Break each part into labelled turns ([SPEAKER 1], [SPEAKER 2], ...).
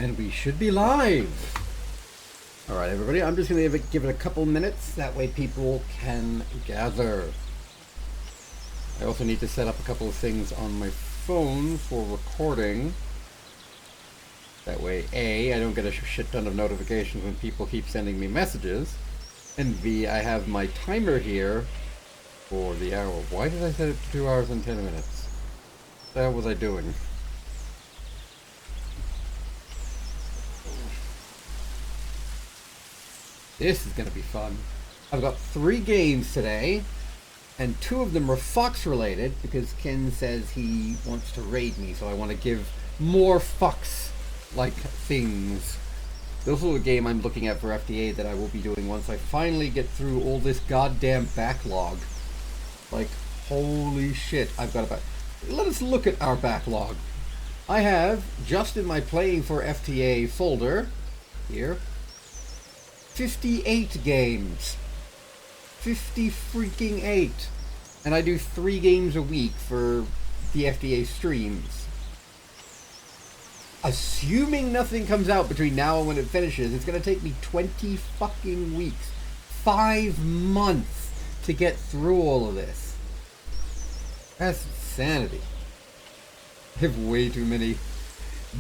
[SPEAKER 1] And we should be live. Alright everybody, I'm just going to give it a couple minutes, that way people can gather. I also need to set up a couple of things on my phone for recording. That way A, I don't get a shit ton of notifications when people keep sending me messages. And B, I have my timer here for the hour. Why did I set it to 2 hours and 10 minutes? What the hell was I doing? This is going to be fun. I've got 3 games today, and 2 of them are Fox related, because Ken says he wants to raid me, so I want to give more Fox-like things. This is a game I'm looking at for FTA that I will be doing once I finally get through all this goddamn backlog. Like, holy shit, I've got about... Let us look at our backlog. I have, just in my playing for FTA folder, here, 58 games. 50 freaking 8. And I do 3 games a week for the FTA streams. Assuming nothing comes out between now and when it finishes, it's going to take me 20 fucking weeks. 5 months to get through all of this. That's insanity. I have way too many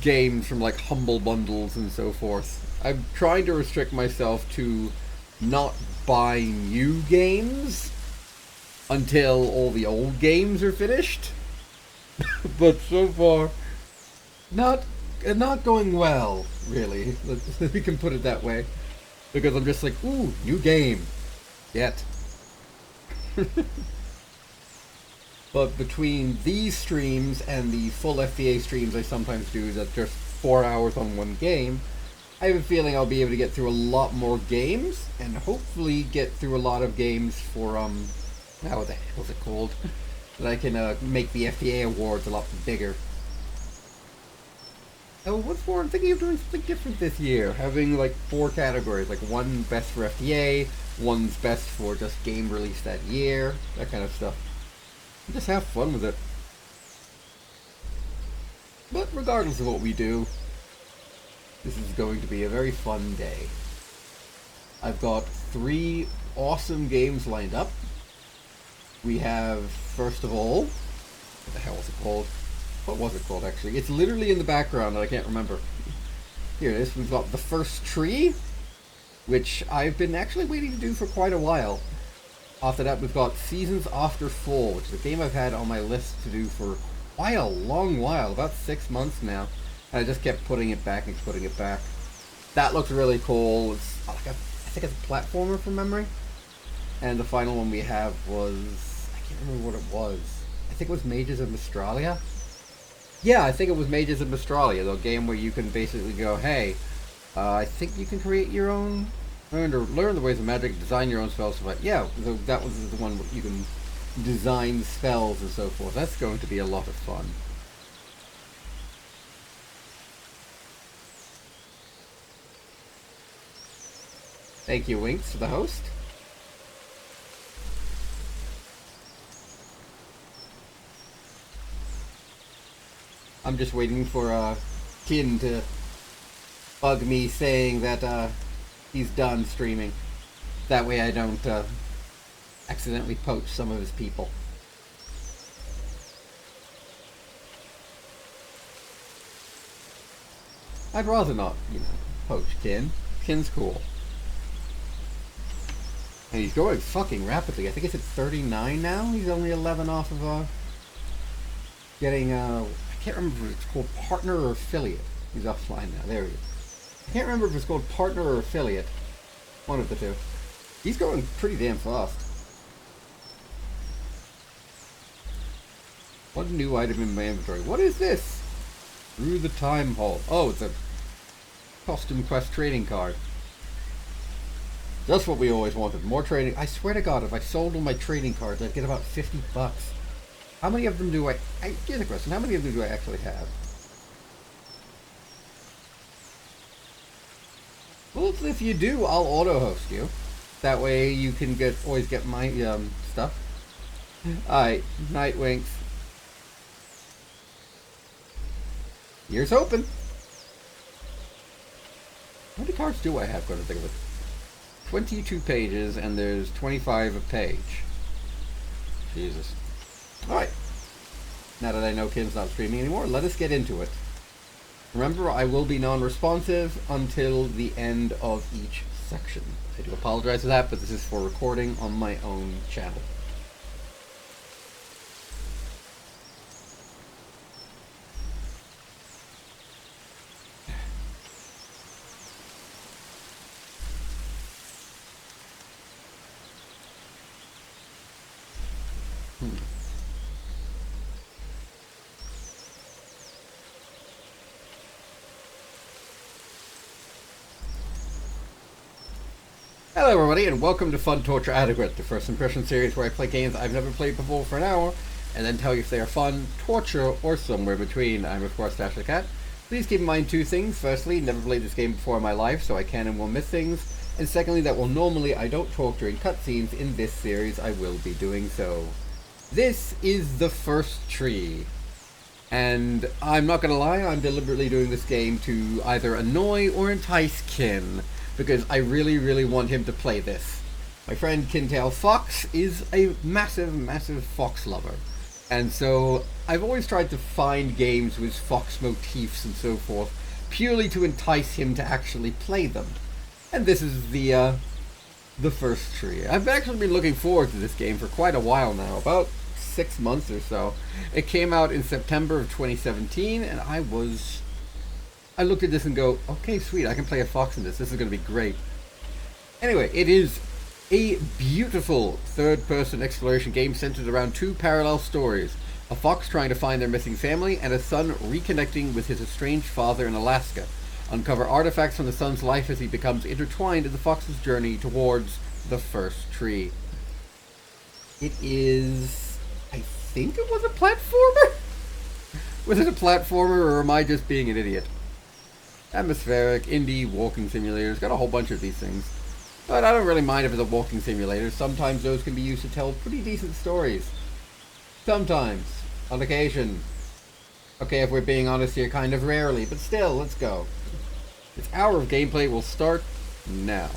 [SPEAKER 1] games from like Humble Bundles and so forth. I'm trying to restrict myself to not buy new games until all the old games are finished. But so far, not going well, really. We can put it that way. Because I'm just like, ooh, new game. Yet. But between these streams and the full FTA streams I sometimes do that's just 4 hours on one game, I have a feeling I'll be able to get through a lot more games, and hopefully get through a lot of games for, what the hell is it called? That I can, make the FTA awards a lot bigger. Oh, what's more, I'm thinking of doing something different this year. Having, like, 4 categories. Like, one best for FTA, one's best for just game release that year, that kind of stuff. And just have fun with it. But regardless of what we do, this is going to be a very fun day. I've got 3 awesome games lined up. We have, first of all, what the hell was it called? What was it called, actually? It's literally in the background, and I can't remember. Here it is. We've got The First Tree, which I've been actually waiting to do for quite a while. After that, we've got Seasons After Fall, which is a game I've had on my list to do for quite a long while, about 6 months now. And I just kept putting it back and putting it back. That looks really cool. It's like I think it's a platformer from memory. And the final one we have was... I can't remember what it was. I think it was Mages of Mystralia? Yeah, I think it was Mages of Mystralia, the game where you can basically go, hey, I think you can create your own... Learn the ways of magic, design your own spells. But yeah, that was the one where you can design spells and so forth. That's going to be a lot of fun. Thank you, Winks, for the host. I'm just waiting for Kin to bug me saying that he's done streaming. That way I don't accidentally poach some of his people. I'd rather not, poach Kin. Kin's cool. And he's growing fucking rapidly. I think it's at 39 now. He's only 11 off of getting I can't remember if it's called partner or affiliate. He's offline now. There he is. I can't remember if it's called partner or affiliate. One of the two. He's going pretty damn fast. One new item in my inventory. What is this? Through the Time Hall. Oh, it's a Custom Quest trading card. Just what we always wanted. More trading. I swear to God, if I sold all my trading cards, I'd get about 50 bucks. How many of them do here's a question. How many of them do I actually have? Well, if you do, I'll auto-host you. That way you can always get my stuff. Alright, night Winks. Ears open. How many cards do I have, going to think of it? 22 pages, and there's 25 a page. Jesus. Alright. Now that I know Kim's not streaming anymore, let us get into it. Remember, I will be non-responsive until the end of each section. I do apologize for that, but this is for recording on my own channel. Hello everybody, and welcome to Fun Torture Adequate, the first impression series where I play games I've never played before for an hour, and then tell you if they are fun, torture, or somewhere between. I'm of course Dash the Cat. Please keep in mind two things. Firstly, never played this game before in my life, so I can and will miss things. And secondly, that while normally I don't talk during cutscenes, in this series I will be doing so. This is the first tree. And I'm not gonna lie, I'm deliberately doing this game to either annoy or entice Kin, because I really want him to play this. My friend Kintail Fox is a massive fox lover. And so I've always tried to find games with fox motifs and so forth, purely to entice him to actually play them. And this is the first tree. I've actually been looking forward to this game for quite a while now, about 6 months or so. It came out in September of 2017, and I looked at this and go, okay, sweet, I can play a fox in this. This is going to be great. Anyway, it is a beautiful third-person exploration game centered around two parallel stories. A fox trying to find their missing family, and a son reconnecting with his estranged father in Alaska. Uncover artifacts from the son's life as he becomes intertwined in the fox's journey towards the first tree. It is... I think it was a platformer? Was it a platformer, or am I just being an idiot? Atmospheric, indie, walking simulators, got a whole bunch of these things. But I don't really mind if it's a walking simulator. Sometimes those can be used to tell pretty decent stories. Sometimes. On occasion. Okay, if we're being honest here, kind of rarely, but still, let's go. This hour of gameplay will start now.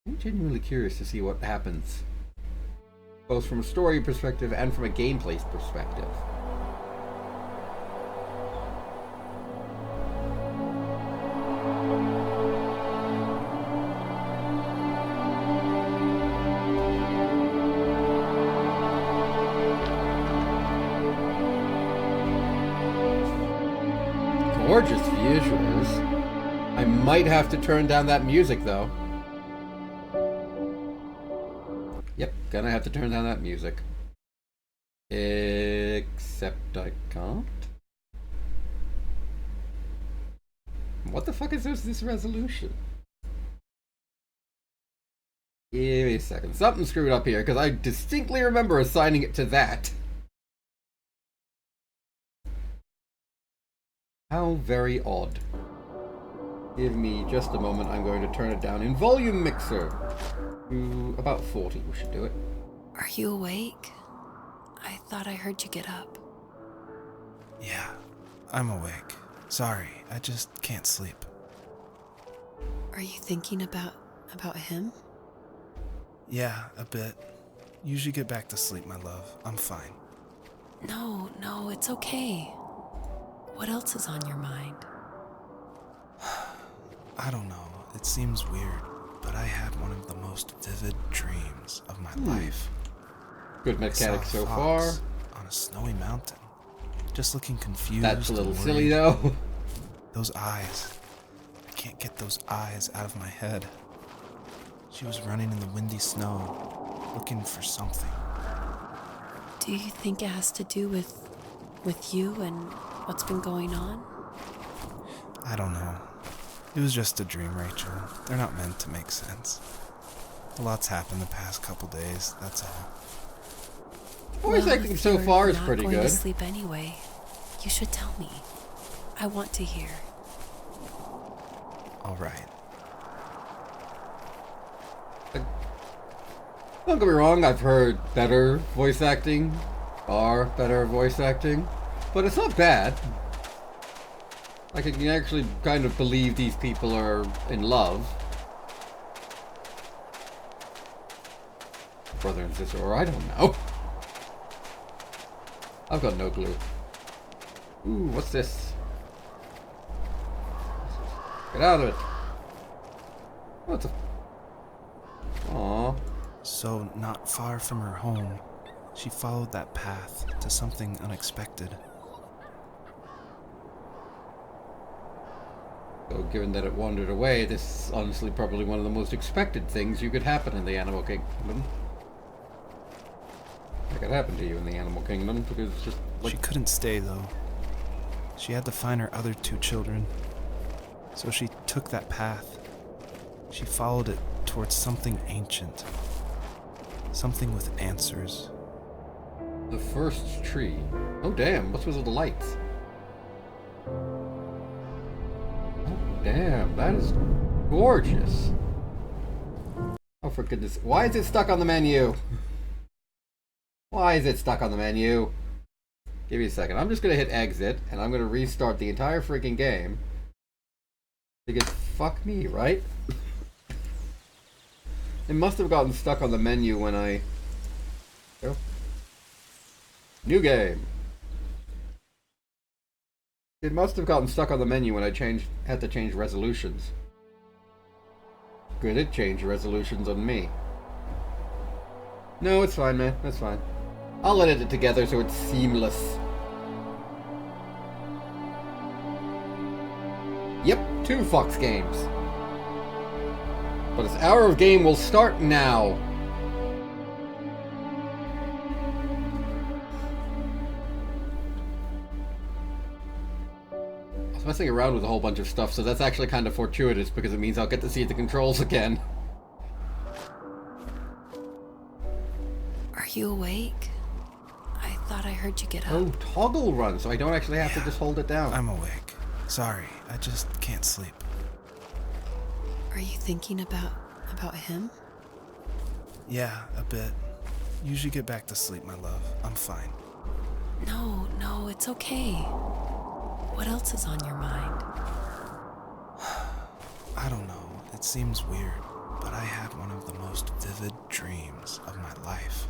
[SPEAKER 1] I'm genuinely curious to see what happens, both from a story perspective and from a gameplay perspective. Gorgeous visuals. I might have to turn down that music though. Yep, gonna have to turn down that music. Except I can't. What the fuck is this resolution? Give me a second. Something screwed up here, because I distinctly remember assigning it to that. How very odd. Give me just a moment. I'm going to turn it down in volume mixer. To about 40, we should do it.
[SPEAKER 2] Are you awake? I thought I heard you get up.
[SPEAKER 3] Yeah, I'm awake. Sorry, I just can't sleep.
[SPEAKER 2] Are you thinking about him?
[SPEAKER 3] Yeah, a bit. Usually get back to sleep, my love. I'm fine.
[SPEAKER 2] No, it's okay. What else is on your mind?
[SPEAKER 3] I don't know. It seems weird, but I had one of the most vivid dreams of my life.
[SPEAKER 1] Good mechanic so far.
[SPEAKER 3] On a snowy mountain, just looking confused.
[SPEAKER 1] That's a little silly though.
[SPEAKER 3] Those eyes. I can't get those eyes out of my head. She was running in the windy snow, looking for something.
[SPEAKER 2] Do you think it has to do with you and what's been going on?
[SPEAKER 3] I don't know. It was just a dream, Rachel. They're not meant to make sense. A lot's happened the past couple days, that's all.
[SPEAKER 1] Voice acting so far is pretty good.
[SPEAKER 2] If you're not going to sleep anyway, you should tell me. I want to hear.
[SPEAKER 3] All right.
[SPEAKER 1] Don't get me wrong, I've heard better voice acting. Far better voice acting. But it's not bad. Like, I can actually kind of believe these people are in love. Brother and sister, or I don't know. I've got no clue. Ooh, what's this? Get out of it. What the... Aww.
[SPEAKER 3] So, not far from her home, she followed that path to something unexpected.
[SPEAKER 1] So, given that it wandered away, this is honestly probably one of the most expected things you could happen in the animal kingdom. That could happen to you in the animal kingdom, because it's just like...
[SPEAKER 3] She couldn't stay, though. She had to find her other 2 children. So she took that path. She followed it towards something ancient. Something with answers.
[SPEAKER 1] The first tree. Oh damn, what's with all the lights? Oh damn, that is gorgeous. Oh for goodness, why is it stuck on the menu? Why is it stuck on the menu? Give me a second, I'm just gonna hit exit, and I'm gonna restart the entire freaking game. Because fuck me, right? It must have gotten stuck on the menu when I... Oh. New game. It must have gotten stuck on the menu when I had to change resolutions. Good, it changed resolutions on me. No, it's fine, man. That's fine. I'll edit it together so it's seamless. Yep, 2 Fox games. But its hour of game will start now. I was messing around with a whole bunch of stuff, so that's actually kind of fortuitous because it means I'll get to see the controls again.
[SPEAKER 2] Are you awake? I thought I heard you get up.
[SPEAKER 1] Oh, toggle run, so I don't actually have to just hold it down.
[SPEAKER 3] I'm awake. Sorry, I just can't sleep.
[SPEAKER 2] Are you thinking about him?
[SPEAKER 3] Yeah, a bit. Usually get back to sleep, my love. I'm fine.
[SPEAKER 2] No, it's okay. What else is on your mind?
[SPEAKER 3] I don't know. It seems weird, but I had one of the most vivid dreams of my life.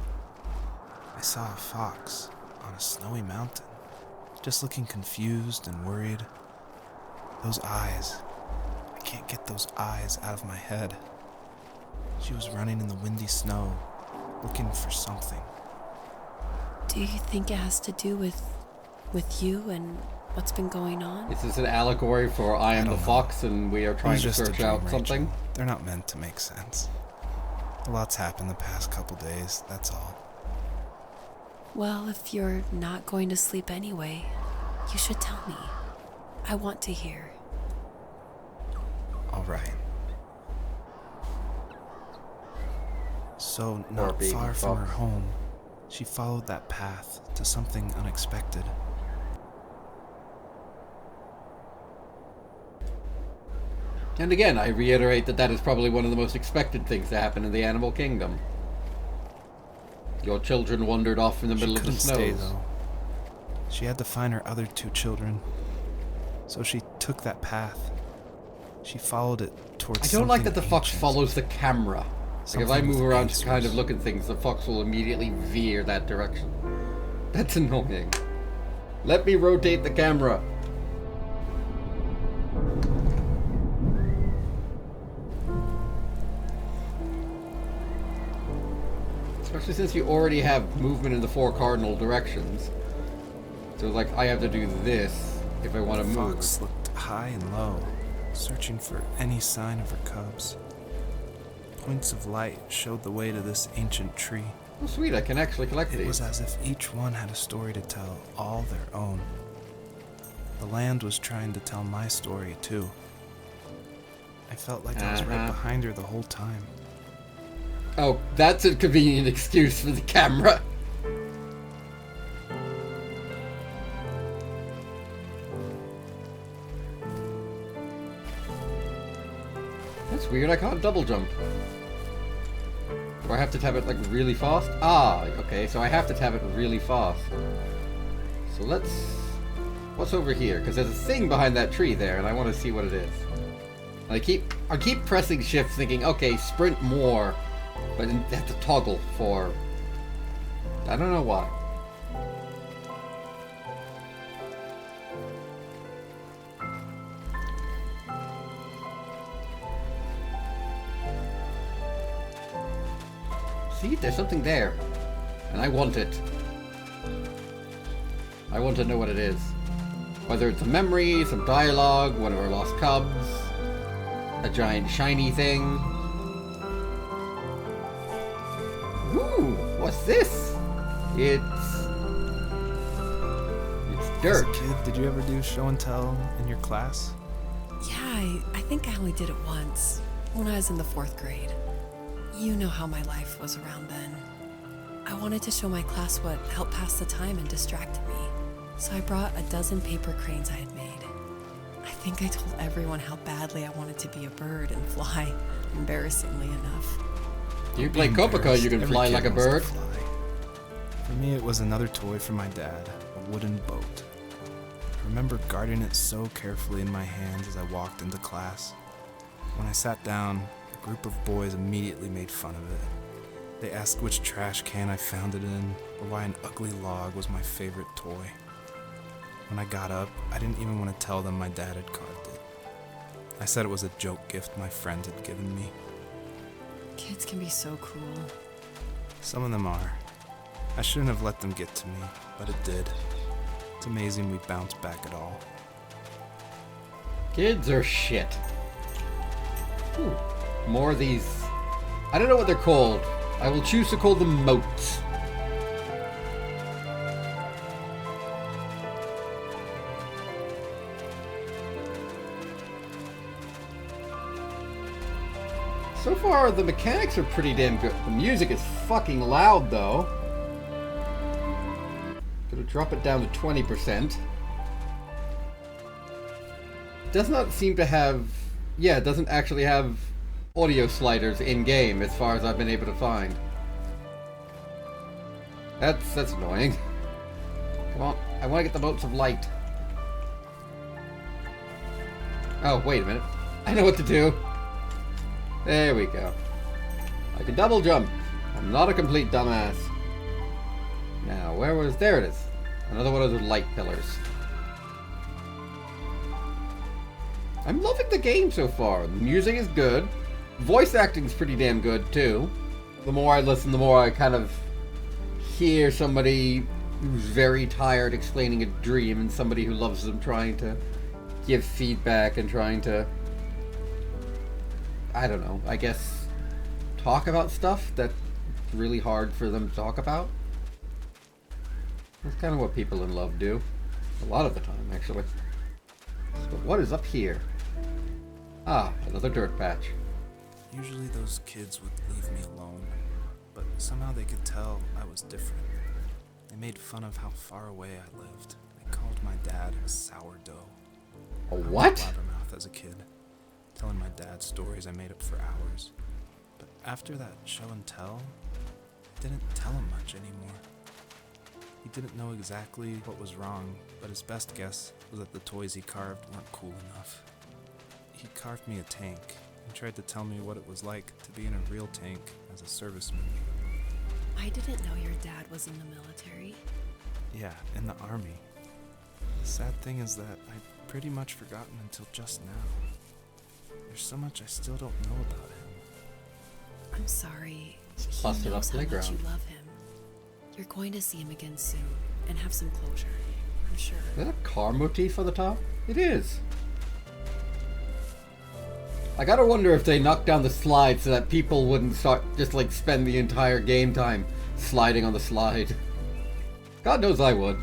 [SPEAKER 3] I saw a fox on a snowy mountain, just looking confused and worried. Those eyes. I can't get those eyes out of my head. She was running in the windy snow, looking for something.
[SPEAKER 2] Do you think it has to do with you and what's been going on?
[SPEAKER 1] Is this an allegory for I am the fox and we are trying to search out something?
[SPEAKER 3] Rachel. They're not meant to make sense. A lot's happened the past couple days, that's all.
[SPEAKER 2] Well, if you're not going to sleep anyway, you should tell me. I want to hear.
[SPEAKER 3] All right. So, not far from her home, she followed that path to something unexpected.
[SPEAKER 1] And again, I reiterate that that is probably one of the most expected things to happen in the animal kingdom. Your children wandered off in the middle of the snows.
[SPEAKER 3] She couldn't stay, though. She had to find her other 2 children. So she took that path. She followed it towards something
[SPEAKER 1] I don't like that the fox
[SPEAKER 3] ancient.
[SPEAKER 1] follows the camera. Like if I move around to kind of look at things, the fox will immediately veer that direction. That's annoying. Let me rotate the camera. Especially since you already have movement in the 4 cardinal directions. So like I have to do this if I want to move.
[SPEAKER 3] The fox looked high and low, searching for any sign of her cubs. Points of light showed the way to this ancient tree.
[SPEAKER 1] Oh sweet, I can actually collect these.
[SPEAKER 3] It was as if each one had a story to tell, all their own. The land was trying to tell my story too. I felt like I was right behind her the whole time.
[SPEAKER 1] Oh, that's a convenient excuse for the camera. That's weird, I can't double jump. Do I have to tap it like really fast? Ah, okay, so I have to tap it really fast. So let's What's over here? Because there's a thing behind that tree there, and I want to see what it is. And I keep pressing shift thinking, okay, sprint more, but I have to toggle for... I don't know why. See, there's something there, and I want it. I want to know what it is. Whether it's a memory, some dialogue, one of our lost cubs, a giant shiny thing. Ooh, what's this? It's dirt.
[SPEAKER 3] As a kid, did you ever do show and tell in your class?
[SPEAKER 2] Yeah, I think I only did it once, when I was in the 4th grade. You know how my life was around then. I wanted to show my class what helped pass the time and distracted me, so I brought a dozen paper cranes I had made. I think I told everyone how badly I wanted to be a bird and fly, embarrassingly enough.
[SPEAKER 1] You play Kopaka, you can
[SPEAKER 3] Every
[SPEAKER 1] fly
[SPEAKER 3] kid
[SPEAKER 1] like a
[SPEAKER 3] wants to
[SPEAKER 1] bird.
[SPEAKER 3] fly. For me, it was another toy from my dad, a wooden boat. I remember guarding it so carefully in my hands as I walked into class. When I sat down, a group of boys immediately made fun of it. They asked which trash can I found it in, or why an ugly log was my favorite toy. When I got up, I didn't even want to tell them my dad had carved it. I said it was a joke gift my friend had given me.
[SPEAKER 2] Kids can be so cruel.
[SPEAKER 3] Some of them are. I shouldn't have let them get to me, but it did. It's amazing we bounced back at all.
[SPEAKER 1] Kids are shit. Ooh, more of these. I don't know what they're called. I will choose to call them moats. So far, the mechanics are pretty damn good. The music is fucking loud, though. Gonna drop it down to 20%. Does not seem to have... Yeah, it doesn't actually have audio sliders in-game, as far as I've been able to find. That's annoying. Come on, I want to get the bolts of light. Oh, wait a minute. I know what to do. There we go. I can double jump. I'm not a complete dumbass. Now, where was... There it is. Another one of those light pillars. I'm loving the game so far. The music is good. Voice acting's pretty damn good, too. The more I listen, the more I kind of hear somebody who's very tired explaining a dream and somebody who loves them trying to give feedback and trying to... I don't know, I guess talk about stuff that's really hard for them to talk about. That's kind of what people in love do. A lot of the time, actually. But what is up here? Ah, another dirt patch.
[SPEAKER 3] Usually those kids would leave me alone, but somehow they could tell I was different. They made fun of how far away I lived. They called my dad a sourdough.
[SPEAKER 1] A
[SPEAKER 3] I
[SPEAKER 1] what?
[SPEAKER 3] was a blabbermouth as a kid, telling my dad stories I made up for hours. But after that show and tell, I didn't tell him much anymore. He didn't know exactly what was wrong, but his best guess was that the toys he carved weren't cool enough. He carved me a tank and tried to tell me what it was like to be in a real tank as a serviceman.
[SPEAKER 2] I didn't know your dad was in the military.
[SPEAKER 3] Yeah, in the army. The sad thing is that I'd pretty much forgotten until just now. There's so much I still don't know about him.
[SPEAKER 2] I'm sorry.
[SPEAKER 1] Busted
[SPEAKER 2] He
[SPEAKER 1] up
[SPEAKER 2] knows how much
[SPEAKER 1] playground.
[SPEAKER 2] you love him. You're going to see him again soon and have some closure, I'm sure.
[SPEAKER 1] Is that a car motif on the top? It is. I gotta wonder if they knocked down the slide so that people wouldn't start just like spend the entire game time sliding on the slide. God knows I would.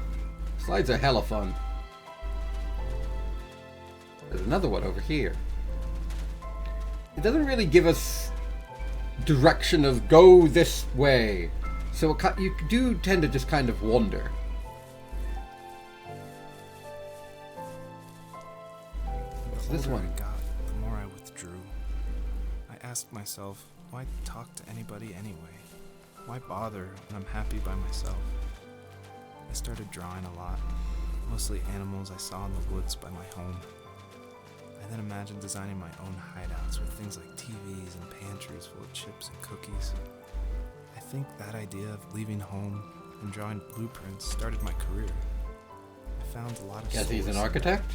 [SPEAKER 1] Slides are hella fun. There's another one over here. It doesn't really give us direction of go this way. So you do tend to just kind of wander. What's this
[SPEAKER 3] The older
[SPEAKER 1] one?
[SPEAKER 3] I got, the more I withdrew. I asked myself, why talk to anybody anyway? Why bother when I'm happy by myself? I started drawing a lot. mostly animals I saw in the woods by my home. I then imagined designing my own hideouts with things like TVs and pantries full of chips and cookies. I think that idea of leaving home and drawing blueprints started my career. I found a lot of
[SPEAKER 1] Guess he's an
[SPEAKER 3] solace in
[SPEAKER 1] architect?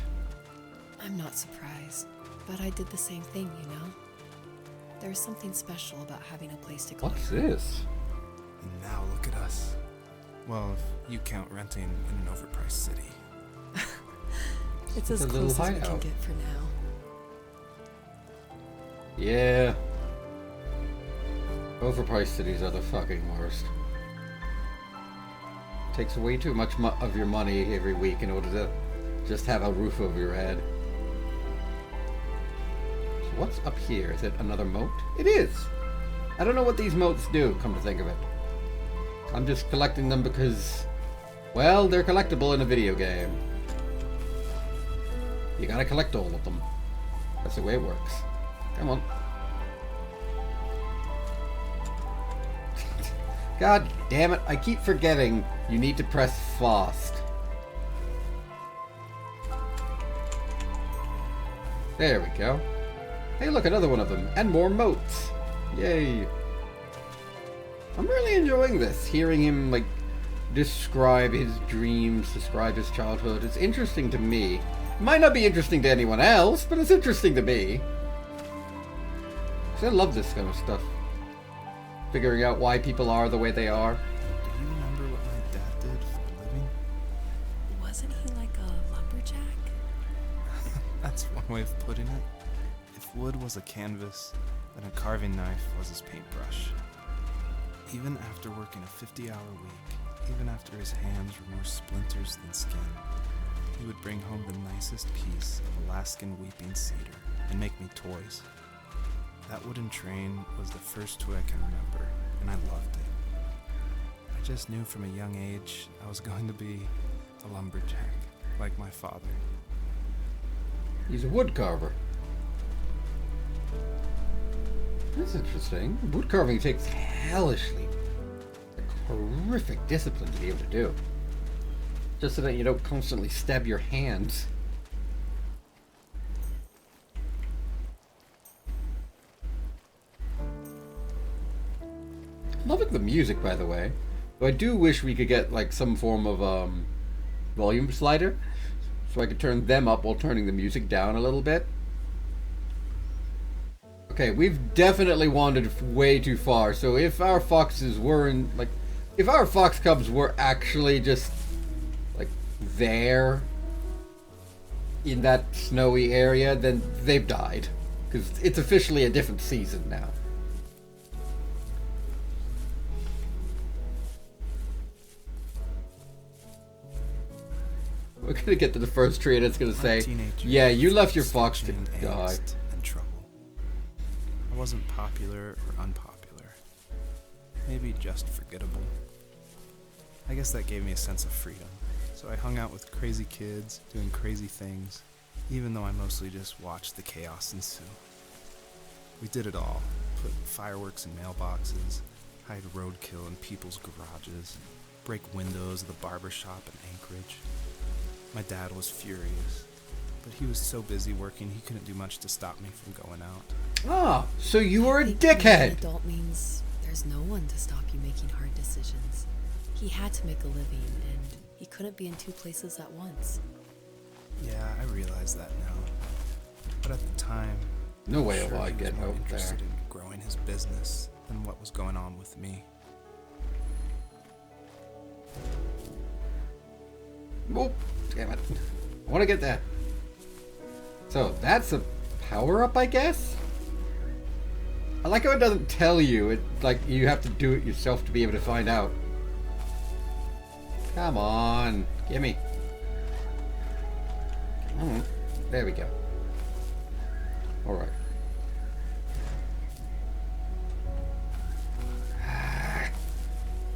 [SPEAKER 2] I'm not surprised, but I did the same thing, you know? There's something special about having a place to go.
[SPEAKER 1] What's this?
[SPEAKER 3] that. And now look at us. Well, if you count renting in an overpriced city.
[SPEAKER 2] It's as
[SPEAKER 1] a little
[SPEAKER 2] close as we can
[SPEAKER 1] hideout.
[SPEAKER 2] get for now.
[SPEAKER 1] Yeah. Overpriced cities are the fucking worst. Takes way too much of your money every week in order to just have a roof over your head. So what's up here? Is it another moat? It is! I don't know what these moats do, come to think of it. I'm just collecting them because, well, they're collectible in a video game. You gotta collect all of them. That's the way it works. Come on. God damn it, I keep forgetting you need to press fast. There we go. Hey, look, another one of them. And more moats. Yay. I'm really enjoying this. Hearing him, like, describe his dreams, describe his childhood. It's interesting to me. It might not be interesting to anyone else, but it's interesting to me. 'Cause I love this kind of stuff. Figuring out why people are the way they are.
[SPEAKER 3] Do you remember what my dad did for a living?
[SPEAKER 2] Wasn't he like a lumberjack?
[SPEAKER 3] That's one way of putting it. If wood was a canvas, then a carving knife was his paintbrush. Even after working a 50-hour week, even after his hands were more splinters than skin, he would bring home the nicest piece of Alaskan weeping cedar and make me toys. That wooden train was the first toy I can remember, and I loved it. I just knew from a young age I was going to be a lumberjack, like my father.
[SPEAKER 1] He's a wood carver. That's interesting. Wood carving takes hellishly, like, horrific discipline to be able to do. Just so that you don't constantly stab your hands. Loving the music, by the way. Though I do wish we could get like some form of volume slider, so I could turn them up while turning the music down a little bit. Okay, we've definitely wandered way too far. So if our foxes weren't like, if our fox cubs were actually just like there in that snowy area, then they've died, because it's officially a different season now. We're gonna get to the first tree and it's gonna say, yeah, you left your fox to die.
[SPEAKER 3] And trouble. I wasn't popular or unpopular. Maybe just forgettable. I guess that gave me a sense of freedom. So I hung out with crazy kids, doing crazy things, even though I mostly just watched the chaos ensue. We did it all. Put fireworks in mailboxes, hide roadkill in people's garages, break windows of the barber shop in Anchorage. My dad was furious, but he was so busy working he couldn't do much to stop me from going out.
[SPEAKER 1] Ah, so you were a
[SPEAKER 2] I think being an
[SPEAKER 1] dickhead!
[SPEAKER 2] adult means there's no one to stop you making hard decisions. He had to make a living, and he couldn't be in two places at once.
[SPEAKER 3] Yeah, I realize that now. But at the time,
[SPEAKER 1] No way
[SPEAKER 3] sure
[SPEAKER 1] will I
[SPEAKER 3] he was
[SPEAKER 1] get
[SPEAKER 3] more
[SPEAKER 1] out
[SPEAKER 3] interested
[SPEAKER 1] there.
[SPEAKER 3] in growing his business than what was going on with me.
[SPEAKER 1] Oh, damn it. I want to get that. So, that's a power-up, I guess? I like how it doesn't tell you. It, like, you have to do it yourself to be able to find out. Come on. Gimme. There we go. Alright.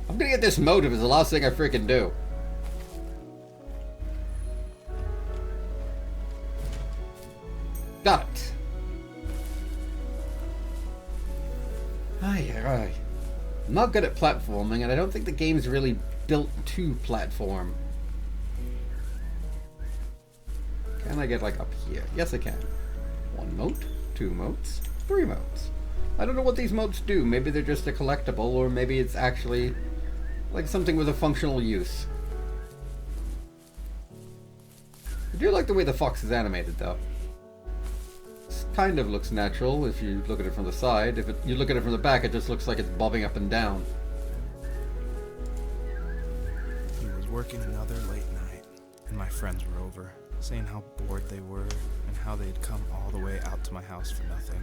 [SPEAKER 1] I'm gonna get this motive is the last thing I freaking do. Got it. Aye. I'm not good at platforming, and I don't think the game's really built to platform. Can I get like up here? Yes, I can. 1 moat, 2 moats, 3 moats. I don't know what these moats do. Maybe they're just a collectible, or maybe it's actually like something with a functional use. I do like the way the fox is animated, though. This kind of looks natural if you look at it from the side. If you look at it from the back, it just looks like it's bobbing up and down.
[SPEAKER 3] He was working another late night, and my friends were over, saying how bored they were and how they'd come all the way out to my house for nothing.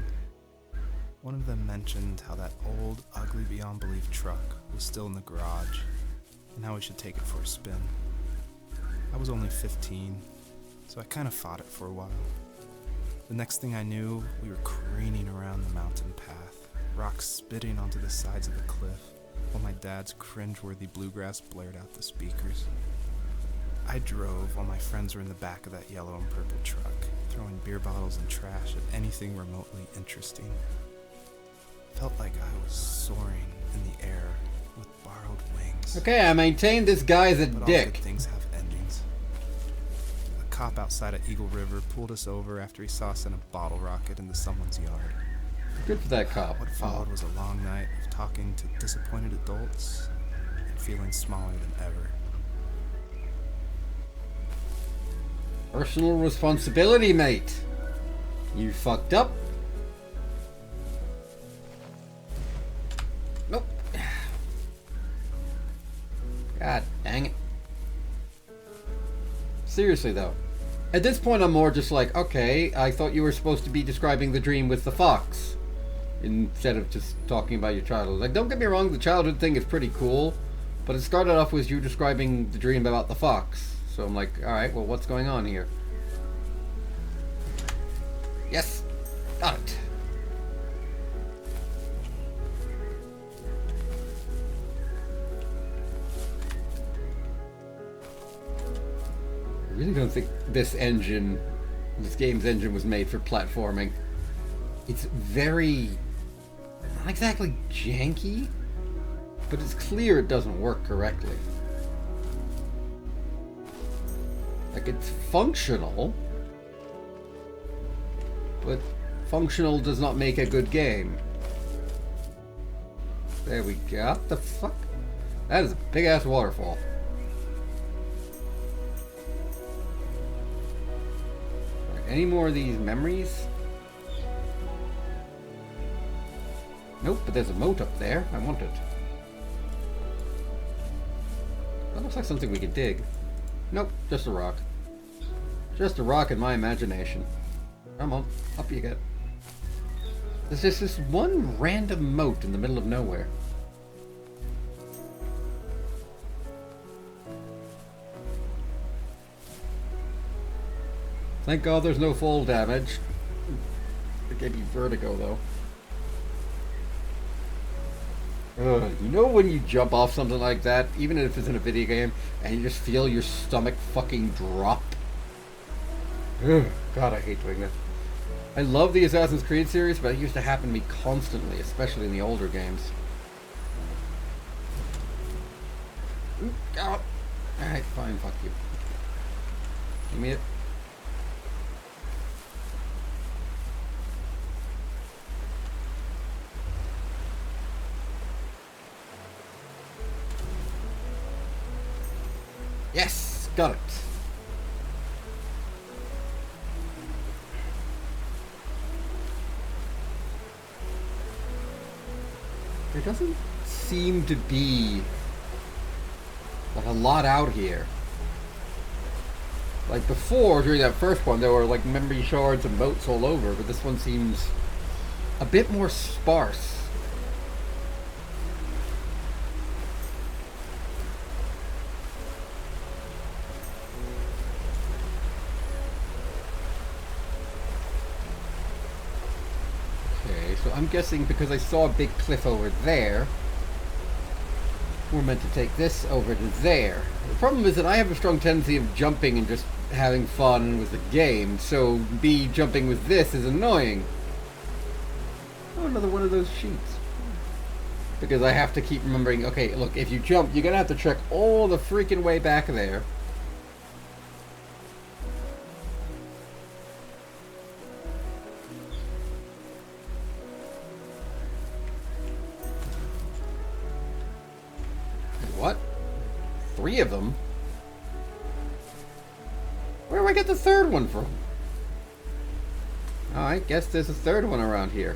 [SPEAKER 3] One of them mentioned how that old, ugly beyond belief truck was still in the garage, and how we should take it for a spin. I was only 15, so I kind of fought it for a while. The next thing I knew, we were careening around the mountain path, rocks spitting onto the sides of the cliff, while my dad's cringeworthy bluegrass blared out the speakers. I drove while my friends were in the back of that yellow and purple truck, throwing beer bottles and trash at anything remotely interesting. Felt like I was soaring in the air with borrowed wings.
[SPEAKER 1] Okay, I maintain this guy's a
[SPEAKER 3] But all
[SPEAKER 1] dick.
[SPEAKER 3] good things have endings. A cop outside of Eagle River pulled us over after he saw us in a bottle rocket into someone's yard.
[SPEAKER 1] Good for that cop.
[SPEAKER 3] What followed was a long night of talking to disappointed adults and feeling smaller than ever.
[SPEAKER 1] Personal responsibility, mate. You fucked up. Nope. God dang it. Seriously, though. At this point, I'm more just like, okay, I thought you were supposed to be describing the dream with the fox, instead of just talking about your childhood. Like, don't get me wrong, the childhood thing is pretty cool, but it started off with you describing the dream about the fox. So I'm like, alright, well, what's going on here? Yes! Got it! I really don't think this game's engine was made for platforming. It's very, not exactly janky, but it's clear it doesn't work correctly. Like, it's functional, but functional does not make a good game. There we go. What the fuck? That is a big-ass waterfall. Right, any more of these memories? Nope, but there's a moat up there. I want it. That looks like something we can dig. Nope, just a rock. Just a rock in my imagination. Come on, up you get. There's just this one random moat in the middle of nowhere. Thank God there's no fall damage. It gave me vertigo, though. You know when you jump off something like that, even if it's in a video game, and you just feel your stomach fucking drop? Ugh, God, I hate doing that. I love the Assassin's Creed series, but it used to happen to me constantly, especially in the older games. Alright, fine, fuck you. Give me it. Yes! Got it! There doesn't seem to be like a lot out here. Like before, during that first one, there were like memory shards and moats all over, but this one seems a bit more sparse. So I'm guessing because I saw a big cliff over there, we're meant to take this over to there. The problem is that I have a strong tendency of jumping and just having fun with the game, so me jumping with this is annoying. Oh, another one of those sheets. Because I have to keep remembering, okay, look, if you jump, you're going to have to trek all the freaking way back there. 3 of them? Where do I get the 3rd one from? Oh, I guess there's a 3rd one around here.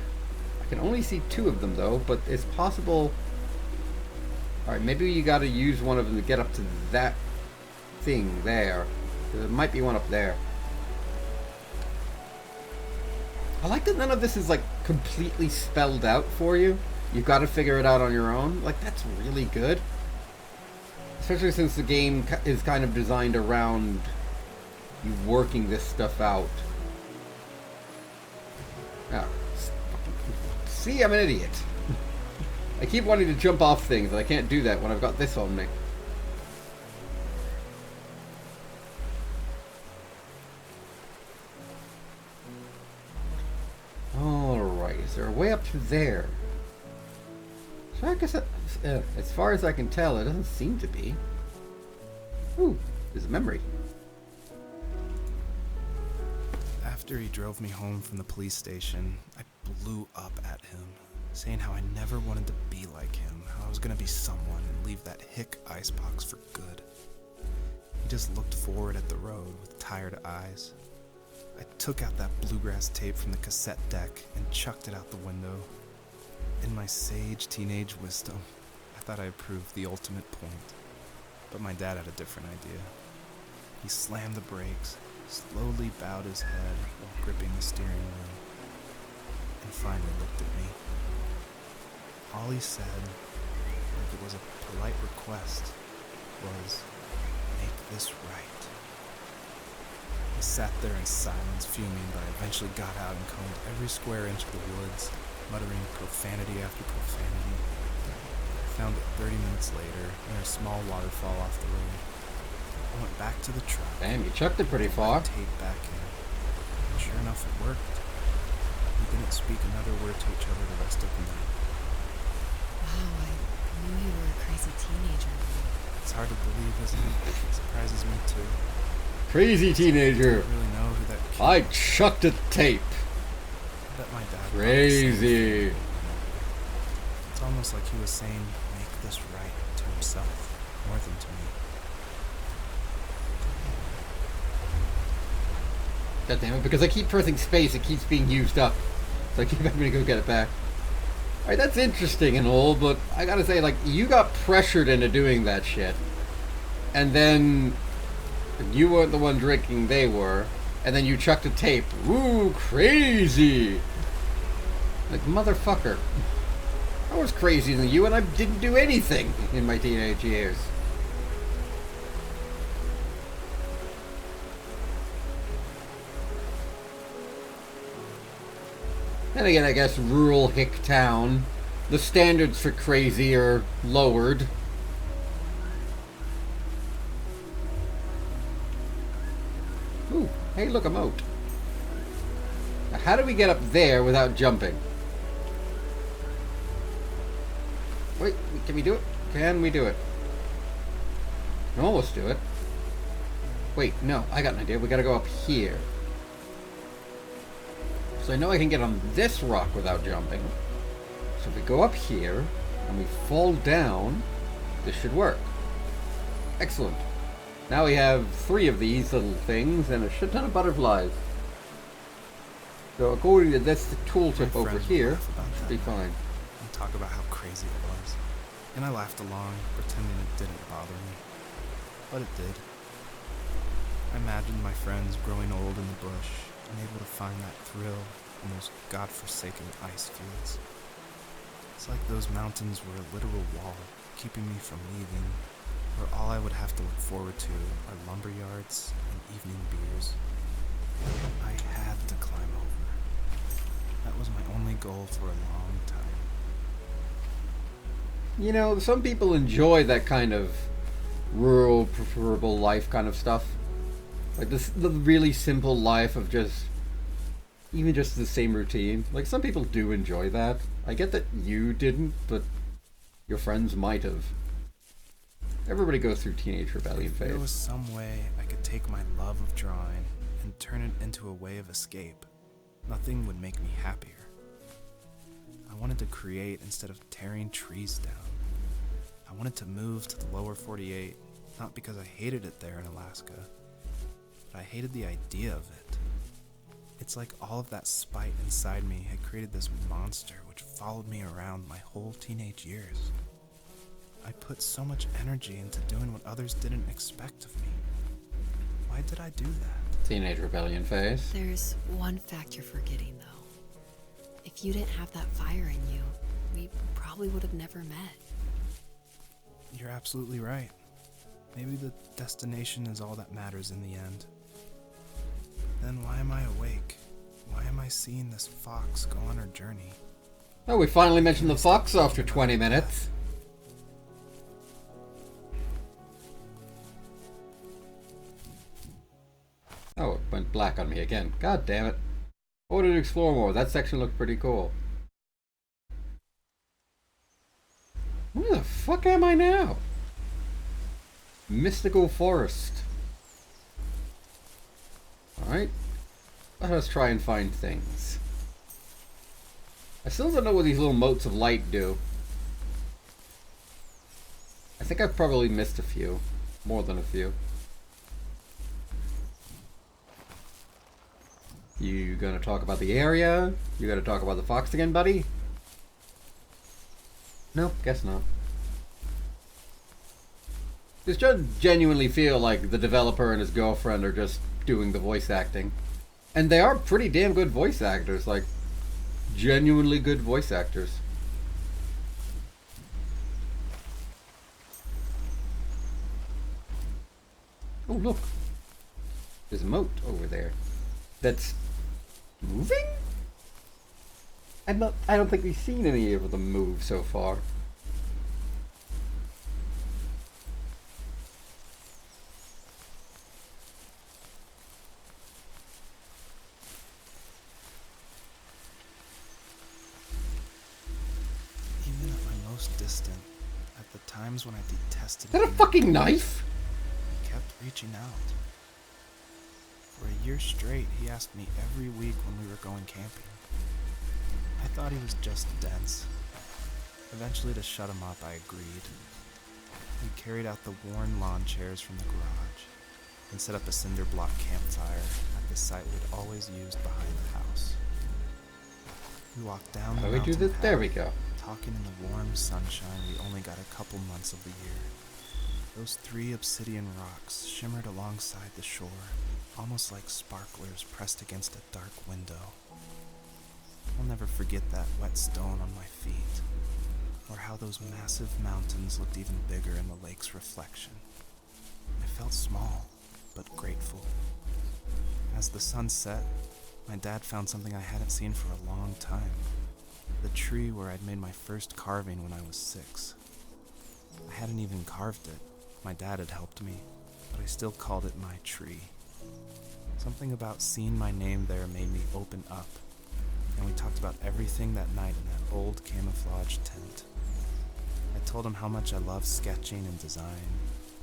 [SPEAKER 1] I can only see 2 of them though, but it's possible... Alright, maybe you gotta use one of them to get up to that thing there. There might be one up there. I like that none of this is like completely spelled out for you. You've got to figure it out on your own. Like, that's really good. Especially since the game is kind of designed around you working this stuff out. Oh, see, I'm an idiot. I keep wanting to jump off things, and I can't do that when I've got this on me. Alright, is there a way up to there? So I guess that, as far as I can tell, it doesn't seem to be. Ooh, there's a memory.
[SPEAKER 3] After he drove me home from the police station, I blew up at him, saying how I never wanted to be like him, how I was gonna be someone and leave that hick icebox for good. He just looked forward at the road with tired eyes. I took out that bluegrass tape from the cassette deck and chucked it out the window. In my sage teenage wisdom, I thought I proved the ultimate point. But my dad had a different idea. He slammed the brakes, slowly bowed his head while gripping the steering wheel, and finally looked at me. All he said, like it was a polite request, was, "Make this right." I sat there in silence, fuming, but I eventually got out and combed every square inch of the woods, muttering profanity after profanity. I found it 30 minutes later, near a small waterfall off the road. I went back to the truck.
[SPEAKER 1] Damn, you chucked it pretty far.
[SPEAKER 3] Tape back in. And sure enough, it worked. We didn't speak another word to each other the rest of the night.
[SPEAKER 2] Wow, I knew you were a crazy teenager.
[SPEAKER 3] It's hard to believe, isn't it? It surprises me too.
[SPEAKER 1] Crazy teenager.
[SPEAKER 3] I don't really know who that kid
[SPEAKER 1] I chucked a tape.
[SPEAKER 3] I bet my dad
[SPEAKER 1] Crazy.
[SPEAKER 3] It's almost like he was saying, make this right to himself, more than to me.
[SPEAKER 1] God damn it, because I keep pressing space, it keeps being used up. So I keep having to go get it back. Alright, that's interesting and all, but I gotta say, like, you got pressured into doing that shit. And then you weren't the one drinking, they were. And then you chucked a tape. Ooh, crazy! Like, motherfucker. I was crazier than you, and I didn't do anything in my teenage years. Then again, I guess rural hick town, the standards for crazy are lowered. Ooh, hey, look, a moat. Now, how do we get up there without jumping? Wait, can we do it? Can we do it? We can almost do it. Wait, no, I got an idea. We gotta go up here. So I know I can get on this rock without jumping. So if we go up here, and we fall down, this should work. Excellent. Now we have 3 of these little things, and a shit ton of butterflies. So according to this tooltip over here, should be fine.
[SPEAKER 3] And talk about how crazy it was. And I laughed along, pretending it didn't bother me. But it did. I imagined my friends growing old in the bush, unable to find that thrill in those godforsaken ice fields. It's like those mountains were a literal wall, keeping me from leaving, where all I would have to look forward to are lumber yards and evening beers. I had to climb over. That was my only goal for a long time.
[SPEAKER 1] You know, some people enjoy that kind of rural, preferable life kind of stuff. Like this, the really simple life of just, even just the same routine. Like, some people do enjoy that. I get that you didn't, but your friends might have. Everybody goes through teenage rebellion
[SPEAKER 3] If there was
[SPEAKER 1] phase.
[SPEAKER 3] some way I could take my love of drawing and turn it into a way of escape, nothing would make me happier. I wanted to create instead of tearing trees down. I wanted to move to the lower 48 Not because I hated it there in Alaska, but I hated the idea of it. It's like all of that spite inside me had created this monster which followed me around my whole teenage years. I put so much energy into doing what others didn't expect of me. Why did I do that?
[SPEAKER 1] Teenage rebellion phase.
[SPEAKER 2] There's one fact you're forgetting, though. If you didn't have that fire in you, we probably would have never met.
[SPEAKER 3] You're absolutely right. Maybe the destination is all that matters in the end. Then why am I awake? Why am I seeing this fox go on her journey?
[SPEAKER 1] Oh, we finally mentioned the fox after 20 minutes. Oh, it went black on me again. God damn it. I wanted to explore more. That section looked pretty cool. Where the fuck am I now? Mystical forest. Alright. Let us try and find things. I still don't know what these little motes of light do. I think I've probably missed a few. More than a few. You gonna talk about the area? You gonna talk about the fox again, buddy? No, guess not. This does genuinely feel like the developer and his girlfriend are just doing the voice acting. And they are pretty damn good voice actors, like, genuinely good voice actors. Oh, look. There's a moat over there. That's moving? I don't think we've seen any of them move so far.
[SPEAKER 3] Even at my most distant, at the times when I detested
[SPEAKER 1] Is that a
[SPEAKER 3] him,
[SPEAKER 1] fucking knife?
[SPEAKER 3] he kept reaching out. For a year straight, he asked me every week when we were going camping. I thought he was just dense. Eventually, to shut him up, I agreed. We carried out the worn lawn chairs from the garage and set up a cinder block campfire at the site we'd always used behind the house. We walked down the
[SPEAKER 1] How do we do
[SPEAKER 3] mountain
[SPEAKER 1] this? There we
[SPEAKER 3] path,
[SPEAKER 1] go.
[SPEAKER 3] talking in the warm sunshine we only got a couple months of the year. Those 3 obsidian rocks shimmered alongside the shore, almost like sparklers pressed against a dark window. I'll never forget that wet stone on my feet, or how those massive mountains looked even bigger in the lake's reflection. I felt small, but grateful. As the sun set, my dad found something I hadn't seen for a long time. The tree where I'd made my first carving when I was 6. I hadn't even carved it. My dad had helped me, but I still called it my tree. Something about seeing my name there made me open up, and we talked about everything that night in that old camouflage tent. I told him how much I loved sketching and design,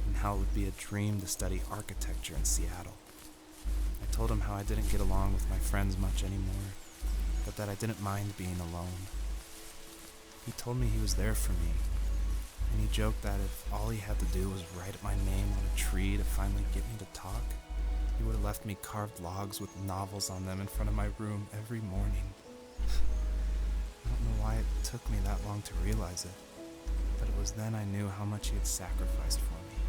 [SPEAKER 3] and how it would be a dream to study architecture in Seattle. I told him how I didn't get along with my friends much anymore, but that I didn't mind being alone. He told me he was there for me, and he joked that if all he had to do was write my name on a tree to finally get me to talk, he would have left me carved logs with novels on them in front of my room every morning. I don't know why it took me that long to realize it, but it was then I knew how much he had sacrificed for me.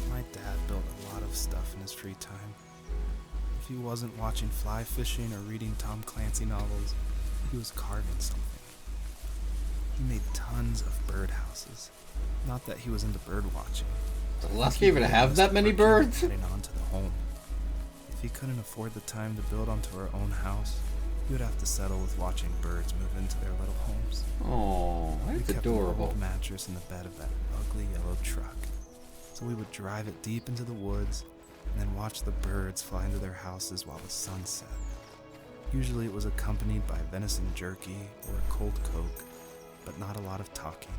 [SPEAKER 3] My dad built a lot of stuff in his free time. If he wasn't watching fly fishing or reading Tom Clancy novels, he was carving something. He made tons of birdhouses. Not that he was into bird watching.
[SPEAKER 1] Lucky even to have that many birds.
[SPEAKER 3] Heading on to the home. If he couldn't afford the time to build onto our own house, he would have to settle with watching birds move into their little homes.
[SPEAKER 1] Oh,
[SPEAKER 3] We
[SPEAKER 1] that's
[SPEAKER 3] kept an
[SPEAKER 1] adorable.
[SPEAKER 3] old mattress in the bed of that ugly yellow truck, so we would drive it deep into the woods and then watch the birds fly into their houses while the sun set. Usually it was accompanied by venison jerky or a cold Coke, but not a lot of talking,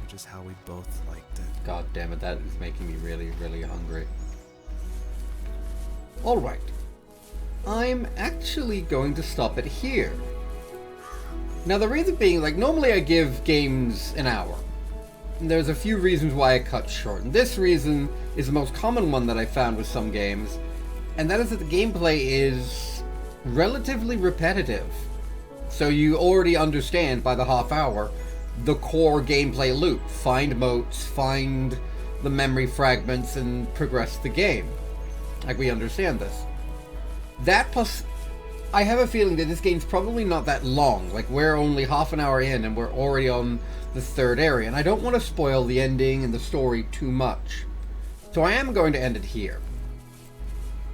[SPEAKER 3] which is how we both liked it.
[SPEAKER 1] God damn it, that is making me really, really hungry. Alright. I'm actually going to stop it here. Now the reason being, like, normally I give games an hour. there's a few reasons why I cut short. And this reason is the most common one that I found with some games, and that is that the gameplay is relatively repetitive. So you already understand by the half hour the core gameplay loop. Find moats, find the memory fragments, and progress the game. Like, we understand this. That plus, I have a feeling that this game's probably not that long. Like, we're only half an hour in and we're already on the third area, and I don't want to spoil the ending and the story too much. So I am going to end it here.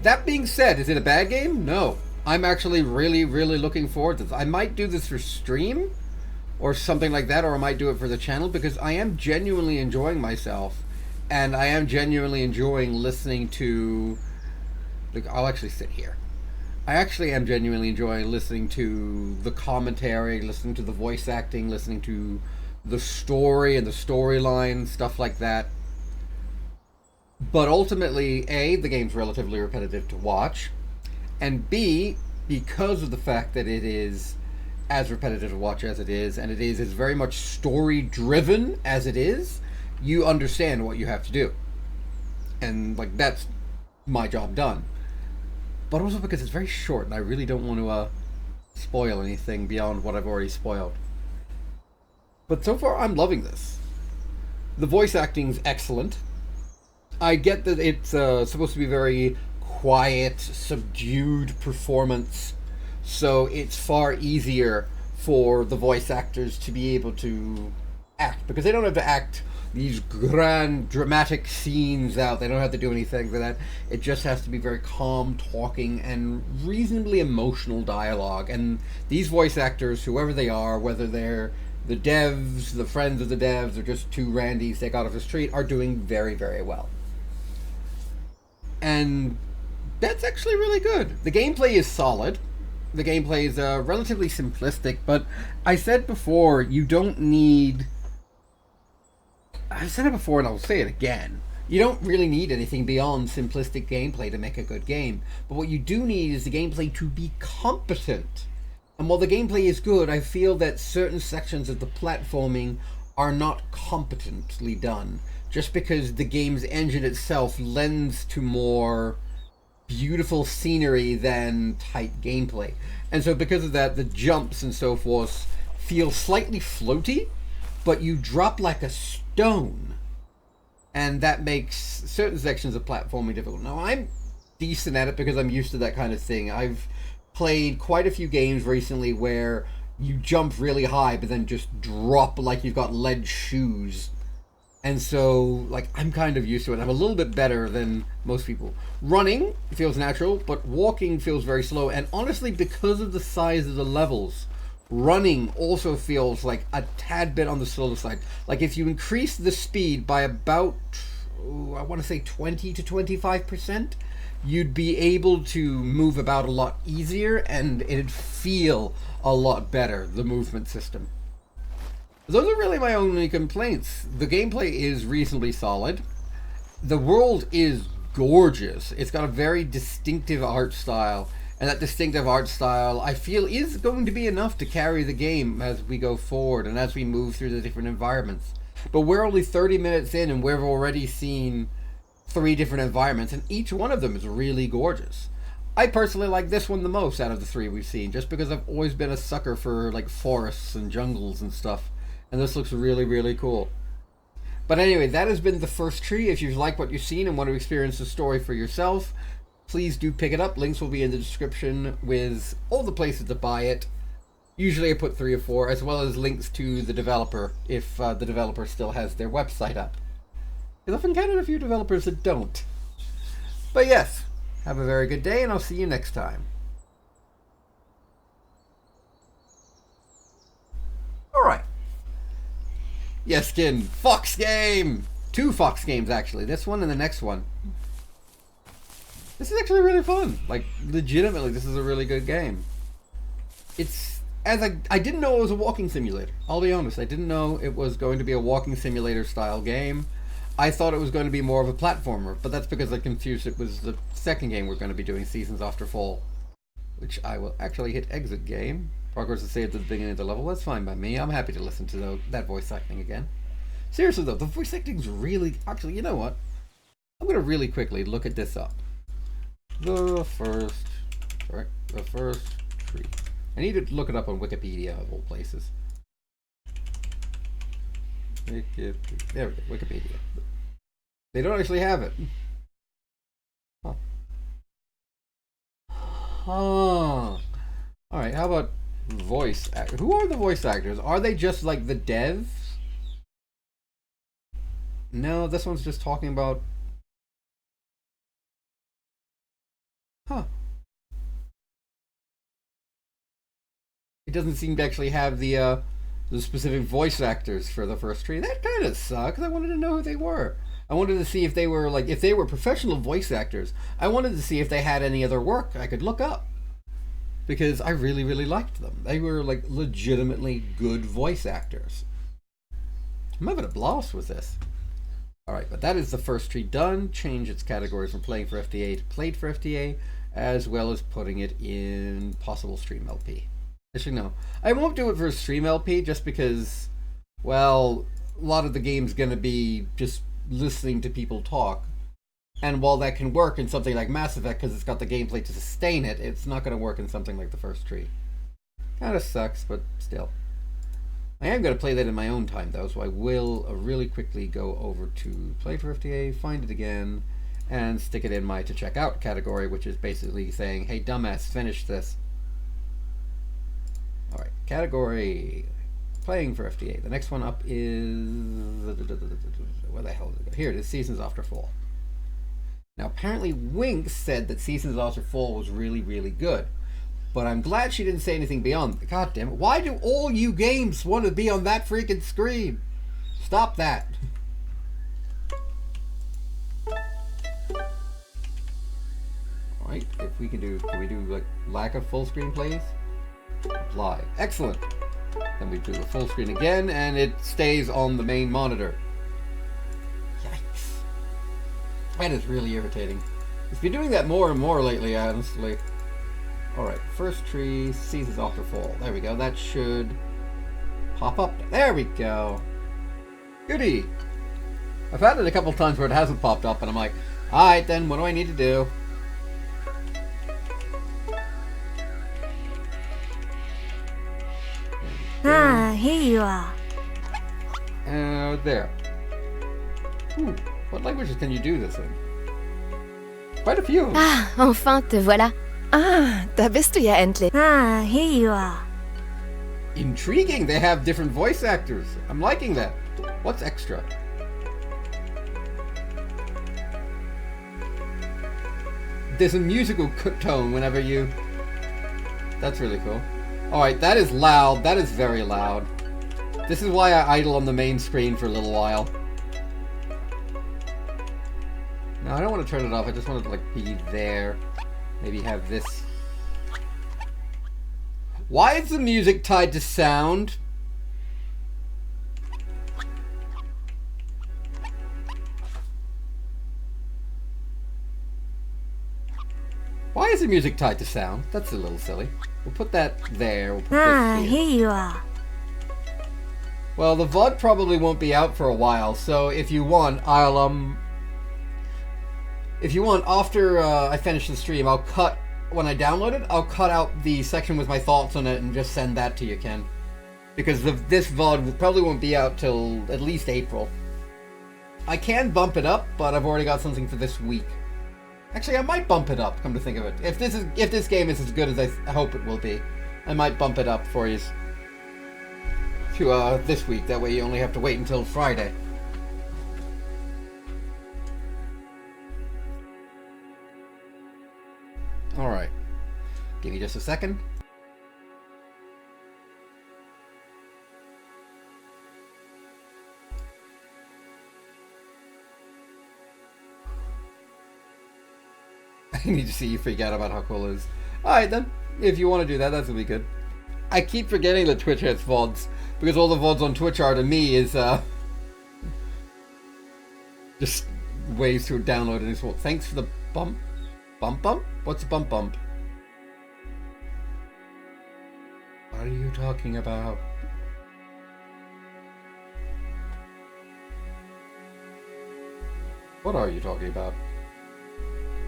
[SPEAKER 1] That being said, is it a bad game? No. I'm actually really, really looking forward to this. I might do this for stream or something like that, or I might do it for the channel, because I am genuinely enjoying myself, and I am genuinely enjoying listening to... Look, I'll actually sit here. I actually am genuinely enjoying listening to the commentary, listening to the voice acting, listening to the story and the storyline, stuff like that. But ultimately, A, the game's relatively repetitive to watch, and B, because of the fact that it is as repetitive to watch as it is, and it is as very much story-driven as it is, you understand what you have to do. And, like, that's my job done. But also because it's very short, and I really don't want to spoil anything beyond what I've already spoiled. But so far, I'm loving this. The voice acting's excellent. I get that it's supposed to be very quiet, subdued performance, so it's far easier for the voice actors to be able to act, because they don't have to act these grand dramatic scenes out. They don't have to do anything for that. It just has to be very calm talking and reasonably emotional dialogue. And these voice actors, whoever they are, whether they're the devs, the friends of the devs, or just two randies they got off the street, are doing very, very well. And that's actually really good. The gameplay is solid. The gameplay is relatively simplistic, but I said before, you don't need... I've said it before and I'll say it again. You don't really need anything beyond simplistic gameplay to make a good game. But what you do need is the gameplay to be competent. And while the gameplay is good, I feel that certain sections of the platforming are not competently done. Just because the game's engine itself lends to more beautiful scenery than tight gameplay. And so because of that, the jumps and so forth feel slightly floaty, but you drop like a stone. And that makes certain sections of platforming difficult. Now, I'm decent at it because I'm used to that kind of thing. I've played quite a few games recently where you jump really high, but then just drop like you've got lead shoes. And so, like, I'm kind of used to it. I'm a little bit better than most people. Running feels natural, but walking feels very slow. And honestly, because of the size of the levels, running also feels like a tad bit on the slower side. Like, if you increase the speed by about, I want to say 20 to 25%, you'd be able to move about a lot easier, and it'd feel a lot better, the movement system. Those are really my only complaints. The gameplay is reasonably solid. The world is gorgeous. It's got a very distinctive art style, and that distinctive art style, I feel, is going to be enough to carry the game as we go forward and as we move through the different environments. But we're only 30 minutes in, and we've already seen 3 different environments, and each one of them is really gorgeous. I personally like this one the most out of the 3 we've seen, just because I've always been a sucker for, like, forests and jungles and stuff. And this looks really, really cool. But anyway, that has been The First Tree. If you like what you've seen and want to experience the story for yourself, please do pick it up. Links will be in the description with all the places to buy it. Usually I put 3 or 4, as well as links to the developer, if the developer still has their website up. Because I've encountered a few developers that don't. But yes, have a very good day, and I'll see you next time. Alright. Yes, skin. Fox game! 2 Fox games, actually. This one and the next one. This is actually really fun. Like, legitimately, this is a really good game. It's... I didn't know it was a walking simulator. I'll be honest. I didn't know it was going to be a walking simulator style game. I thought it was going to be more of a platformer, but that's because I confused it with the second game we're going to be doing, Seasons After Fall. Which I will actually hit exit game. Progress is saved at the beginning of the level. That's fine by me. I'm happy to listen to that voice acting again. Seriously though, the voice acting's really... Actually, you know what? I'm going to really quickly look at this up. The first tree. I need to look it up on Wikipedia of all places. There we go, Wikipedia. They don't actually have it. Huh. Alright, how about voice actors? Who are the voice actors? Are they just like the devs? No, this one's just talking about... Huh. It doesn't seem to actually have the specific voice actors for the first tree. That kind of sucks. I wanted to know who they were. I wanted to see if they were if they were professional voice actors. I wanted to see if they had any other work I could look up, because I really, really liked them. They were like legitimately good voice actors. I'm having a blast with this. All right, but that is the first tree done. Change its categories from playing for FTA to played for FTA, as well as putting it in possible stream LP. Actually, no. I won't do it for stream LP just because, well, a lot of the game's going to be just listening to people talk. And while that can work in something like Mass Effect because it's got the gameplay to sustain it, it's not going to work in something like the first tree. Kind of sucks, but still. I am going to play that in my own time, though, so I will really quickly go over to Play for FTA, find it again, and stick it in my To Check Out category, which is basically saying, hey, dumbass, finish this. Alright, category, playing for FTA. The next one up is... Where the hell did it go? Here it is, Seasons After Fall. Now, apparently Winx said that Seasons After Fall was really, really good. But I'm glad she didn't say anything beyond. God damn it. Why do all you games want to be on that freaking screen? Stop that. Alright, if we can do like lack of full screen plays? Apply. Excellent. Then we do the full screen again and it stays on the main monitor. Yikes. That is really irritating. It's been doing that more and more lately, honestly. Alright, first tree, Seasons After Fall. There we go. That should pop up. There we go. Goody. I've had it a couple times where it hasn't popped up and I'm like, alright then, what do I need to do?
[SPEAKER 4] Here you are.
[SPEAKER 1] There. Ooh, what languages can you do this in? Quite a few.
[SPEAKER 4] Enfin te voilà.
[SPEAKER 2] Da bist du ja endlich.
[SPEAKER 4] Here you are.
[SPEAKER 1] Intriguing. They have different voice actors. I'm liking that. What's extra? There's a musical tone whenever you... That's really cool. Alright, that is loud. That is very loud. This is why I idle on the main screen for a little while. No, I don't want to turn it off. I just want it to like be there. Maybe have this. Why is the music tied to sound? Why is the music tied to sound? That's a little silly. We'll put that there. We'll put this here.
[SPEAKER 4] Here you are.
[SPEAKER 1] Well, the VOD probably won't be out for a while, so if you want, I'll if you want, after I finish the stream, I'll cut, when I download it, I'll cut out the section with my thoughts on it and just send that to you, Ken. Because this VOD probably won't be out till at least April. I can bump it up, but I've already got something for this week. Actually, I might bump it up, come to think of it. If this game is as good as I hope it will be, I might bump it up for you to this week. That way you only have to wait until Friday. Alright. Give me just a second. I need to see you freak out about how cool it is. Alright then. If you want to do that, that's gonna be good. I keep forgetting that Twitch has VODs. Because all the VODs on Twitch are to me is just ways to download it as well. Thanks for the bump. Bump? What's a bump? What are you talking about? What are you talking about?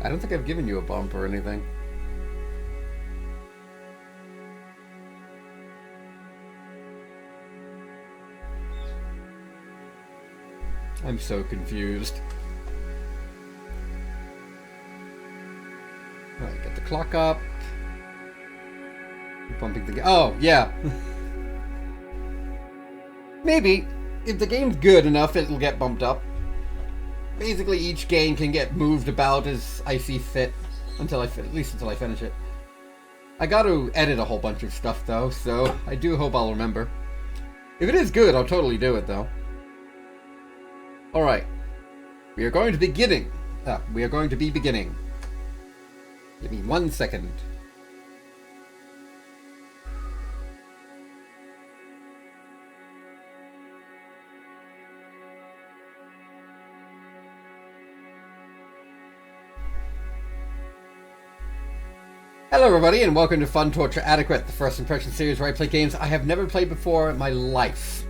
[SPEAKER 1] I don't think I've given you a bump or anything. I'm so confused. Alright, get the clock up. Bumping the oh, yeah. Maybe. If the game's good enough, it'll get bumped up. Basically, each game can get moved about as I see fit. At least until I finish it. I gotta edit a whole bunch of stuff, though, so I do hope I'll remember. If it is good, I'll totally do it, though. Alright. We are going to be beginning. Give me 1 second. Hello everybody and welcome to Fun Torture Adequate, the first impression series where I play games I have never played before in my life.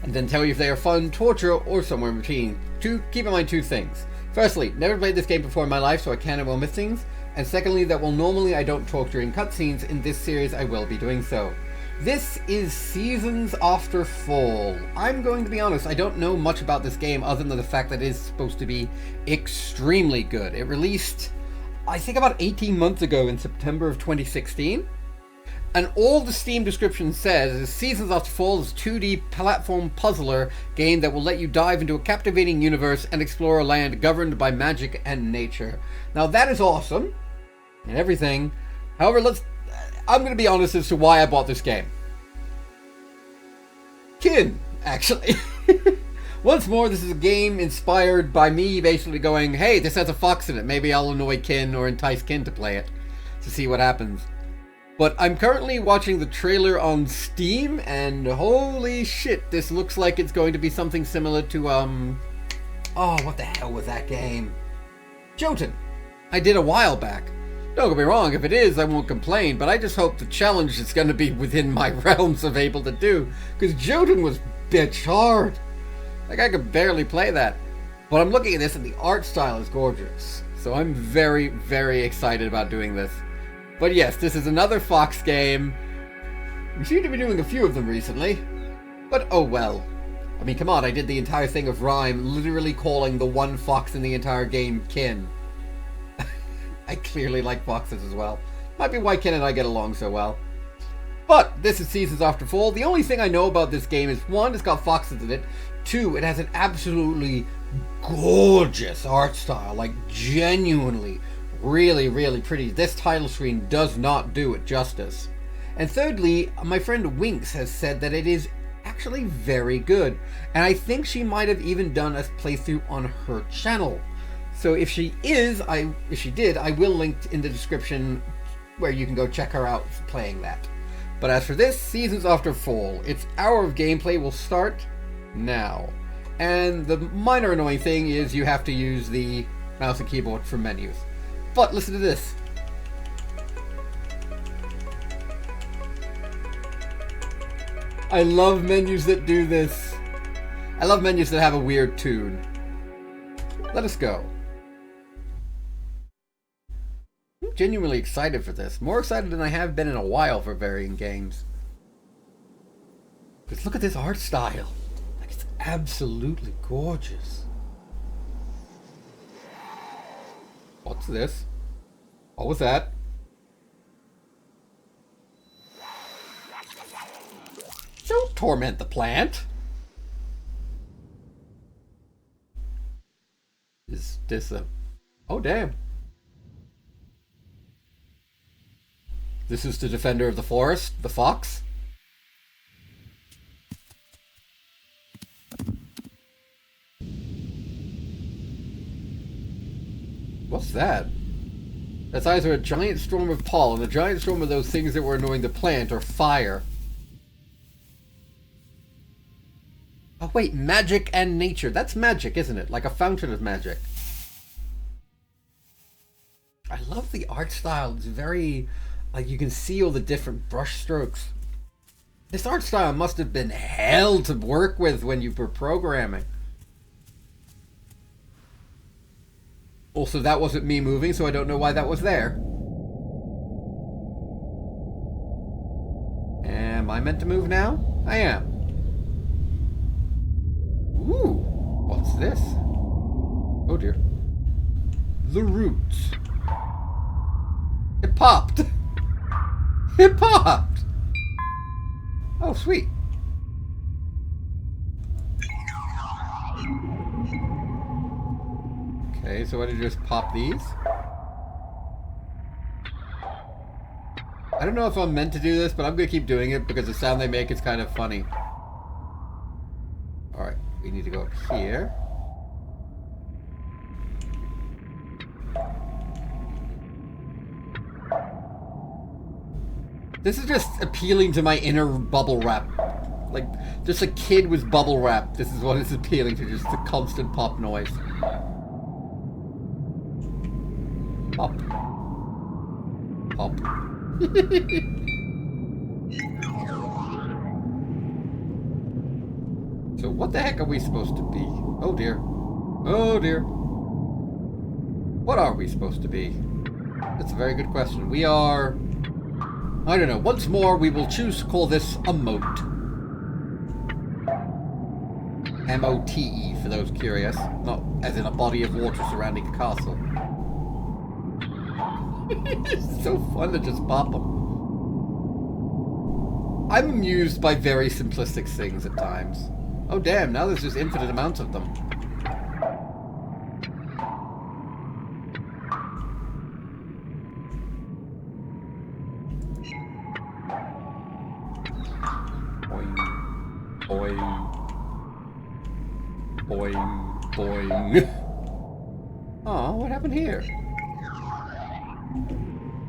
[SPEAKER 1] And then tell you if they are fun, torture, or somewhere in between. Keep in mind two things. Firstly, never played this game before in my life, so I can and will miss things. And secondly, that while normally I don't talk during cutscenes, in this series I will be doing so. This is Seasons After Fall. I'm going to be honest, I don't know much about this game other than the fact that it is supposed to be extremely good. It released, I think, about 18 months ago in September of 2016. And all the Steam description says is Seasons After Fall is a 2D platform puzzler game that will let you dive into a captivating universe and explore a land governed by magic and nature. Now that is awesome and everything. However, I'm going to be honest as to why I bought this game. Kin, actually. Once more, this is a game inspired by me basically going, hey, this has a fox in it. Maybe I'll annoy Kin or entice Kin to play it to see what happens. But I'm currently watching the trailer on Steam, and holy shit, this looks like it's going to be something similar to, oh, what the hell was that game? Jotun. I did a while back. Don't get me wrong, if it is, I won't complain, but I just hope the challenge is going to be within my realms of able to do, because Jotun was bitch hard. Like, I could barely play that. But I'm looking at this, and the art style is gorgeous. So I'm very, very excited about doing this. But yes, this is another Fox game. We seem to be doing a few of them recently. But oh well. I mean, come on, I did the entire thing of Rhyme, literally calling the one fox in the entire game Kin. I clearly like foxes as well. Might be why Kin and I get along so well. But this is Seasons After Fall. The only thing I know about this game is, one, it's got foxes in it. Two, it has an absolutely gorgeous art style. Like, genuinely really, really pretty. This title screen does not do it justice. And thirdly, my friend Winks has said that it is actually very good. And I think she might have even done a playthrough on her channel. So if she did, I will link in the description where you can go check her out playing that. But as for this, Seasons After Fall, its hour of gameplay will start now. And the minor annoying thing is you have to use the mouse and keyboard for menus. But listen to this. I love menus that do this. I love menus that have a weird tune. Let us go. I'm genuinely excited for this. More excited than I have been in a while for varying games. Just look at this art style. Like, it's absolutely gorgeous. What's this? What was that? Don't torment the plant. Is this a... Oh, damn. This is the defender of the forest, the fox? What's that? That's either a giant storm of pollen, a giant storm of those things that were annoying the plant, or fire. Oh wait, magic and nature. That's magic, isn't it? Like a fountain of magic. I love the art style. It's very... like, you can see all the different brush strokes. This art style must have been hell to work with when you were programming. Also, that wasn't me moving, so I don't know why that was there. Am I meant to move now? I am. Ooh, what's this? Oh dear. The roots. It popped! It popped! Oh, sweet. Okay, so I did just pop these. I don't know if I'm meant to do this, but I'm gonna keep doing it because the sound they make is kind of funny. Alright, we need to go up here. This is just appealing to my inner bubble wrap. Like, just a kid with bubble wrap. This is what it's appealing to, just the constant pop noise. Pop. Pop. So what the heck are we supposed to be? Oh dear. Oh dear. What are we supposed to be? That's a very good question. We are... I don't know. Once more, we will choose to call this a moat. M-O-T-E, for those curious. Not as in a body of water surrounding a castle. It's so fun to just pop them. I'm amused by very simplistic things at times. Oh damn, now there's just infinite amounts of them. Boing. Boing. Boing. Boing. Aw, what happened here?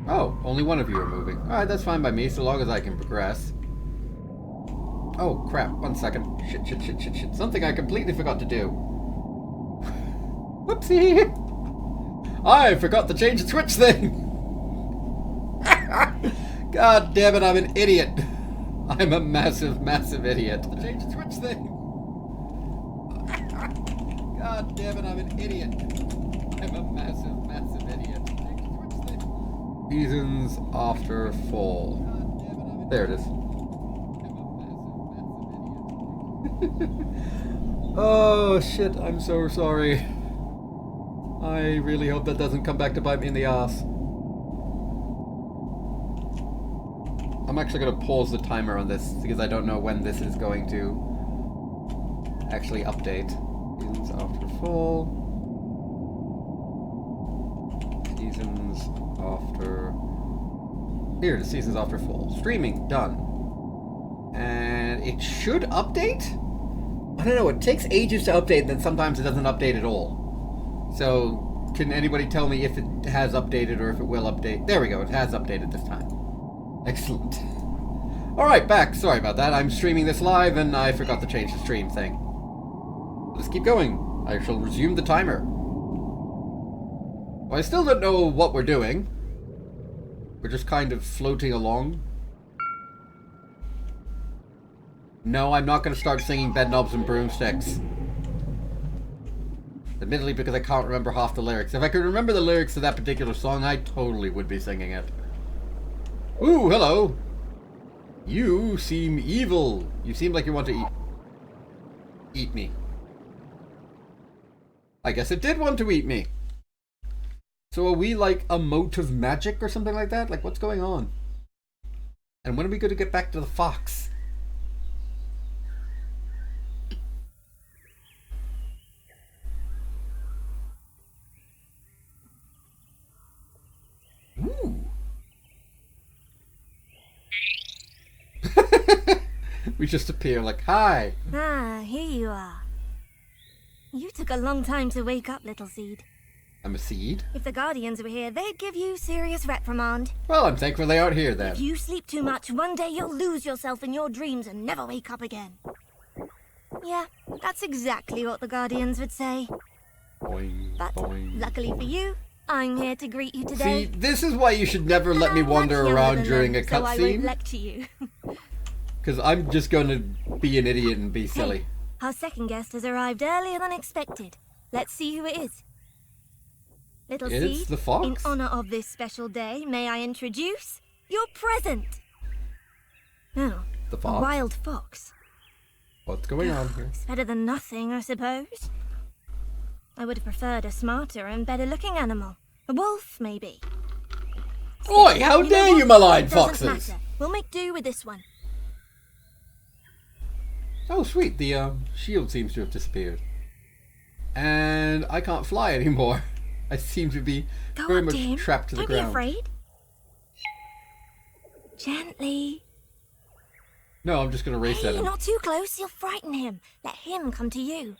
[SPEAKER 1] Oh, only one of you are moving. Alright, that's fine by me, so long as I can progress. Oh, crap. 1 second. Shit. Something I completely forgot to do. Whoopsie! I forgot to change the switch thing! God damn it, I'm an idiot. I'm a massive, massive idiot. Change the switch thing! God damn it, I'm an idiot. I'm a massive, massive idiot. Change the switch thing! Seasons after fall. There it is. Oh shit, I'm so sorry. I really hope that doesn't come back to bite me in the ass. I'm actually going to pause the timer on this because I don't know when this is going to actually update. Seasons after fall. Seasons after... Here it is, seasons after fall. Streaming, done. And it should update? I don't know, it takes ages to update and then sometimes it doesn't update at all. So, can anybody tell me if it has updated or if it will update? There we go, it has updated this time. Excellent. Alright, back. Sorry about that. I'm streaming this live and I forgot to change the stream thing. Let's keep going. I shall resume the timer. Well, I still don't know what we're doing. We're just kind of floating along. No, I'm not going to start singing Bed Knobs and Broomsticks. Admittedly, because I can't remember half the lyrics. If I could remember the lyrics to that particular song, I totally would be singing it. Ooh, hello. You seem evil. You seem like you want to eat me. I guess it did want to eat me. So are we like a moat of magic or something like that? Like, what's going on? And when are we going to get back to the fox? Ooh. We just appear like, hi.
[SPEAKER 4] Ah, here you are. You took a long time to wake up, little seed.
[SPEAKER 1] I'm a seed?
[SPEAKER 4] If the Guardians were here, they'd give you serious reprimand.
[SPEAKER 1] Well, I'm thankful they aren't here then.
[SPEAKER 4] If you sleep too much, one day you'll lose yourself in your dreams and never wake up again. Yeah, that's exactly what the Guardians would say.
[SPEAKER 1] Boing,
[SPEAKER 4] But
[SPEAKER 1] boing.
[SPEAKER 4] luckily for you, I'm here to greet you today.
[SPEAKER 1] See, this is why you should never let me
[SPEAKER 4] I'm
[SPEAKER 1] wander
[SPEAKER 4] much younger
[SPEAKER 1] around
[SPEAKER 4] than
[SPEAKER 1] during
[SPEAKER 4] them,
[SPEAKER 1] a
[SPEAKER 4] so I won't
[SPEAKER 1] cutscene.
[SPEAKER 4] lecture you.
[SPEAKER 1] Because I'm just going to be an idiot and be silly.
[SPEAKER 4] Hey, our second guest has arrived earlier than expected. Let's see who it is. Little
[SPEAKER 1] It's
[SPEAKER 4] Seed,
[SPEAKER 1] the fox.
[SPEAKER 4] in honor of this special day, may I introduce your present? Oh,
[SPEAKER 1] The
[SPEAKER 4] a
[SPEAKER 1] fox?
[SPEAKER 4] wild fox.
[SPEAKER 1] What's going on here?
[SPEAKER 4] It's better than nothing, I suppose. I would have preferred a smarter and better-looking animal. A wolf, maybe.
[SPEAKER 1] Oi, how
[SPEAKER 4] know
[SPEAKER 1] dare
[SPEAKER 4] what?
[SPEAKER 1] you malign
[SPEAKER 4] It doesn't
[SPEAKER 1] foxes?
[SPEAKER 4] matter. We'll make do with this one.
[SPEAKER 1] Oh, sweet. The shield seems to have disappeared. And I can't fly anymore. I seem to be
[SPEAKER 4] Go
[SPEAKER 1] very
[SPEAKER 4] up
[SPEAKER 1] much
[SPEAKER 4] to him.
[SPEAKER 1] trapped to the
[SPEAKER 4] Don't
[SPEAKER 1] ground.
[SPEAKER 4] be afraid. Gently.
[SPEAKER 1] No, I'm just going to race at
[SPEAKER 4] Hey,
[SPEAKER 1] him.
[SPEAKER 4] not too close. You'll frighten him. Let him come to you.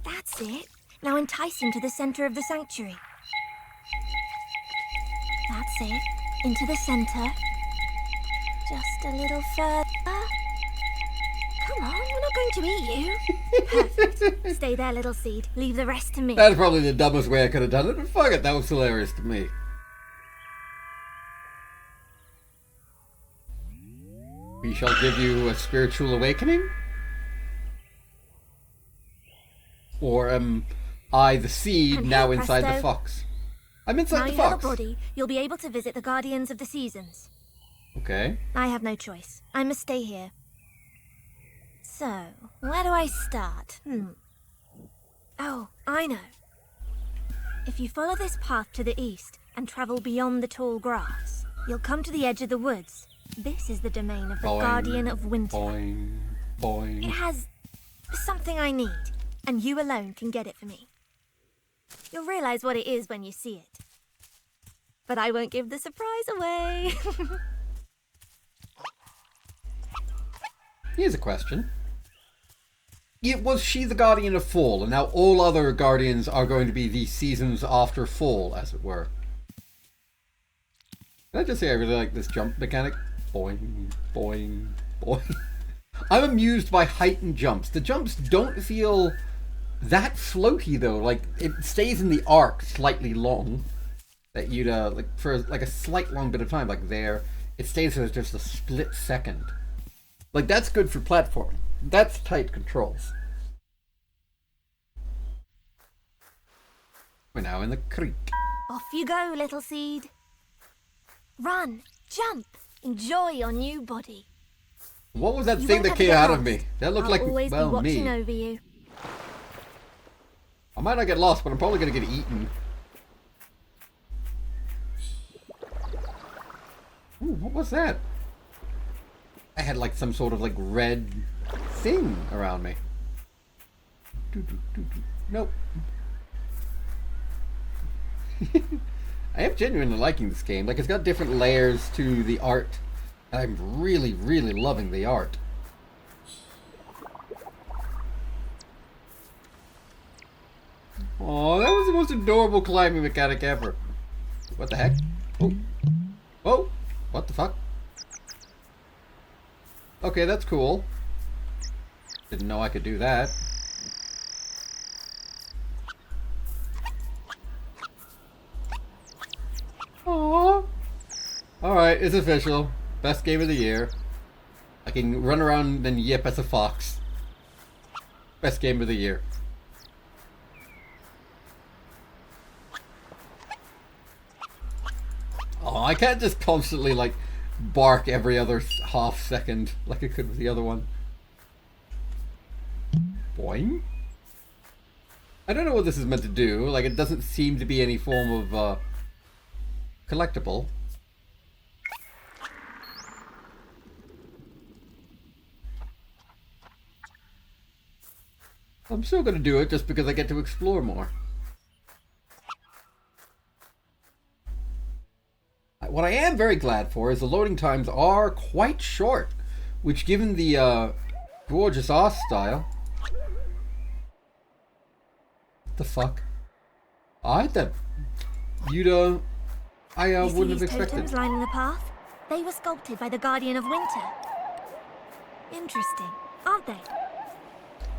[SPEAKER 4] That's it. Now entice him to the center of the sanctuary. That's it. Into the center. Just a little further. Come on, we're not going to eat you. Perfect. Stay there, Little Seed. Leave the rest to me.
[SPEAKER 1] That's probably the dumbest way I could have done it, but fuck it, that was hilarious to me. We shall give you a spiritual awakening? Or am I the seed
[SPEAKER 4] And
[SPEAKER 1] now
[SPEAKER 4] hey,
[SPEAKER 1] inside the
[SPEAKER 4] presto.
[SPEAKER 1] fox? I'm
[SPEAKER 4] Now
[SPEAKER 1] inside the
[SPEAKER 4] you have a
[SPEAKER 1] fox.
[SPEAKER 4] body, you'll be able to visit the Guardians of the Seasons.
[SPEAKER 1] Okay.
[SPEAKER 4] I have no choice. I must stay here. So, where do I start? Oh, I know. If you follow this path to the east and travel beyond the tall grass, you'll come to the edge of the woods. This is the domain of the
[SPEAKER 1] Boing,
[SPEAKER 4] Guardian of Winter.
[SPEAKER 1] Boing,
[SPEAKER 4] It
[SPEAKER 1] boing.
[SPEAKER 4] has something I need, and you alone can get it for me. You'll realize what it is when you see it. But I won't give the surprise away.
[SPEAKER 1] Here's a question. Was she the guardian of fall, and now all other guardians are going to be the seasons after fall, as it were? Can I just say I really like this jump mechanic? Boing, boing, boing. I'm amused by heightened jumps. The jumps don't feel that floaty though. Like, it stays in the arc slightly long. That you'd, like, for like a slight long bit of time, like there, it stays for just a split second. Like, that's good for platforming. That's tight controls. We're now in the creek.
[SPEAKER 4] Off you go, Little Seed. Run, jump, enjoy your new body.
[SPEAKER 1] What was that
[SPEAKER 4] You
[SPEAKER 1] thing
[SPEAKER 4] won't
[SPEAKER 1] that
[SPEAKER 4] have to
[SPEAKER 1] came
[SPEAKER 4] get
[SPEAKER 1] out of
[SPEAKER 4] lost.
[SPEAKER 1] me? That looked
[SPEAKER 4] I'll
[SPEAKER 1] like,
[SPEAKER 4] always
[SPEAKER 1] well,
[SPEAKER 4] be watching
[SPEAKER 1] me.
[SPEAKER 4] over you.
[SPEAKER 1] I might not get lost, but I'm probably going to get eaten. Ooh, what was that? I had like some sort of like red thing around me. Nope. I am genuinely liking this game. Like, it's got different layers to the art. I'm really, really loving the art. Oh, that was the most adorable climbing mechanic ever. What the heck? Oh. Oh! What the fuck? Okay, that's cool. Didn't know I could do that. Aww. Alright, it's official. Best game of the year. I can run around and yip as a fox. Best game of the year. Oh, I can't just constantly, like, bark every other half second like I could with the other one. Boing. I don't know what this is meant to do. Like, it doesn't seem to be any form of, collectible. I'm still gonna do it just because I get to explore more. What I am very glad for is the loading times are quite short, which, given the gorgeous art style. What the fuck? I wouldn't
[SPEAKER 4] You see
[SPEAKER 1] have
[SPEAKER 4] these
[SPEAKER 1] expected.
[SPEAKER 4] totems lining the path? They were sculpted by the Guardian of Winter. Interesting, aren't they?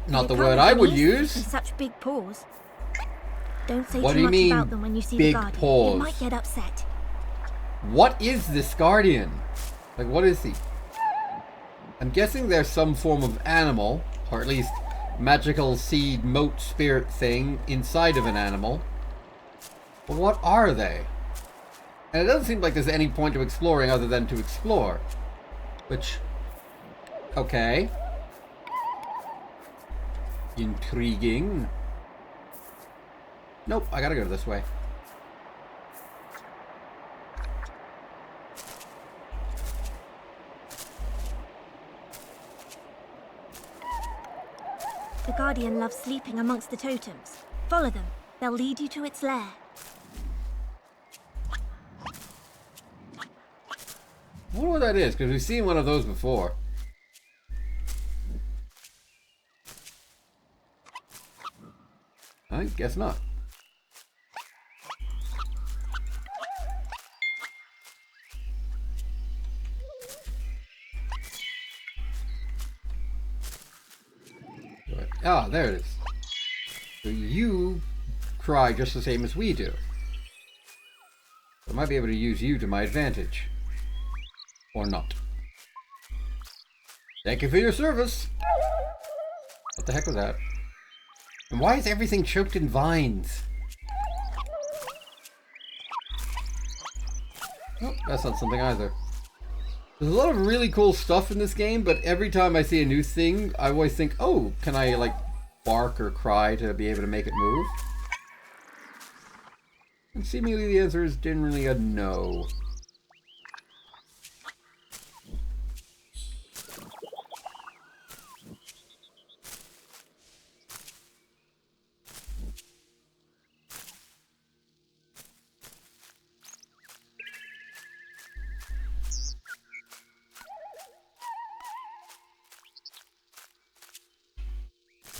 [SPEAKER 1] Not the
[SPEAKER 4] They
[SPEAKER 1] word
[SPEAKER 4] can't
[SPEAKER 1] I
[SPEAKER 4] be
[SPEAKER 1] would
[SPEAKER 4] easy
[SPEAKER 1] use.
[SPEAKER 4] with such big paws. Don't say
[SPEAKER 1] What
[SPEAKER 4] too
[SPEAKER 1] do you
[SPEAKER 4] much
[SPEAKER 1] mean,
[SPEAKER 4] about them when you see
[SPEAKER 1] big
[SPEAKER 4] the Guardian.
[SPEAKER 1] paws?
[SPEAKER 4] It might get upset.
[SPEAKER 1] What is this guardian? Like, what is he? I'm guessing there's some form of animal, or at least magical seed moat spirit thing inside of an animal. But what are they? And it doesn't seem like there's any point to exploring other than to explore. Which... okay. Intriguing. Nope, I gotta go this way.
[SPEAKER 4] The Guardian loves sleeping amongst the totems. Follow them. They'll lead you to its lair.
[SPEAKER 1] I wonder what that is, because we've seen one of those before. I guess not. Ah, there it is. So you cry just the same as we do. I might be able to use you to my advantage. Or not. Thank you for your service! What the heck was that? And why is everything choked in vines? Oh, that's not something either. There's a lot of really cool stuff in this game, but every time I see a new thing, I always think, oh, can I, like, bark or cry to be able to make it move? And seemingly the answer is generally a no.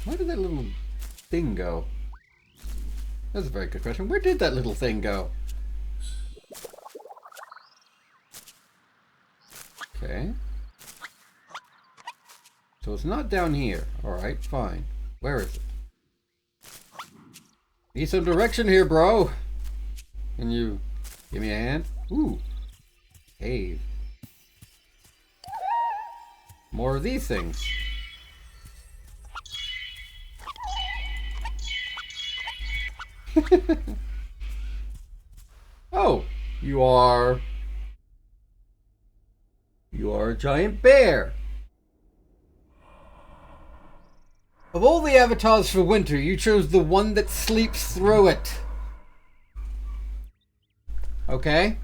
[SPEAKER 1] Where did that little thing go? That's a very good question. Where did that little thing go? Okay. So it's not down here. Alright, fine. Where is it? Need some direction here, bro! Can you give me a hand? Ooh. Cave. More of these things. Oh, you are a giant bear. Of all the avatars for winter, you chose the one that sleeps through it. Okay.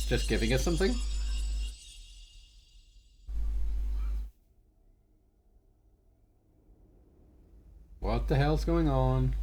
[SPEAKER 1] Just giving us something? What the hell's going on?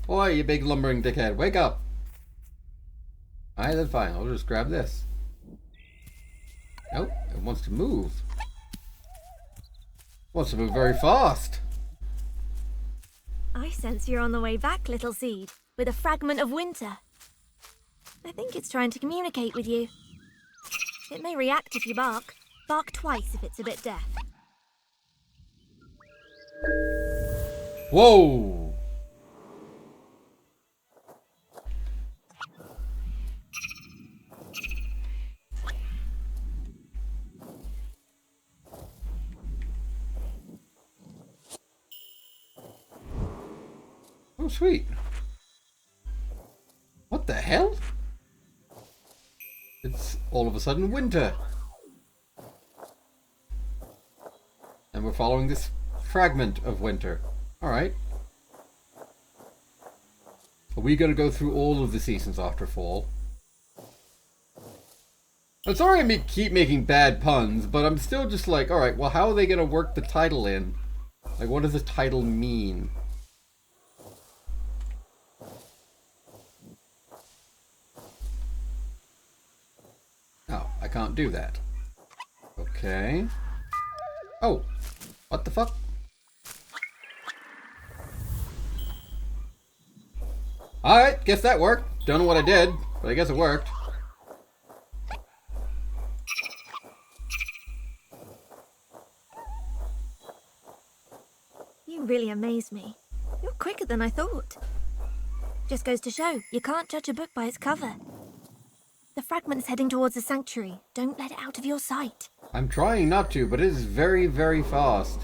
[SPEAKER 1] Boy, you big lumbering dickhead, wake up! Alright, then fine, I'll just grab this. Nope, it wants to move. Wants to move very fast.
[SPEAKER 4] I sense you're on the way back, little seed, with a fragment of winter. I think it's trying to communicate with you. It may react if you bark. Bark twice if it's a bit deaf.
[SPEAKER 1] Whoa! Oh, sweet. What the hell? It's all of a sudden winter. And we're following this fragment of winter. Alright. Are we going to go through all of the seasons after fall? I'm sorry I keep making bad puns, but I'm still just like, alright, well, how are they going to work the title in? Like, what does the title mean? can't do that. Okay. Oh, what the fuck? Alright, guess that worked. Don't know what I did, but I guess it worked.
[SPEAKER 4] You really amaze me. You're quicker than I thought. Just goes to show, you can't judge a book by its cover. The fragment's heading towards the sanctuary. Don't let it out of your sight.
[SPEAKER 1] I'm trying not to, but it is very, very fast.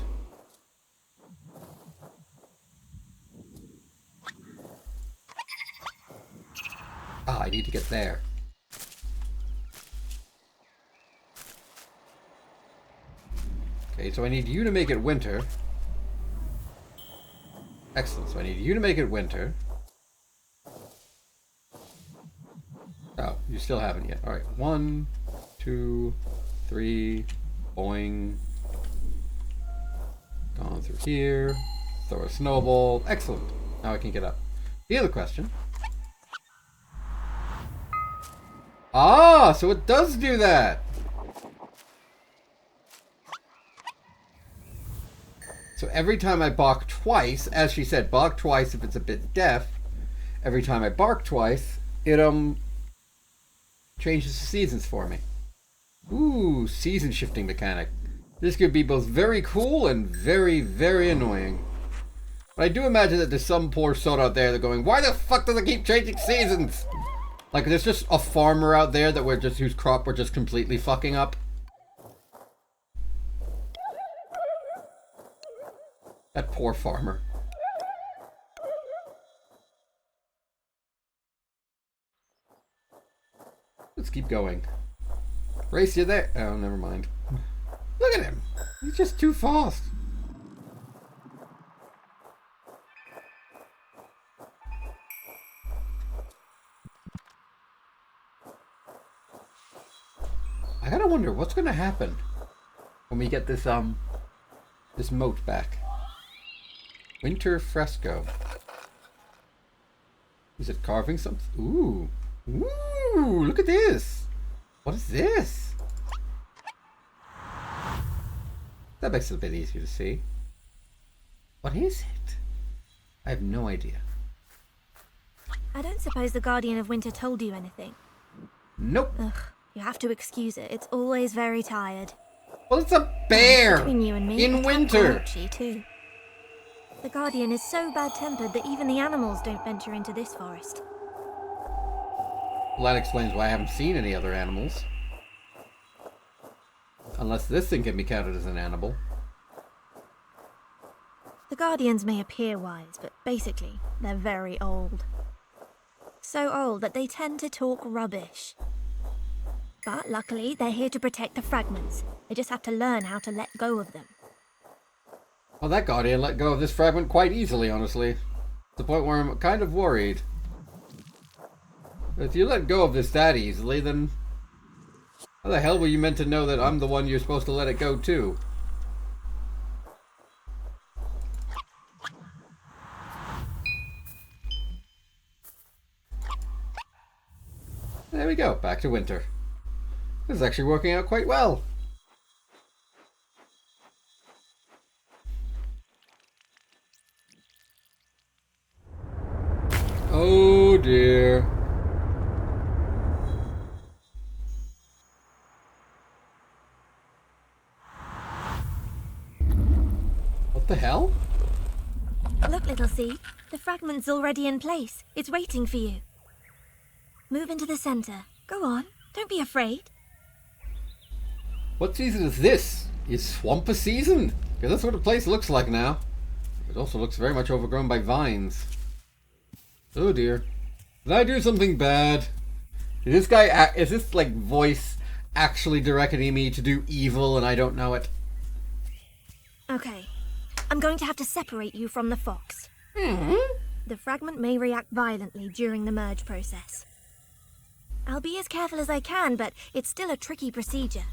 [SPEAKER 1] Ah, I need to get there. Okay, so I need you to make it winter. Excellent, so I need you to make it winter. Oh, you still haven't yet. Alright, 1, 2, 3, boing. Gone through here. Throw a snowball. Excellent. Now I can get up. The other question. Ah, so it does do that. So every time I bark twice, as she said, bark twice if it's a bit deaf. Every time I bark twice, it changes the seasons for me. Ooh, season shifting mechanic. This could be both very cool and very, very annoying. But I do imagine that there's some poor sod out there that going, why the fuck does it keep changing seasons? Like there's just a farmer out there that whose crop we're just completely fucking up. That poor farmer. Let's keep going. Race, you there? Oh, never mind. Look at him. He's just too fast. I gotta wonder what's gonna happen when we get this this moat back. Winter fresco. Is it carving something? Ooh. Ooh, look at this. What is this? That makes it a bit easier to see. What is it? I have no idea.
[SPEAKER 4] I don't suppose the Guardian of Winter told you anything.
[SPEAKER 1] Nope.
[SPEAKER 4] Ugh, you have to excuse it. It's always very tired.
[SPEAKER 1] Well, it's a bear
[SPEAKER 4] Between you and me,
[SPEAKER 1] in
[SPEAKER 4] a tad
[SPEAKER 1] winter.
[SPEAKER 4] grouchy too. The Guardian is so bad-tempered that even the animals don't venture into this forest.
[SPEAKER 1] Well, that explains why I haven't seen any other animals. Unless this thing can be counted as an animal.
[SPEAKER 4] The Guardians may appear wise, but basically, they're very old. So old that they tend to talk rubbish. But luckily, they're here to protect the fragments. They just have to learn how to let go of them.
[SPEAKER 1] Well, that Guardian let go of this fragment quite easily, honestly. To the point where I'm kind of worried. If you let go of this that easily, then how the hell were you meant to know that I'm the one you're supposed to let it go to? There we go, back to winter. This is actually working out quite well. Oh dear. What the hell?
[SPEAKER 4] Look, little C, the fragment's already in place. It's waiting for you. Move into the center. Go on, don't be afraid.
[SPEAKER 1] What season is this? Is swamp a season? Because that's what the place looks like now. It also looks very much overgrown by vines. Oh dear. Did I do something bad? Is this like voice actually directing me to do evil and I don't know it?
[SPEAKER 4] Okay, I'm going to have to separate you from the fox.
[SPEAKER 1] Mm-hmm.
[SPEAKER 4] The fragment may react violently during the merge process. I'll be as careful as I can, but it's still a tricky procedure.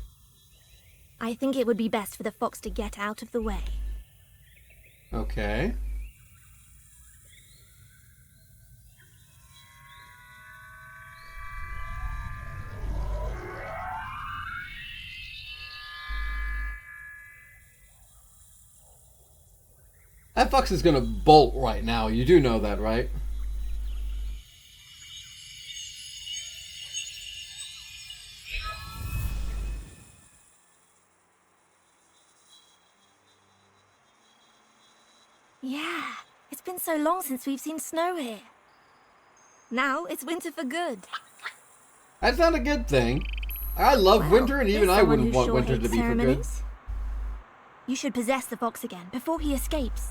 [SPEAKER 4] I think it would be best for the fox to get out of the way.
[SPEAKER 1] Okay. That fox is gonna bolt right now. You do know that, right?
[SPEAKER 4] Yeah, it's been so long since we've seen snow here. Now it's winter for good.
[SPEAKER 1] That's not a good thing. I love
[SPEAKER 4] Well,
[SPEAKER 1] winter, and even
[SPEAKER 4] here's
[SPEAKER 1] I
[SPEAKER 4] someone
[SPEAKER 1] wouldn't
[SPEAKER 4] who
[SPEAKER 1] want
[SPEAKER 4] sure
[SPEAKER 1] winter to
[SPEAKER 4] hates
[SPEAKER 1] be for good.
[SPEAKER 4] ceremonies. You should possess the fox again before he escapes.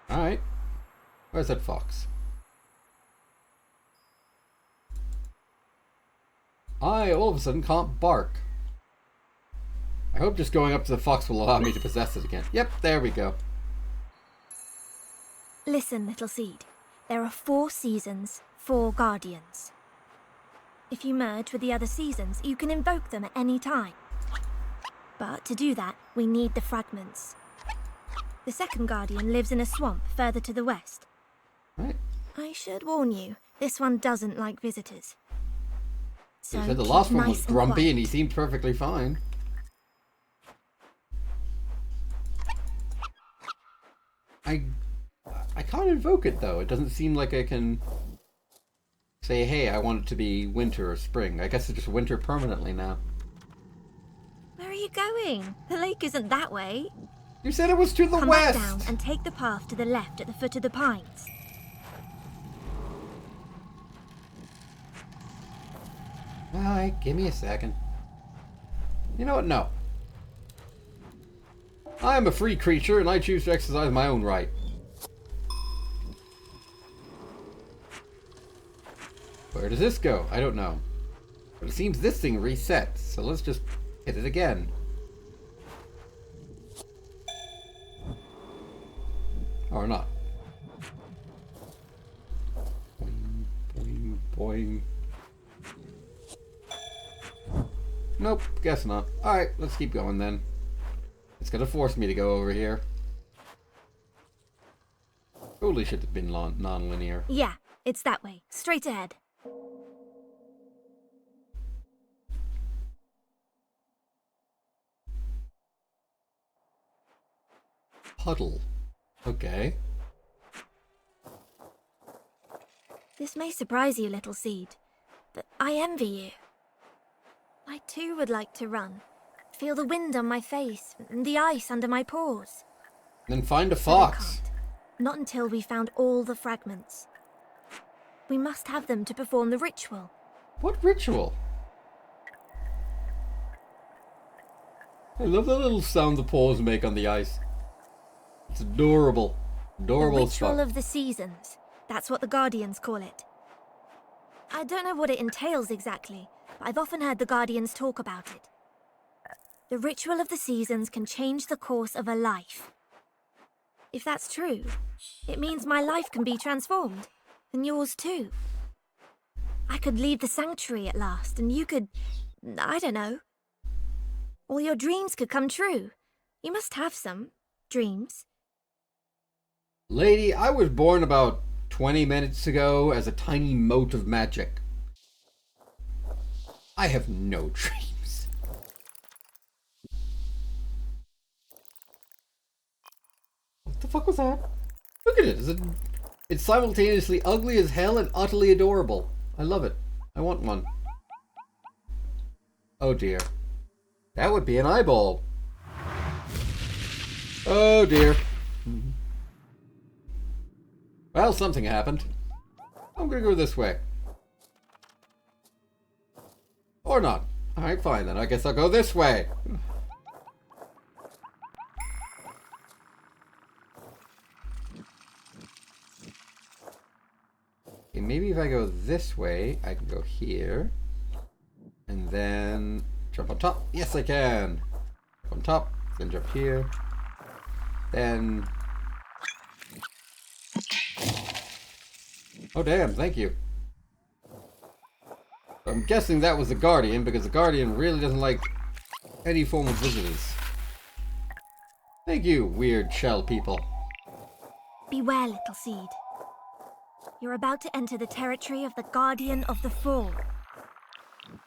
[SPEAKER 1] Alright. Where's that fox? I, all of a sudden, can't bark. I hope just going up to the fox will allow me to possess it again. Yep, there we go.
[SPEAKER 4] Listen, little seed. There are 4 seasons, 4 guardians. If you merge with the other seasons, you can invoke them at any time. But to do that, we need the fragments. The second guardian lives in a swamp further to the west.
[SPEAKER 1] Right.
[SPEAKER 4] I should warn you, this one doesn't like visitors. So
[SPEAKER 1] You said the
[SPEAKER 4] keep
[SPEAKER 1] last one
[SPEAKER 4] nice
[SPEAKER 1] was
[SPEAKER 4] and
[SPEAKER 1] grumpy
[SPEAKER 4] quiet.
[SPEAKER 1] and he seemed perfectly fine. I can't invoke it though. It doesn't seem like I can say, hey, I want it to be winter or spring. I guess it's just winter permanently now.
[SPEAKER 4] Where are you going? The lake isn't that way.
[SPEAKER 1] You said it was to the
[SPEAKER 4] Come
[SPEAKER 1] west!
[SPEAKER 4] back down and take the path to the left at the foot of the pines.
[SPEAKER 1] Alright, give me a second. You know what? No. I am a free creature and I choose to exercise my own right. Where does this go? I don't know. But it seems this thing resets, so let's just hit it again. Or not. Boing, boing, boing. Nope, guess not. Alright, let's keep going then. It's gonna force me to go over here. Totally should have been non-linear.
[SPEAKER 4] Yeah, it's that way. Straight ahead.
[SPEAKER 1] Puddle. Okay.
[SPEAKER 4] This may surprise you, little seed, but I envy you. I too would like to run. Feel the wind on my face and the ice under my paws.
[SPEAKER 1] Then find a
[SPEAKER 4] But I
[SPEAKER 1] fox.
[SPEAKER 4] can't. Not until we found all the fragments. We must have them to perform the ritual.
[SPEAKER 1] What ritual? I love the little sound the paws make on the ice. It's adorable. Adorable
[SPEAKER 4] The
[SPEAKER 1] as
[SPEAKER 4] ritual
[SPEAKER 1] fuck.
[SPEAKER 4] of the seasons. That's what the Guardians call it. I don't know what it entails exactly, but I've often heard the Guardians talk about it. The ritual of the seasons can change the course of a life. If that's true, it means my life can be transformed, and yours too. I could leave the sanctuary at last, and you could, I don't know. All your dreams could come true. You must have some dreams.
[SPEAKER 1] Lady, I was born about 20 minutes ago as a tiny mote of magic. I have no dreams. What the fuck was that? Look at it. It's simultaneously ugly as hell and utterly adorable. I love it. I want one. Oh dear. That would be an eyeball. Oh dear. Well, something happened. I'm gonna go this way. Or not. Alright, fine then. I guess I'll go this way. Okay, maybe if I go this way, I can go here. And then jump on top. Yes, I can. Jump on top, then jump here. Then... Oh damn, thank you. I'm guessing that was the Guardian, because the Guardian really doesn't like any form of visitors. Thank you, weird shell people.
[SPEAKER 4] Beware, little seed. You're about to enter the territory of the Guardian of the Fall.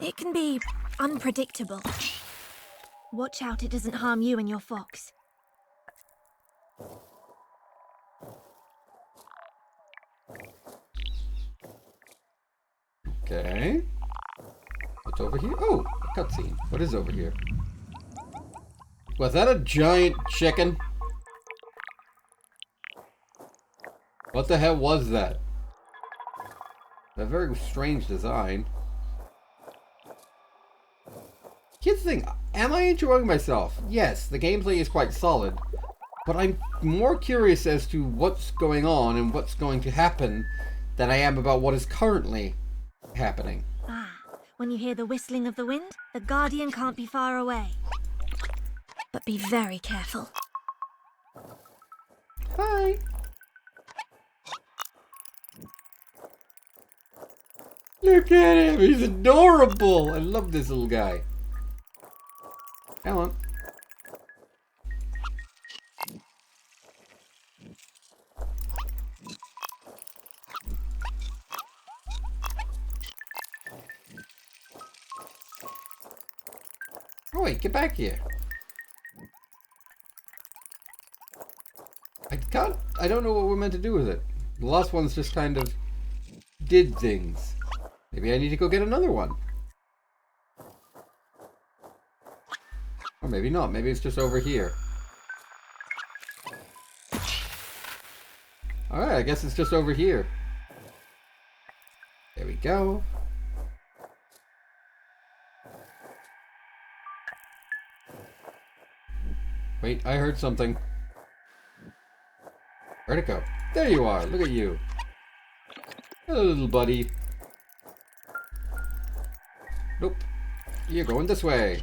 [SPEAKER 4] It can be unpredictable. Watch out it doesn't harm you and your fox.
[SPEAKER 1] Okay. What's over here? Oh, a cutscene. What is over here? Was that a giant chicken? What the hell was that? A very strange design. Here's the thing, am I enjoying myself? Yes, the gameplay is quite solid, but I'm more curious as to what's going on and what's going to happen than I am about what is currently happening.
[SPEAKER 4] Ah, when you hear the whistling of the wind, the Guardian can't be far away. But be very careful.
[SPEAKER 1] Hi. Look at him, he's adorable. I love this little guy. Come on. Oh wait, get back here. I don't know what we're meant to do with it. The last one's just kind of did things. Maybe I need to go get another one. Or maybe not. Maybe it's just over here. Alright, I guess it's just over here. There we go. Wait, I heard something. Where'd it go? There you are. Look at you. Hello, little buddy. Nope. You're going this way.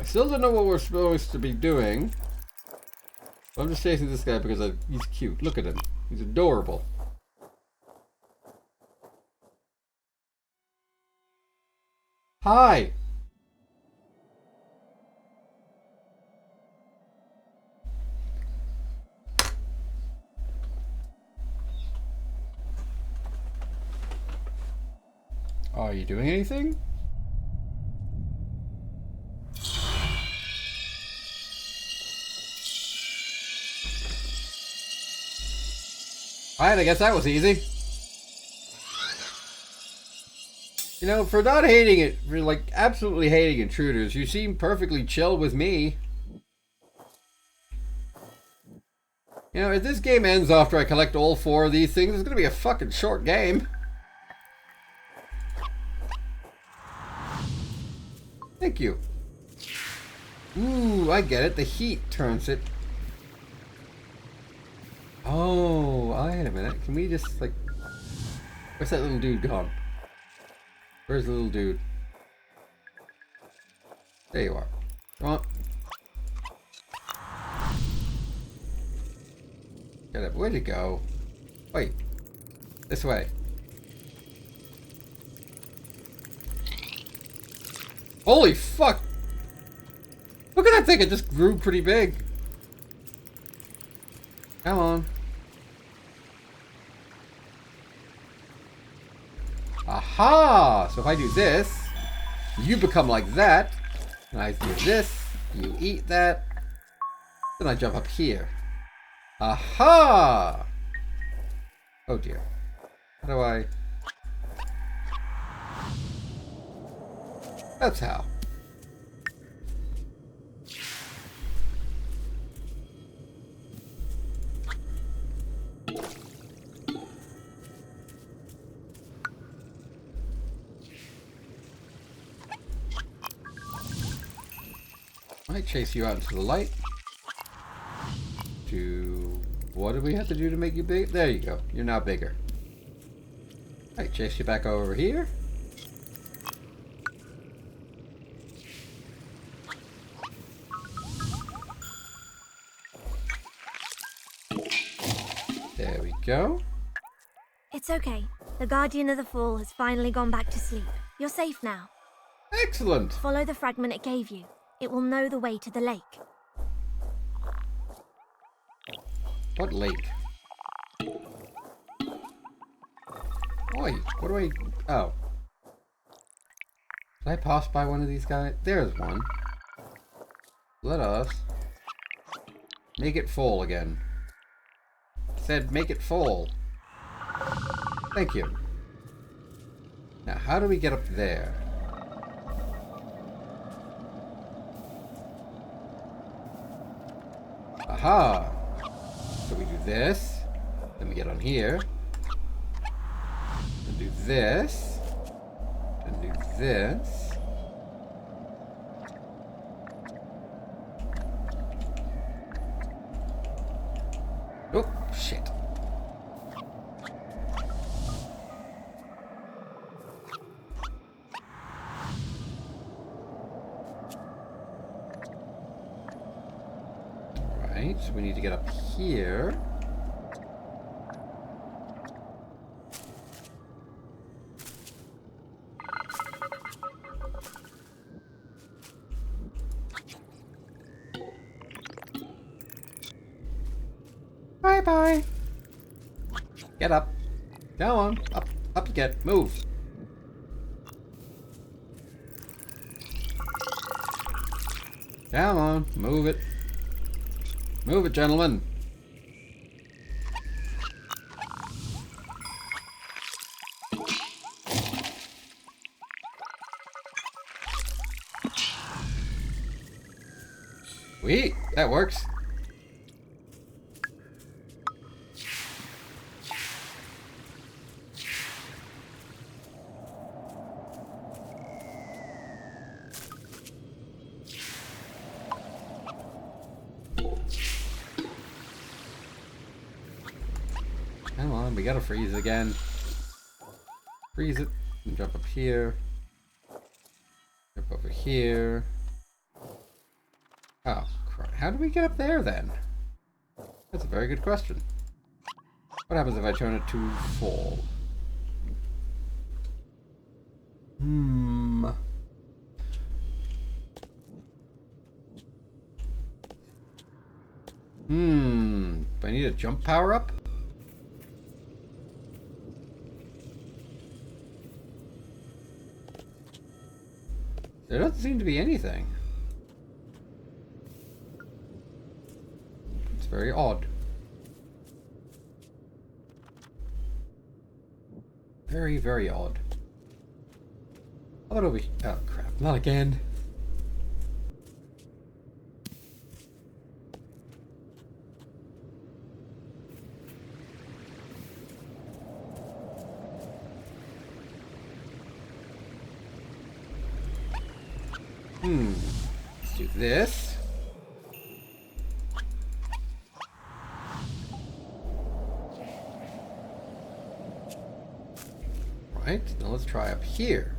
[SPEAKER 1] I still don't know what we're supposed to be doing. I'm just chasing this guy because he's cute. Look at him. He's adorable. Hi! Are you doing anything? Alright, I guess that was easy. You know, for not hating it, for like absolutely hating intruders, you seem perfectly chill with me. You know, if this game ends after I collect all 4 of these things, it's gonna be a fucking short game. Thank you. Ooh, I get it. The heat turns it. Oh, wait a minute. Can we just, like... Where's that little dude gone? Where's the little dude? There you are. Come on. Get up. Where'd you go? Wait. This way. Holy fuck! Look at that thing, it just grew pretty big. Come on. Aha! So if I do this, you become like that. And I do this, you eat that. Then I jump up here. Aha! Oh dear. How do I... That's how. Might chase you out into the light. What do we have to do to make you big? There you go. You're now bigger. Might chase you back over here. There we go.
[SPEAKER 4] It's okay. The Guardian of the Fall has finally gone back to sleep. You're safe now.
[SPEAKER 1] Excellent.
[SPEAKER 4] Follow the fragment it gave you. It will know the way to the lake.
[SPEAKER 1] What lake? Oi, what do I... Oh. Did I pass by one of these guys? There's one. Let us make it fall again. Said make it fall. Thank you. Now, how do we get up there? Aha! So we do this, then we get on here, and do this, and do this. Oh, shit. Alright, so we need to get up here. Bye-bye. Get up. Come on. Up. Up you get. Move. Come on. Move it. Move it, gentlemen. Sweet. That works. Come on, we gotta freeze again. Freeze it and jump up here. Jump over here. Oh, crap. How do we get up there then? That's a very good question. What happens if I turn it to fall? Do I need a jump power up? There doesn't seem to be anything. It's very odd. Very, very odd. How about over here? Oh crap, not again. Let's do this. Right, now let's try up here.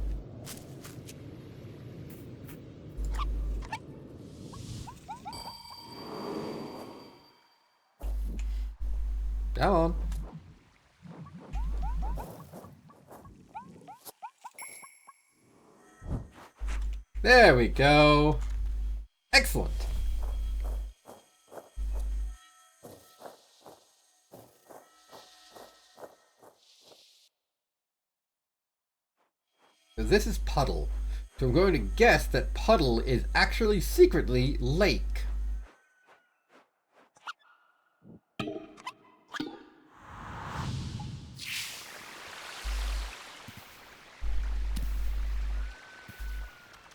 [SPEAKER 1] Come on. There we go. Excellent. So this is puddle. So I'm going to guess that puddle is actually secretly lake.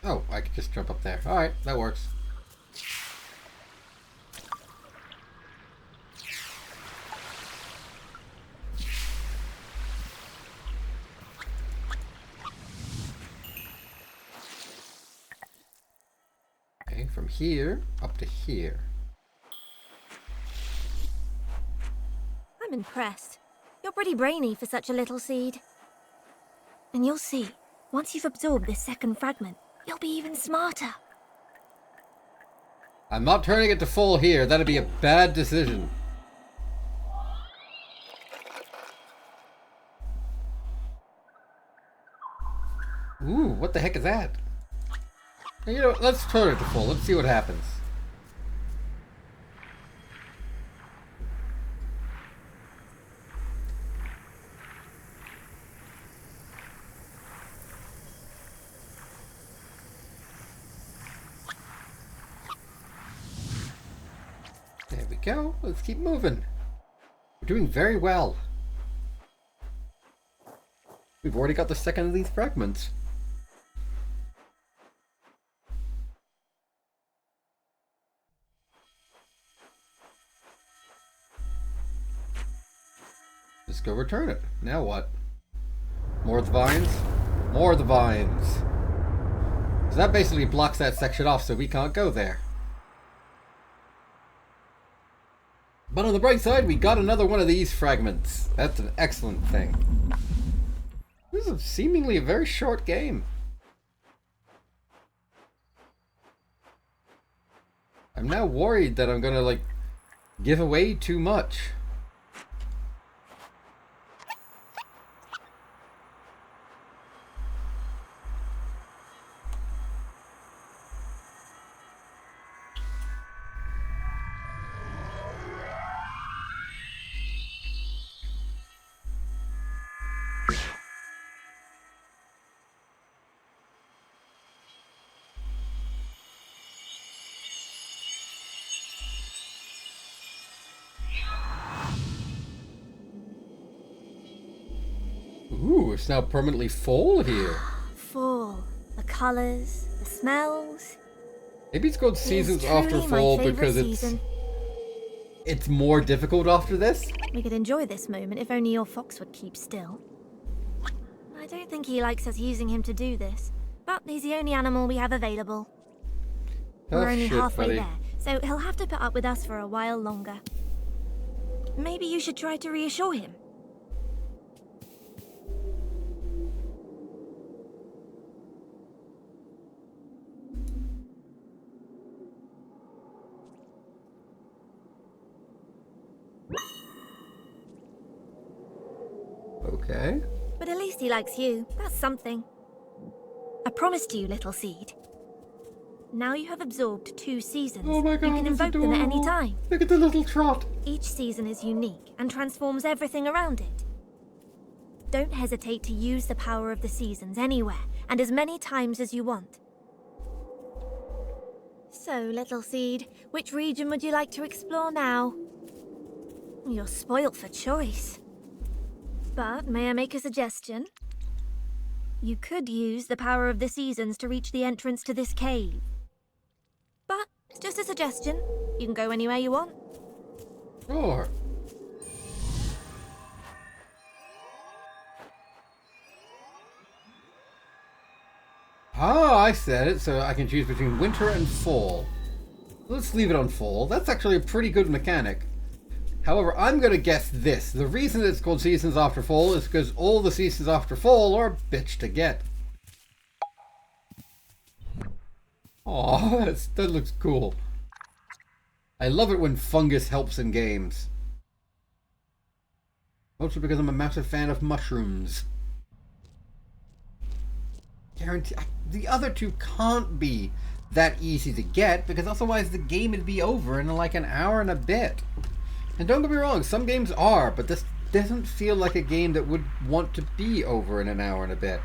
[SPEAKER 1] Oh, I could just jump up there. Alright, that works. Okay, from here up to here.
[SPEAKER 4] I'm impressed. You're pretty brainy for such a little seed. And you'll see, once you've absorbed this second fragment, you'll be even smarter.
[SPEAKER 1] I'm not turning it to full here. That'd be a bad decision. Ooh, what the heck is that? You know, let's turn it to full. Let's see what happens. There we go. Let's keep moving. We're doing very well. We've already got the second of these fragments. Just go return it. Now what? More of the vines? More of the vines. So that basically blocks that section off, so we can't go there. But on the bright side, we got another one of these fragments. That's an excellent thing. This is seemingly a very short game. I'm now worried that I'm gonna, like, give away too much. Ooh, it's now permanently fall here.
[SPEAKER 4] Fall. The colours, the smells.
[SPEAKER 1] Maybe it's called Seasons
[SPEAKER 4] It's
[SPEAKER 1] After
[SPEAKER 4] truly my
[SPEAKER 1] Fall
[SPEAKER 4] favourite
[SPEAKER 1] because
[SPEAKER 4] season.
[SPEAKER 1] it's more difficult after this.
[SPEAKER 4] We could enjoy this moment if only your fox would keep still. I don't think he likes us using him to do this, but he's the only animal we have available.
[SPEAKER 1] Oh,
[SPEAKER 4] We're only
[SPEAKER 1] shit,
[SPEAKER 4] halfway
[SPEAKER 1] buddy.
[SPEAKER 4] there, so he'll have to put up with us for a while longer. Maybe you should try to reassure him.
[SPEAKER 1] Okay.
[SPEAKER 4] But at least he likes you. That's something. I promised you, little seed. Now you have absorbed 2 seasons.
[SPEAKER 1] Oh my god,
[SPEAKER 4] you can
[SPEAKER 1] that's
[SPEAKER 4] invoke them at any
[SPEAKER 1] adorable.
[SPEAKER 4] time.
[SPEAKER 1] Look at the little trot.
[SPEAKER 4] Each season is unique and transforms everything around it. Don't hesitate to use the power of the seasons anywhere and as many times as you want. So, little seed, which region would you like to explore now? You're spoilt for choice. But may I make a suggestion? You could use the power of the seasons to reach the entrance to this cave. But it's just a suggestion. You can go anywhere you want.
[SPEAKER 1] Sure. Ah, I said it, so I can choose between winter and fall. Let's leave it on fall. That's actually a pretty good mechanic. However, I'm going to guess this. The reason it's called Seasons After Fall is because all the seasons after fall are a bitch to get. Aw, that looks cool. I love it when fungus helps in games. Mostly because I'm a massive fan of mushrooms. Guarantee the other two can't be that easy to get because otherwise the game would be over in like an hour and a bit. And don't get me wrong, some games are, but this doesn't feel like a game that would want to be over in an hour and a bit.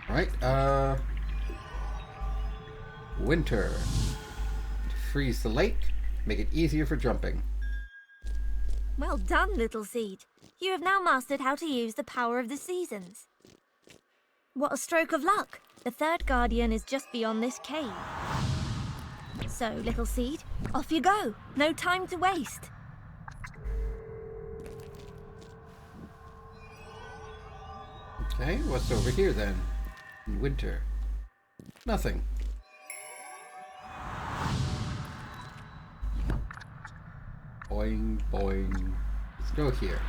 [SPEAKER 1] Right, winter. Freeze the lake, make it easier for jumping.
[SPEAKER 4] Well done, little seed. You have now mastered how to use the power of the seasons. What a stroke of luck! The third guardian is just beyond this cave. So, little seed, off you go. No time to waste.
[SPEAKER 1] Okay, what's over here then? In winter. Nothing. Boing, boing. Let's go here.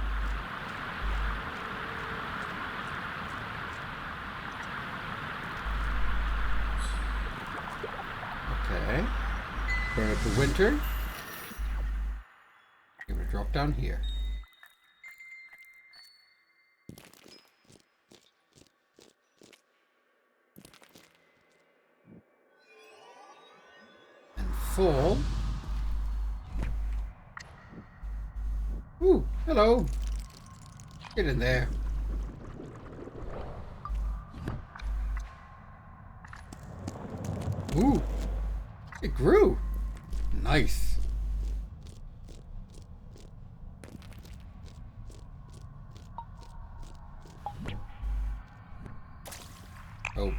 [SPEAKER 1] Okay. Burn up the winter. I'm gonna drop down here. And fall. Ooh, hello. Get in there. Ooh, it grew. Nice. Oh,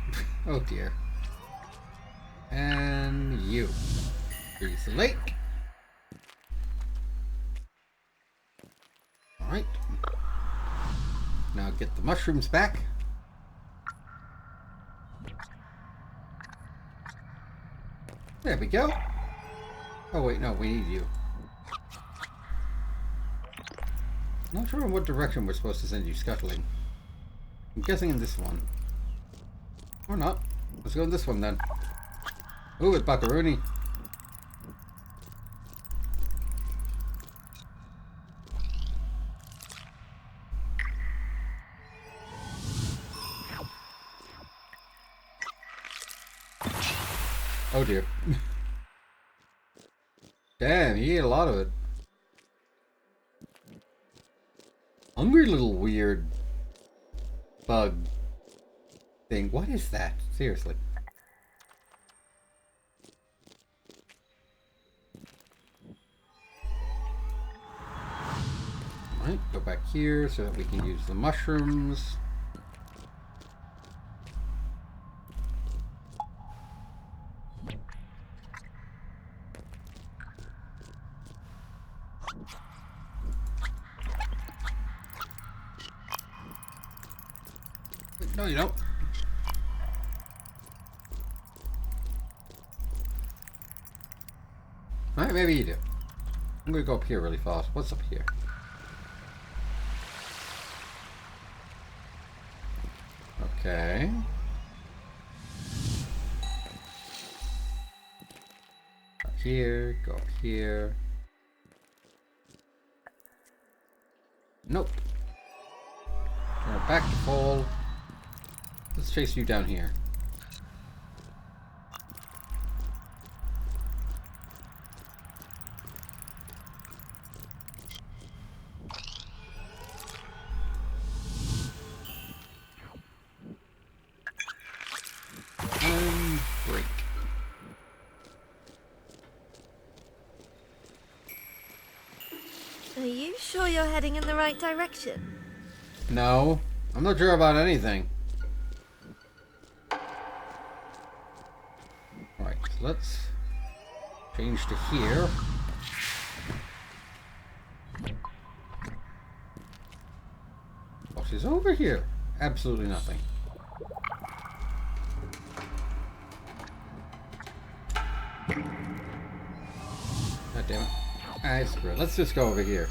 [SPEAKER 1] oh dear. And you. Freeze the lake. Alright. Now get the mushrooms back. There we go. Oh wait, no, we need you. Not sure in what direction we're supposed to send you scuttling. I'm guessing in this one. Or not. Let's go in this one then. Ooh, it's Buckaroonie. Oh dear. Damn, he ate a lot of it. Hungry little weird bug thing. What is that? Seriously. Alright, go back here so that we can use the mushrooms. No, you don't. Alright, maybe you do. I'm gonna go up here really fast. What's up here? Okay. Up here, go up here. Nope. Turn it back to full. Let's chase you down here. And break.
[SPEAKER 4] Are you sure you're heading in the right direction?
[SPEAKER 1] No, I'm not sure about anything. Right, let's change to here. What is over here? Absolutely nothing. God damn it. Ah, screw it. Let's just go over here.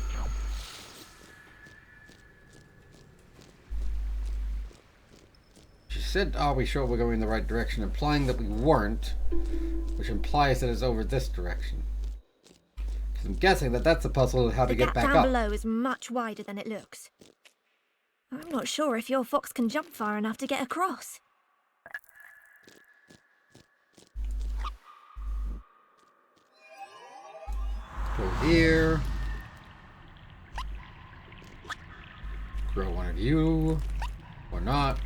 [SPEAKER 1] She said, "Are we sure we're going in the right direction?" implying that we weren't, which implies that it's over this direction. Because I'm guessing that that's a puzzle of how to
[SPEAKER 4] The
[SPEAKER 1] get
[SPEAKER 4] gap
[SPEAKER 1] back
[SPEAKER 4] down
[SPEAKER 1] up.
[SPEAKER 4] below is much wider than it looks. I'm not sure if your fox can jump far enough to get across.
[SPEAKER 1] Go here. Grow one of you. Or not.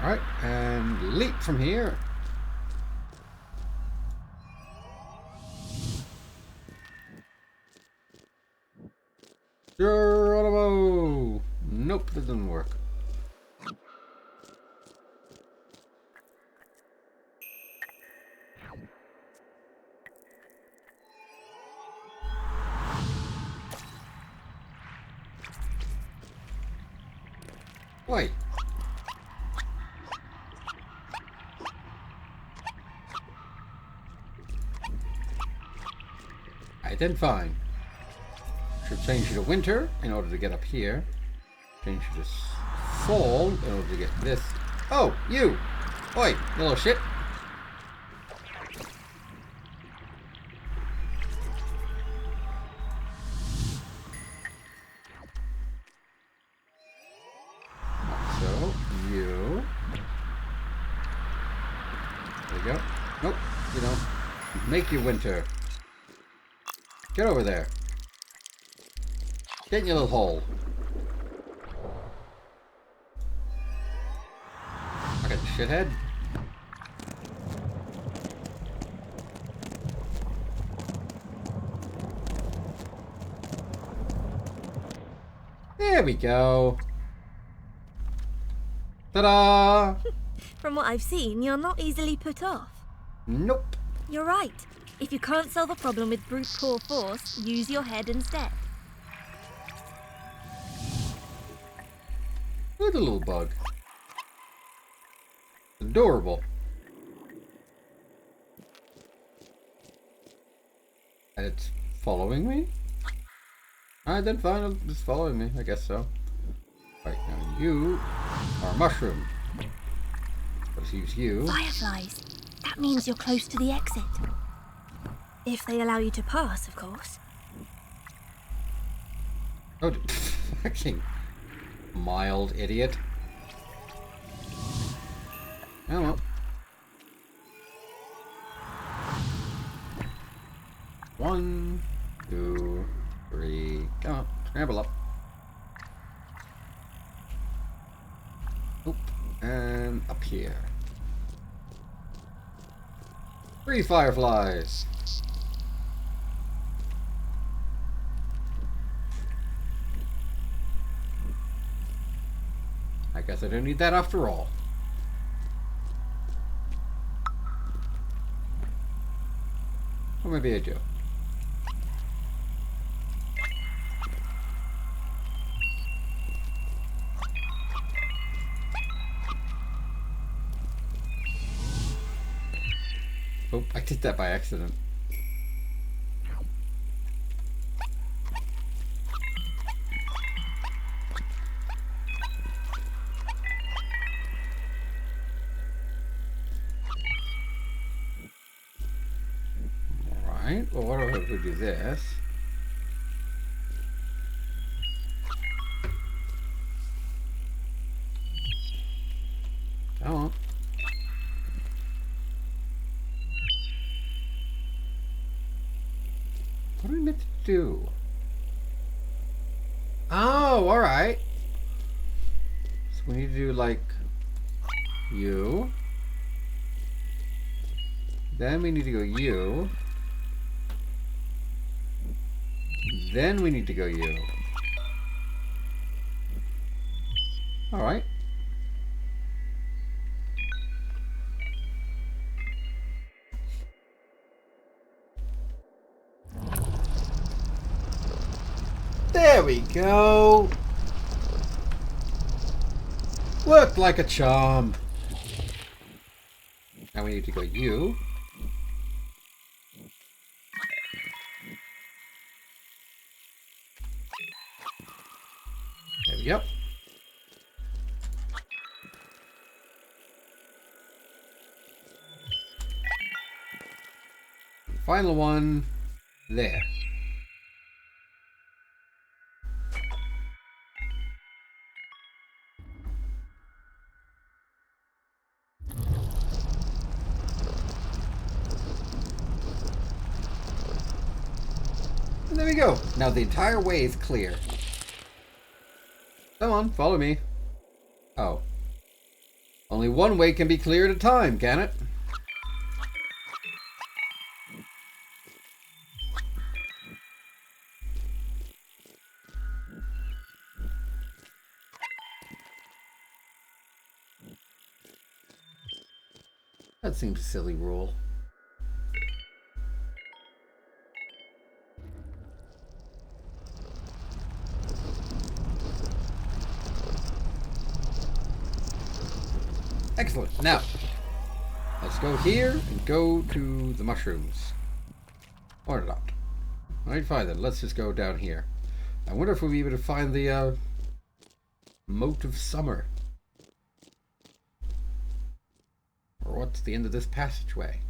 [SPEAKER 1] Alright, and leap from here. Geronimo! Nope, that didn't work. Wait. I did fine. Should change you to winter in order to get up here. Change you to fall in order to get this. Oh, you! Oi, you little shit! So, you. There you go. Nope, you don't. Make your winter. Get over there. Get in your little hole. Fucking shithead. There we go. Ta-da!
[SPEAKER 4] From what I've seen, you're not easily put off.
[SPEAKER 1] Nope.
[SPEAKER 4] You're right. If you can't solve a problem with brute core force, use your head instead.
[SPEAKER 1] Look at the little bug. Adorable. And it's following me? Alright then, fine, it's following me, I guess so. Right, now you are a mushroom. Let's use you.
[SPEAKER 4] Fireflies. That means you're close to the exit. If they allow you to pass, of course.
[SPEAKER 1] Oh, fucking mild idiot. Oh well. 1, 2, 3. Come on, scramble up. Oop, and up here. 3 fireflies. I guess I don't need that after all. Or maybe I do. Oh, I did that by accident. Alright, well what if we do this? Come on. What are we meant to do? Oh, alright. So we need to do like you. Then we need to go you. Then we need to go you. Alright. There we go. Worked like a charm. Now we need to go you. There we go. Final one. There. And there we go. Now the entire way is clear. Come on, follow me. Oh. Only one way can be clear at a time, can it? That seems a silly rule. Excellent. Now, let's go here and go to the mushrooms. Or not. Alright, fine then. Let's just go down here. I wonder if we'll be able to find the moat of summer. Or what's the end of this passageway?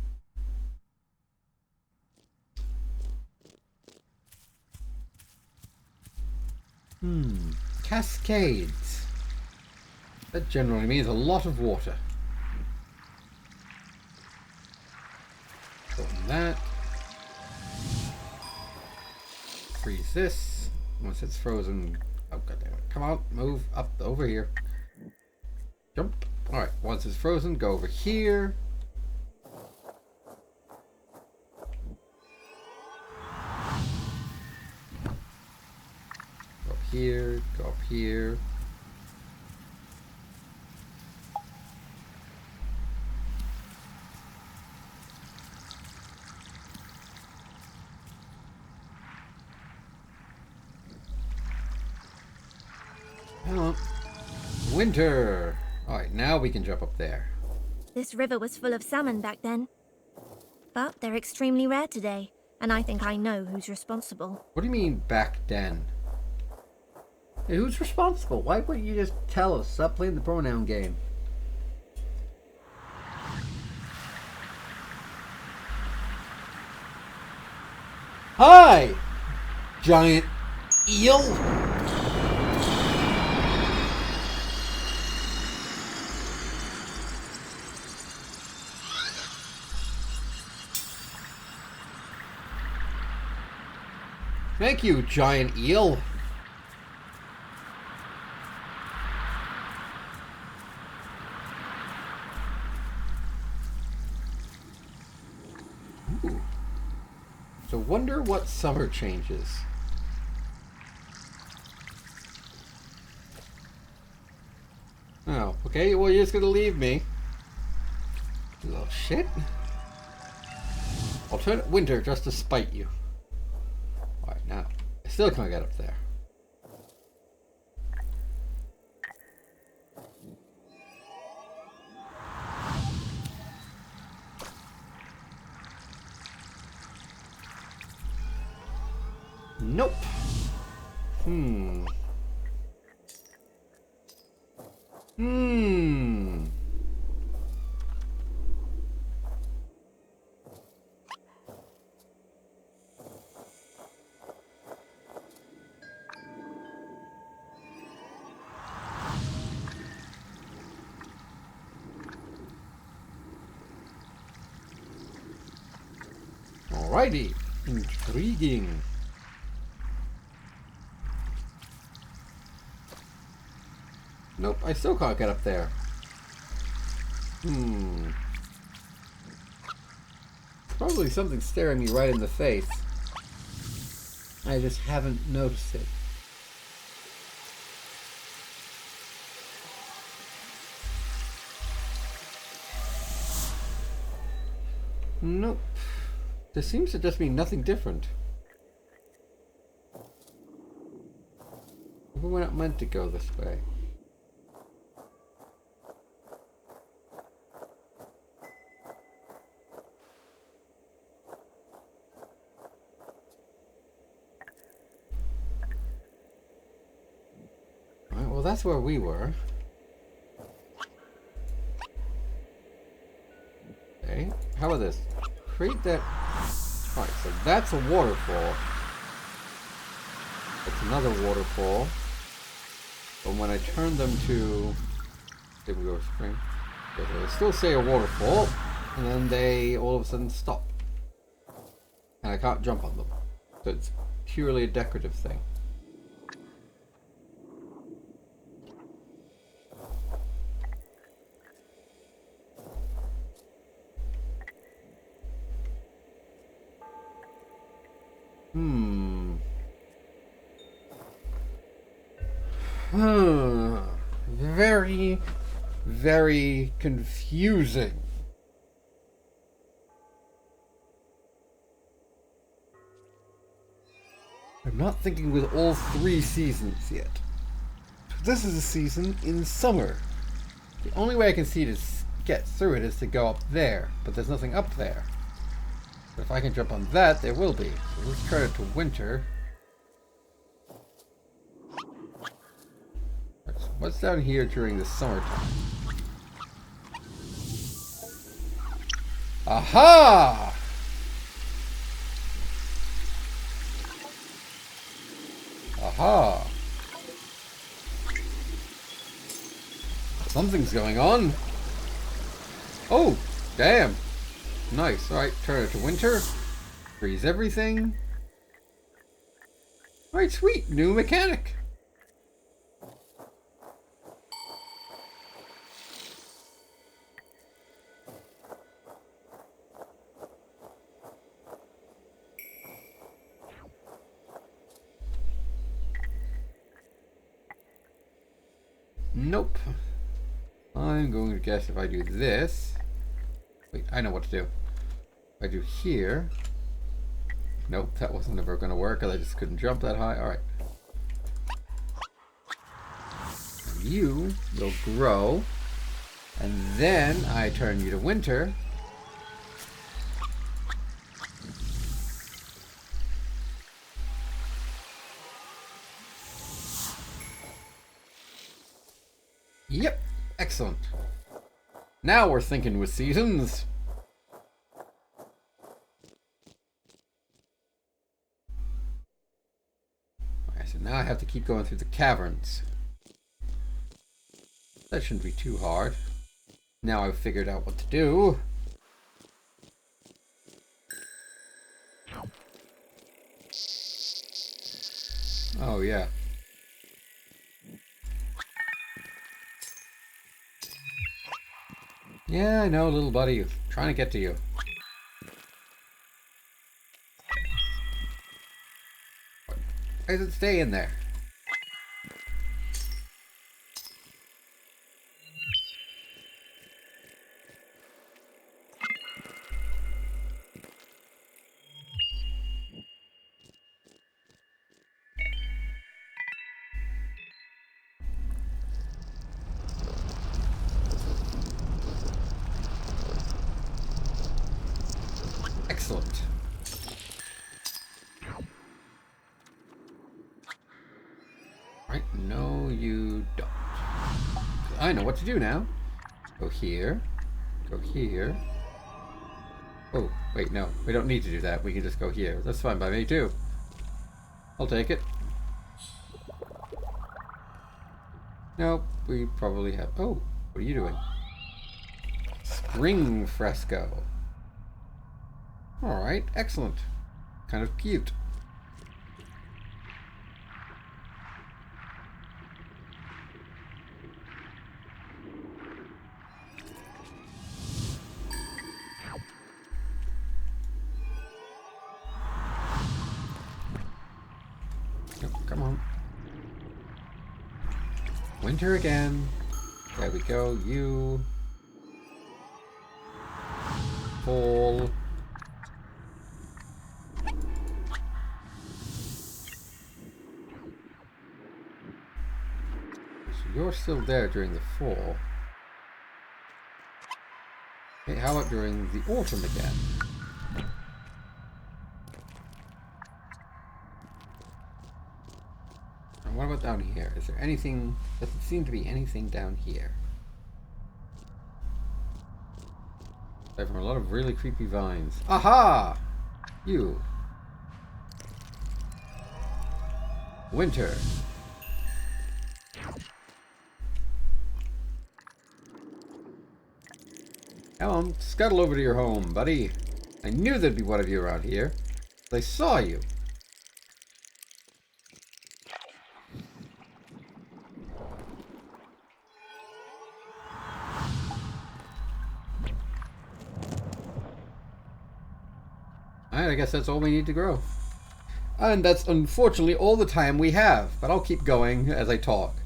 [SPEAKER 1] Cascades. That generally means a lot of water. So that. freeze this. Once it's frozen... Oh, goddammit. Come on, move up over here. Jump. Alright, once it's frozen, go over here. Go up here, go up here. Hello. Winter! Alright, now we can jump up there.
[SPEAKER 4] This river was full of salmon back then. But they're extremely rare today, and I think I know who's responsible.
[SPEAKER 1] What do you mean, back then? Hey, who's responsible? Why wouldn't you just tell us? Stop playing the pronoun game. Hi! Giant eel! Thank you, giant eel. Ooh. So wonder what summer changes. Oh, okay, well you're just gonna leave me. You little shit. I'll turn it winter just to spite you. Alright, now, I still can't get up there. Nope. Alrighty. Intriguing. Nope, I still can't get up there. Probably something staring me right in the face. I just haven't noticed it. Nope. There seems to just be nothing different. Maybe we're not meant to go this way. Alright, well that's where we were. Okay, how about this? Create that... Alright, so that's a waterfall. It's another waterfall. But when I turn them to... There we go, spring. Okay, so they still say a waterfall, and then they all of a sudden stop. And I can't jump on them. So it's purely a decorative thing. Very, very confusing. I'm not thinking with all 3 seasons yet. This is a season in summer. The only way I can see to get through it is to go up there, but there's nothing up there. But if I can jump on that, there will be. So let's turn it to winter. What's down here during the summertime? Aha! Aha! Something's going on. Oh, damn. Nice. Alright, turn it to winter. Freeze everything. Alright, sweet. New mechanic. Nope. I'm going to guess if I do this. Wait, I know what to do. If I do here. Nope, that wasn't never going to work because I just couldn't jump that high. Alright. You will grow. And then I turn you to winter. Yep, excellent. Now we're thinking with seasons. Alright, so now I have to keep going through the caverns. That shouldn't be too hard. Now I've figured out what to do. Oh, yeah. Yeah, I know, little buddy. Trying to get to you. Why does it stay in there? Excellent. Right, no you don't. I know what to do now. Go here. Go here. Oh, wait, no. We don't need to do that. We can just go here. That's fine by me too. I'll take it. Nope, we probably have... Oh, what are you doing? Spring fresco. Alright, excellent. Kind of cute. Oh, come on. Winter again. There we go. You. Fall. You're still there during the fall. Hey, how about during the autumn again? And what about down here? Is there anything? Doesn't seem to be anything down here. Aside from a lot of really creepy vines. Aha! You. Winter. Come on, scuttle over to your home, buddy. I knew there'd be one of you around here. I saw you. Alright, I guess that's all we need to grow. And that's unfortunately all the time we have, but I'll keep going as I talk.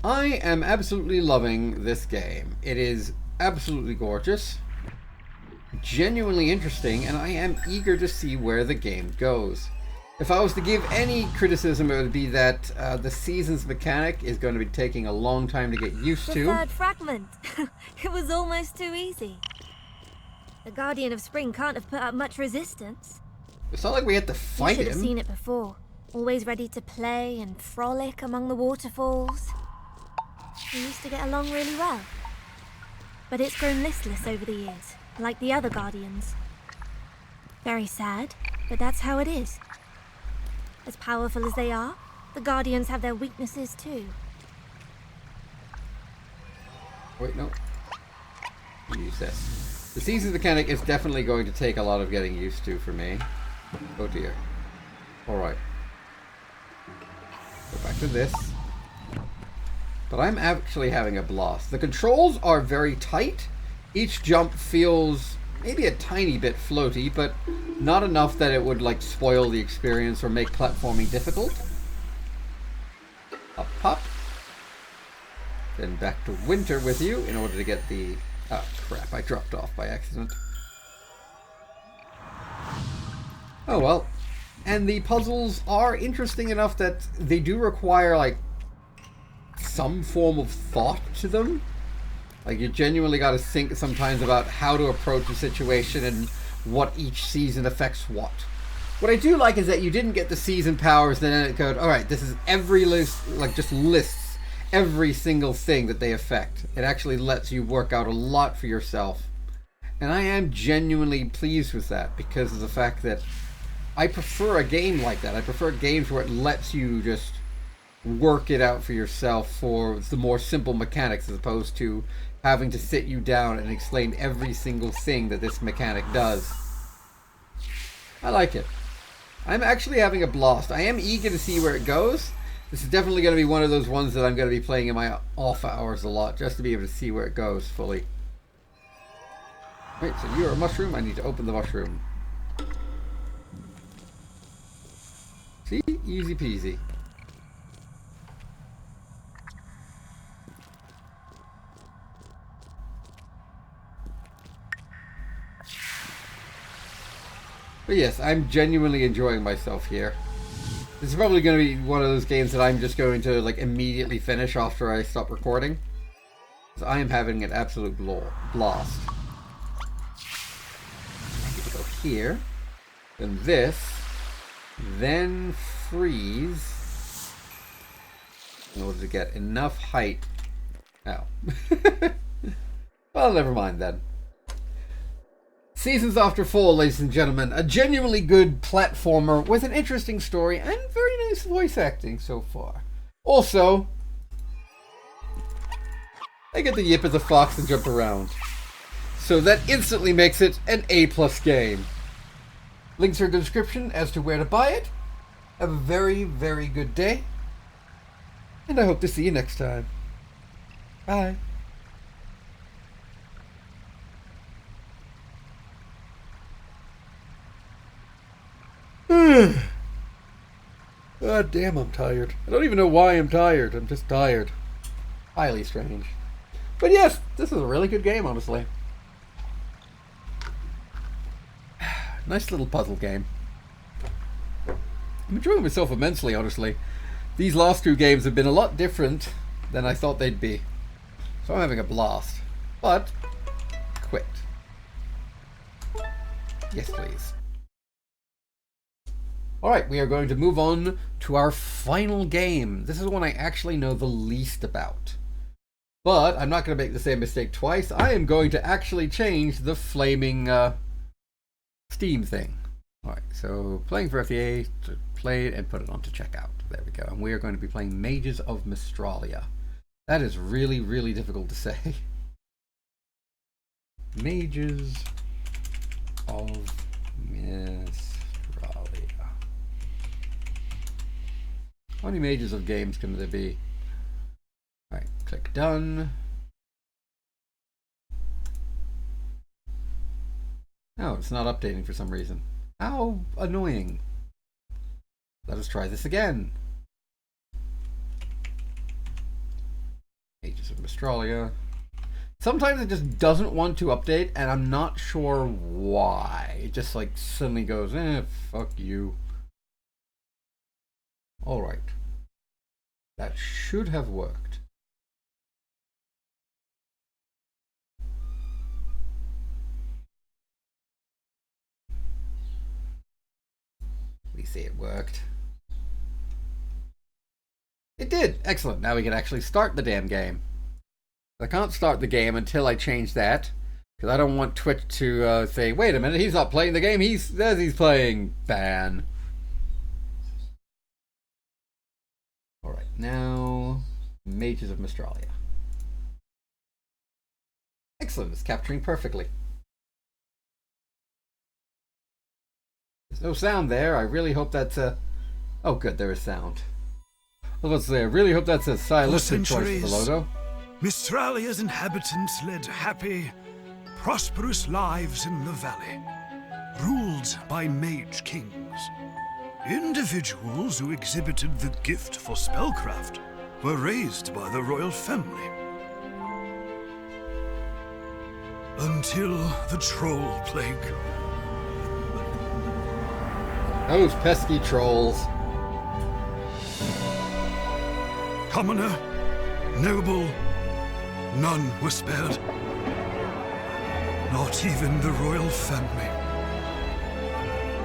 [SPEAKER 1] I am absolutely loving this game. It is absolutely gorgeous, genuinely interesting, and I am eager to see where the game goes. If I was to give any criticism, it would be that the seasons mechanic is going to be taking a long time to get used to.
[SPEAKER 4] The third fragment. It was almost too easy. The Guardian of Spring can't have put up much resistance.
[SPEAKER 1] It's not like we had to
[SPEAKER 4] You
[SPEAKER 1] fight
[SPEAKER 4] should have
[SPEAKER 1] him.
[SPEAKER 4] seen it before. Always ready to play and frolic among the waterfalls. We used to get along really well. But it's grown listless over the years, like the other Guardians. Very sad, but that's how it is. As powerful as they are, the Guardians have their weaknesses too.
[SPEAKER 1] Wait, no. Use this. The seasons mechanic is definitely going to take a lot of getting used to for me. Oh dear. Alright. back to this. But I'm actually having a blast. The controls are very tight. Each jump feels maybe a tiny bit floaty, but not enough that it would like spoil the experience or make platforming difficult. Up, pop. Then back to winter with you in order to get the... Oh, crap, I dropped off by accident. Oh, well. And the puzzles are interesting enough that they do require, like, some form of thought to them. Like, you genuinely gotta think sometimes about how to approach a situation and what each season affects what. What I do like is that you didn't get the season powers, then it goes, alright, this is every list, like, just lists every single thing that they affect. It actually lets you work out a lot for yourself. And I am genuinely pleased with that because of the fact that I prefer a game like that. I prefer games where it lets you just work it out for yourself for the more simple mechanics as opposed to having to sit you down and explain every single thing that this mechanic does. I like it. I'm actually having a blast. I am eager to see where it goes. This is definitely going to be one of those ones that I'm going to be playing in my off hours a lot, just to be able to see where it goes fully. Wait, so you're a mushroom? I need to open the mushroom. See? Easy peasy. But yes, I'm genuinely enjoying myself here. This is probably going to be one of those games that I'm just going to like immediately finish after I stop recording. So I am having an absolute blast. I need to go here. Then this. Then freeze. In order to get enough height. Oh. Well, never mind then. Seasons After Fall, ladies and gentlemen. A genuinely good platformer with an interesting story and very nice voice acting so far. Also, I get to yip as a fox and jump around. So that instantly makes it an A+ game. Links are in the description as to where to buy it. Have a very, very good day. And I hope to see you next time. Bye. God damn, I'm tired. I don't even know why I'm tired. I'm just tired. Highly strange. But yes, this is a really good game, honestly. Nice little puzzle game. I'm enjoying myself immensely, honestly. These last two games have been a lot different than I thought they'd be. So I'm having a blast. But, quit. Yes, please. Alright, we are going to move on to our final game. This is one I actually know the least about. But I'm not going to make the same mistake twice. I am going to actually change the flaming Steam thing. Alright, so playing for FTA, to play it and put it on to checkout. There we go. And we are going to be playing Mages of Mystralia. That is really, really difficult to say. Mages of Mystralia. How many mages of games can there be? Alright, click done. Oh, it's not updating for some reason. How annoying. Let us try this again. Mages of Mystralia. Sometimes it just doesn't want to update, and I'm not sure why. It just like suddenly goes, fuck you. Alright. That should have worked. We see it worked. It did! Excellent. Now we can actually start the damn game. I can't start the game until I change that. Because I don't want Twitch to say, wait a minute, he's not playing the game, he says he's playing. Ban. Alright, now Mages of Mystralia. Excellent, it's capturing perfectly. There's no sound there. I really hope that's a... Oh good, there is sound. I was about to say, I really hope that's a stylistic choice for the
[SPEAKER 5] centuries,
[SPEAKER 1] logo.
[SPEAKER 5] Mystralia's inhabitants led happy, prosperous lives in the valley, ruled by mage kings. Individuals who exhibited the gift for spellcraft were raised by the royal family. Until the troll plague.
[SPEAKER 1] Those pesky trolls.
[SPEAKER 5] Commoner, noble, none were spared. Not even the royal family.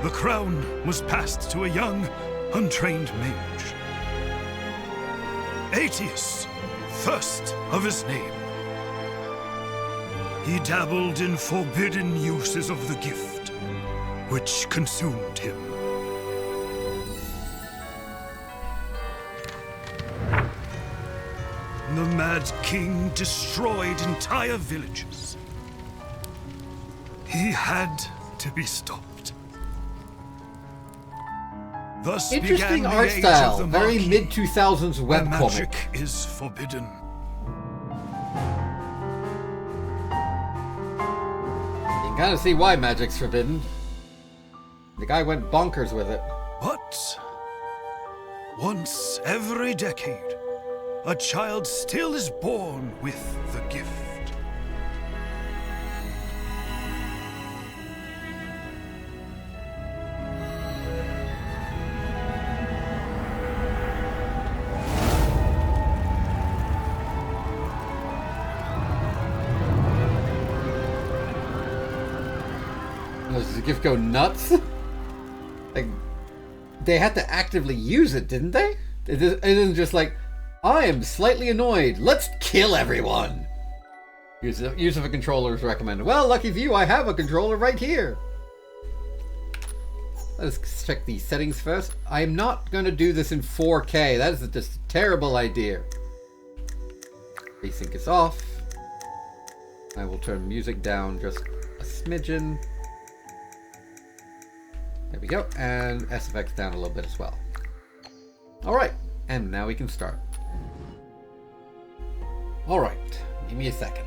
[SPEAKER 5] The crown was passed to a young, untrained mage. Aetius, first of his name. He dabbled in forbidden uses of the gift, which consumed him. The Mad King destroyed entire villages. He had to be stopped. Thus
[SPEAKER 1] Interesting
[SPEAKER 5] began the
[SPEAKER 1] art
[SPEAKER 5] age
[SPEAKER 1] style.
[SPEAKER 5] of the
[SPEAKER 1] Very
[SPEAKER 5] Marquis,
[SPEAKER 1] mid-2000s
[SPEAKER 5] where
[SPEAKER 1] webcomic.
[SPEAKER 5] magic is forbidden.
[SPEAKER 1] You can kind of see why magic's forbidden. The guy went bonkers with it.
[SPEAKER 5] But once every decade, a child still is born with the gift.
[SPEAKER 1] Does the gift go nuts? Like, they had to actively use it, didn't they? It isn't just like, I am slightly annoyed. Let's kill everyone. Use of a controller is recommended. Well, lucky for you, I have a controller right here. Let's check the settings first. I am not going to do this in 4K. That is just a terrible idea. Async is off. I will turn music down just a smidgen. There we go. And SFX down a little bit as well. Alright. And now we can start. Alright. Give me a second.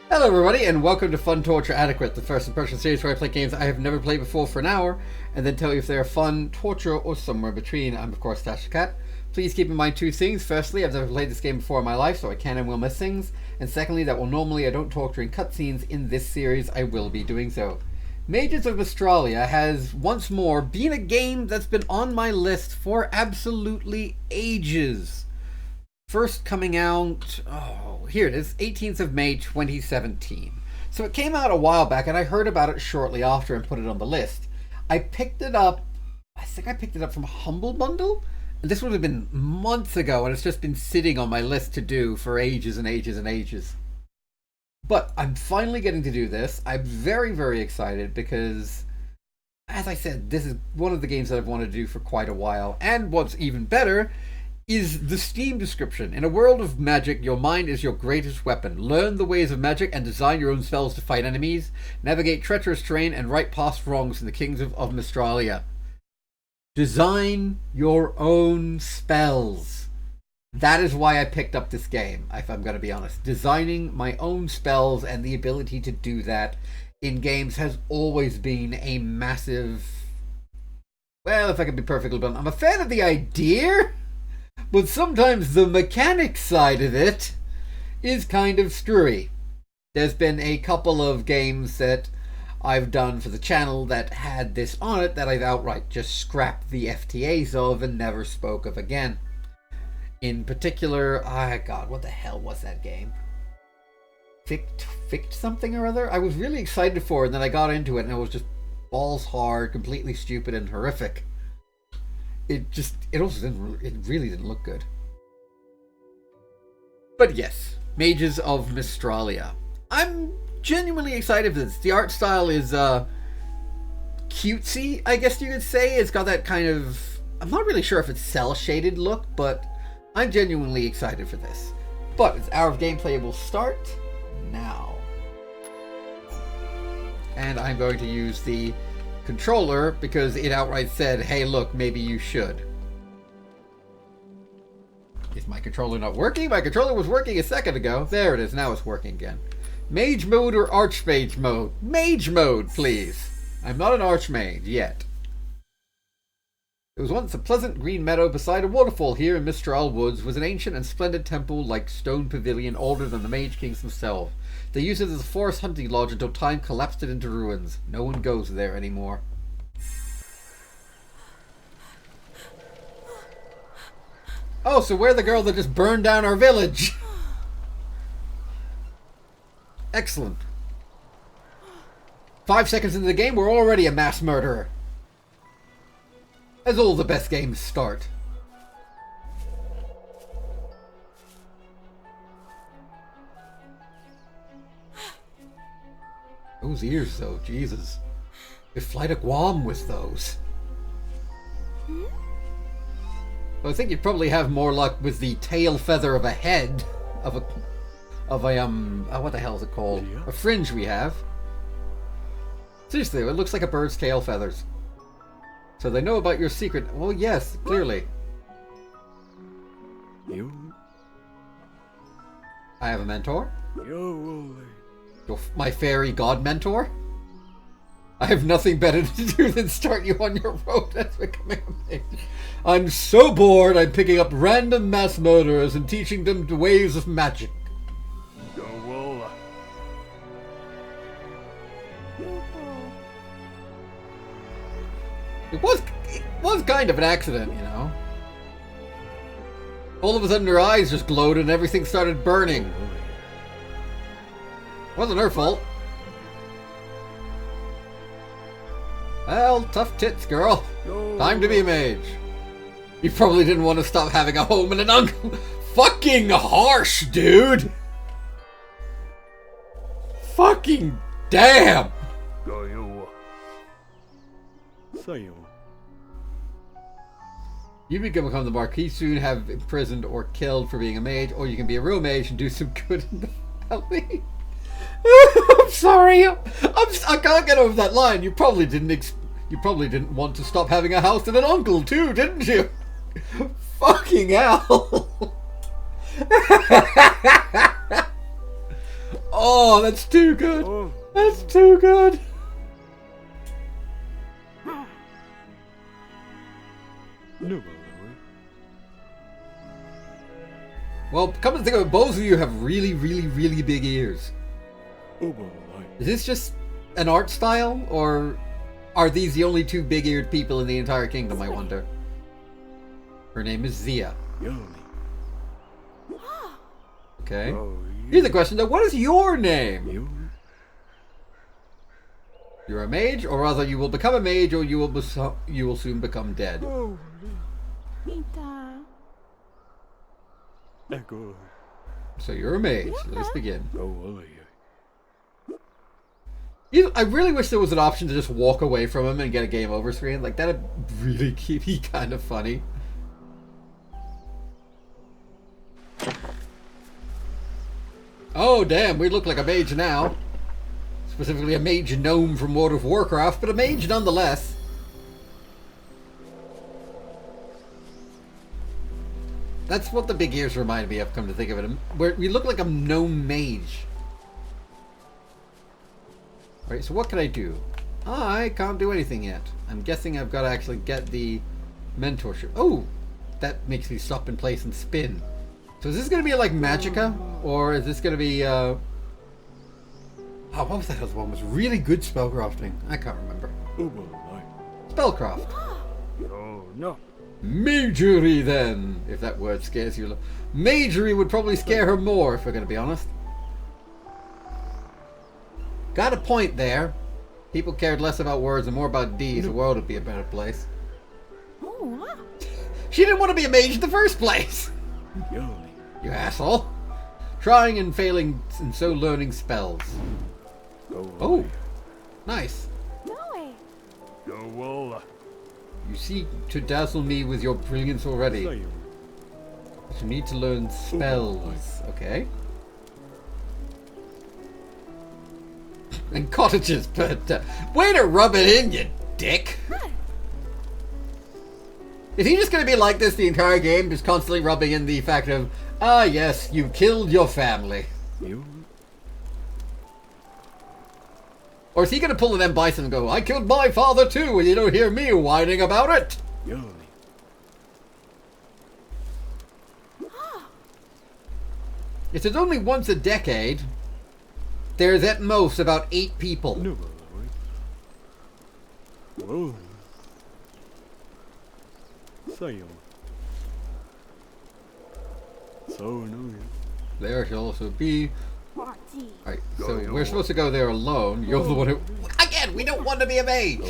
[SPEAKER 1] Hello everybody, and welcome to Fun Torture Adequate, the first impression series where I play games I have never played before for an hour, and then tell you if they are fun, torture, or somewhere between. I'm of course Dash the Cat. Please keep in mind two things. Firstly, I've never played this game before in my life, so I can and will miss things. And secondly, that while normally I don't talk during cutscenes, in this series I will be doing so. Mages of Mystralia has once more been a game that's been on my list for absolutely ages. First coming out, here it is, 18th of May 2017. So it came out a while back and I heard about it shortly after and put it on the list. I picked it up, I think I picked it up from Humble Bundle? And this would have been months ago and it's just been sitting on my list to do for ages and ages and ages. But I'm finally getting to do this. I'm very, very excited because, as I said, this is one of the games that I've wanted to do for quite a while. And what's even better is the Steam description. In a world of magic, your mind is your greatest weapon. Learn the ways of magic and design your own spells to fight enemies, navigate treacherous terrain, and right past wrongs in the kings of Mystralia. Design your own spells. That is why I picked up this game, if I'm going to be honest. Designing my own spells and the ability to do that in games has always been a massive... Well, if I can be perfectly blunt, I'm a fan of the idea, but sometimes the mechanics side of it is kind of screwy. There's been a couple of games that I've done for the channel that had this on it that I've outright just scrapped the FTAs of and never spoke of again. In particular, God, what the hell was that game? Fict something or other? I was really excited for it, and then I got into it, and it was just balls hard, completely stupid, and horrific. It really didn't look good. But yes, Mages of Mystralia. I'm genuinely excited for this. The art style is cutesy, I guess you could say. It's got that kind of, I'm not really sure if it's cel-shaded look, but I'm genuinely excited for this. But its hour of gameplay will start now. And I'm going to use the controller because it outright said, hey, look, maybe you should. Is my controller not working? My controller was working a second ago. There it is. Now it's working again. Mage mode or archmage mode? Mage mode, please. I'm not an archmage yet. There was once a pleasant green meadow beside a waterfall here in Mystralia Woods was an ancient and splendid temple-like stone pavilion older than the Mage Kings themselves. They used it as a forest hunting lodge until time collapsed it into ruins. No one goes there anymore. Oh, so we're the girl that just burned down our village. Excellent. 5 seconds into the game, we're already a mass murderer. As all the best games start. Those ears, though, Jesus. If Flight to Guam with those. Well, I think you'd probably have more luck with the tail feather of a head of a what the hell is it called? A fringe we have. Seriously, it looks like a bird's tail feathers. So they know about your secret. Well, yes, clearly. I have a mentor. My fairy god mentor. I have nothing better to do than start you on your road as becoming a mage. I'm so bored, I'm picking up random mass murderers and teaching them the ways of magic. It was kind of an accident, you know. All of a sudden her eyes just glowed and everything started burning. Wasn't her fault. Well, tough tits, girl. Time to be a mage. You probably didn't want to stop having a home and an uncle. Fucking harsh, dude. Fucking damn. You can become the Marquis soon, have imprisoned or killed for being a mage, or you can be a real mage and do some good in the valley. I'm sorry. I can't get over that line. You probably didn't want to stop having a house and an uncle too, didn't you? Fucking hell. Oh, that's too good. That's too good. Well, come to think of it, both of you have really, really, really big ears. Is this just an art style, or are these the only two big-eared people in the entire kingdom, I wonder? Her name is Zia. Okay. Here's the question, though. What is your name? You're a mage, or rather you will become a mage, or you will soon become dead. So you're a mage. Let's begin. I really wish there was an option to just walk away from him and get a game over screen. Like, that'd really be kind of funny. Oh, damn, we look like a mage now. Specifically a mage gnome from World of Warcraft, but a mage nonetheless. That's what the big ears remind me of, come to think of it. We look like a gnome mage. Alright, so what can I do? I can't do anything yet. I'm guessing I've got to actually get the mentorship. Oh! That makes me stop in place and spin. So is this going to be like Magicka? Or is this going to be, Oh, what was that other one? It was really good spellcrafting. I can't remember. Spellcraft.
[SPEAKER 5] No.
[SPEAKER 1] Magery, then! If that word scares you. Magery would probably scare her more, if we're going to be honest. Got a point there. People cared less about words and more about deeds. The world would be a better place. She didn't want to be a mage in the first place! You asshole. Trying and failing and so learning spells. Oh, nice. You seek to dazzle me with your brilliance already. But you need to learn spells. Okay. And cottages, but way to rub it in, you dick. Is he just gonna be like this the entire game, just constantly rubbing in the fact of, ah yes, you killed your family? Or is he gonna pull an M. Bison and go, I killed my father too, and you don't hear me whining about it? If it's only once a decade, there's at most about 8 people. There shall also be... Alright, so we're supposed to go there alone. You're the one who... Again, we don't want to be a mage!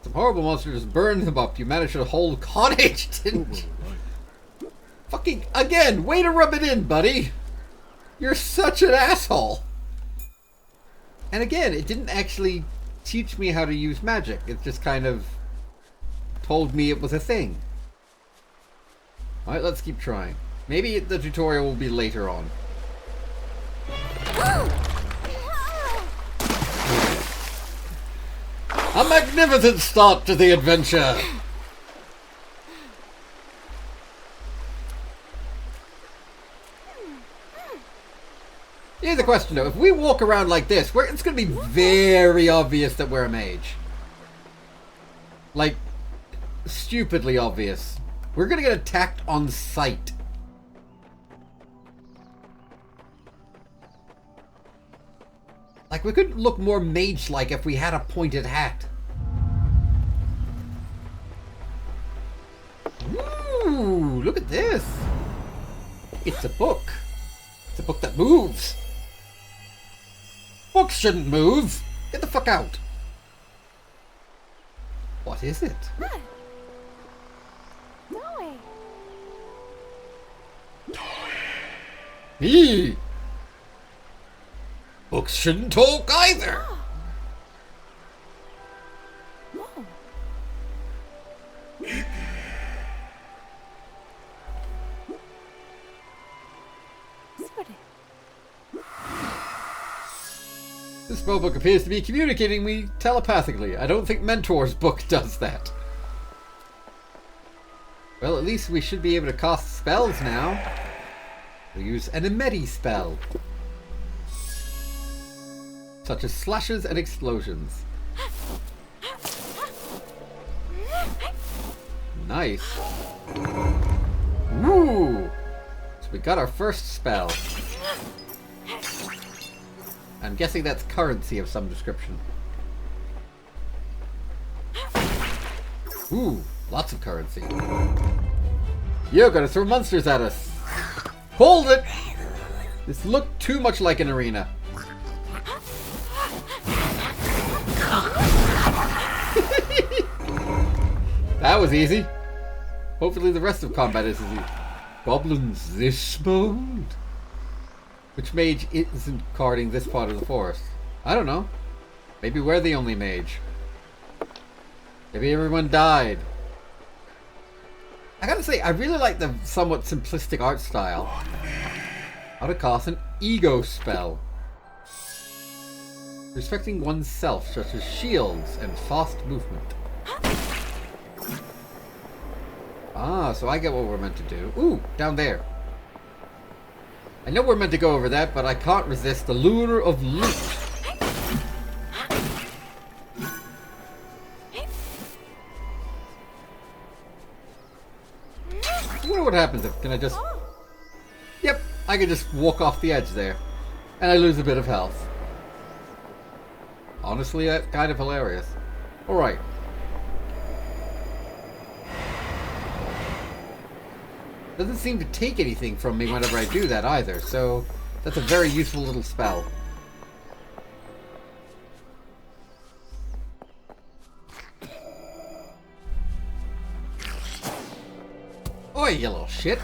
[SPEAKER 1] Some horrible monster just burned them up. You managed to hold cottage, didn't you? Fucking... Again, way to rub it in, buddy! You're such an asshole! And again, it didn't actually teach me how to use magic. It just kind of told me it was a thing. Alright, let's keep trying. Maybe the tutorial will be later on. A magnificent start to the adventure! Here's the question though, if we walk around like this, it's going to be very obvious that we're a mage. Like, stupidly obvious. We're going to get attacked on sight. Like, we could look more mage-like if we had a pointed hat. Ooh, look at this. It's a book. It's a book that moves. Books shouldn't move. Get the fuck out. What is it? Eee. Books shouldn't talk either. This spellbook appears to be communicating me telepathically. I don't think Mentor's book does that. Well, at least we should be able to cast spells now. We'll use an Emeti spell. Such as slashes and explosions. Nice. Woo! So we got our first spell. I'm guessing that's currency of some description. Ooh, lots of currency. You're gonna throw monsters at us. Hold it! This looked too much like an arena. That was easy. Hopefully the rest of combat is easy. Goblins this mode? Which mage isn't guarding this part of the forest? I don't know. Maybe we're the only mage. Maybe everyone died. I gotta say, I really like the somewhat simplistic art style. How to cast an ego spell. Respecting oneself, such as shields and fast movement. Ah, so I get what we're meant to do. Ooh, down there. I know we're meant to go over that, but I can't resist the lure of loot. I wonder what happens if, can I just... Yep, I can just walk off the edge there. And I lose a bit of health. Honestly, that's kind of hilarious. Alright. Doesn't seem to take anything from me whenever I do that either, so that's a very useful little spell. Oi, you little shit!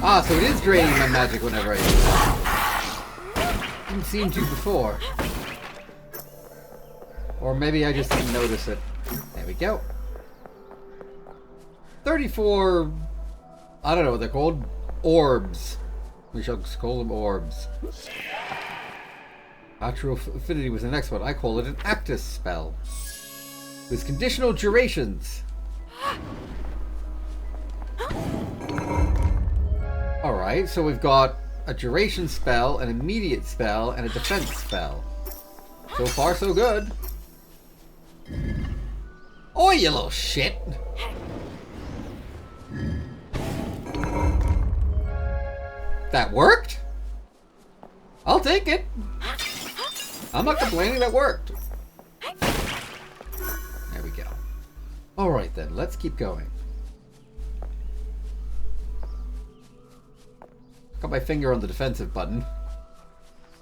[SPEAKER 1] Ah, so it is draining my magic whenever I use it. Didn't seem to before. Or maybe I just didn't notice it. There we go. 34... I don't know what they're called. Orbs. We shall call them orbs. Natural affinity was the next one. I call it an Actus spell. With conditional durations. Alright, so we've got a duration spell, an immediate spell, and a defense spell. So far, so good. Oh, you little shit! That worked? I'll take it. I'm not complaining, that worked. There we go. Alright then, let's keep going. Got my finger on the defensive button.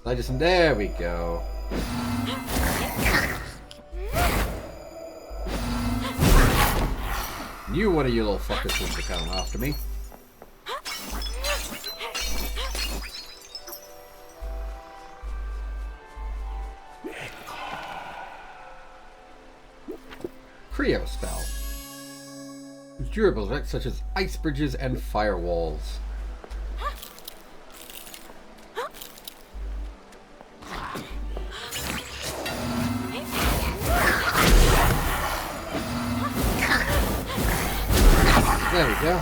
[SPEAKER 1] There we go. Knew one of you little fuckers was to come after me. Creo spell. Use durable effects such as ice bridges and firewalls. There we go.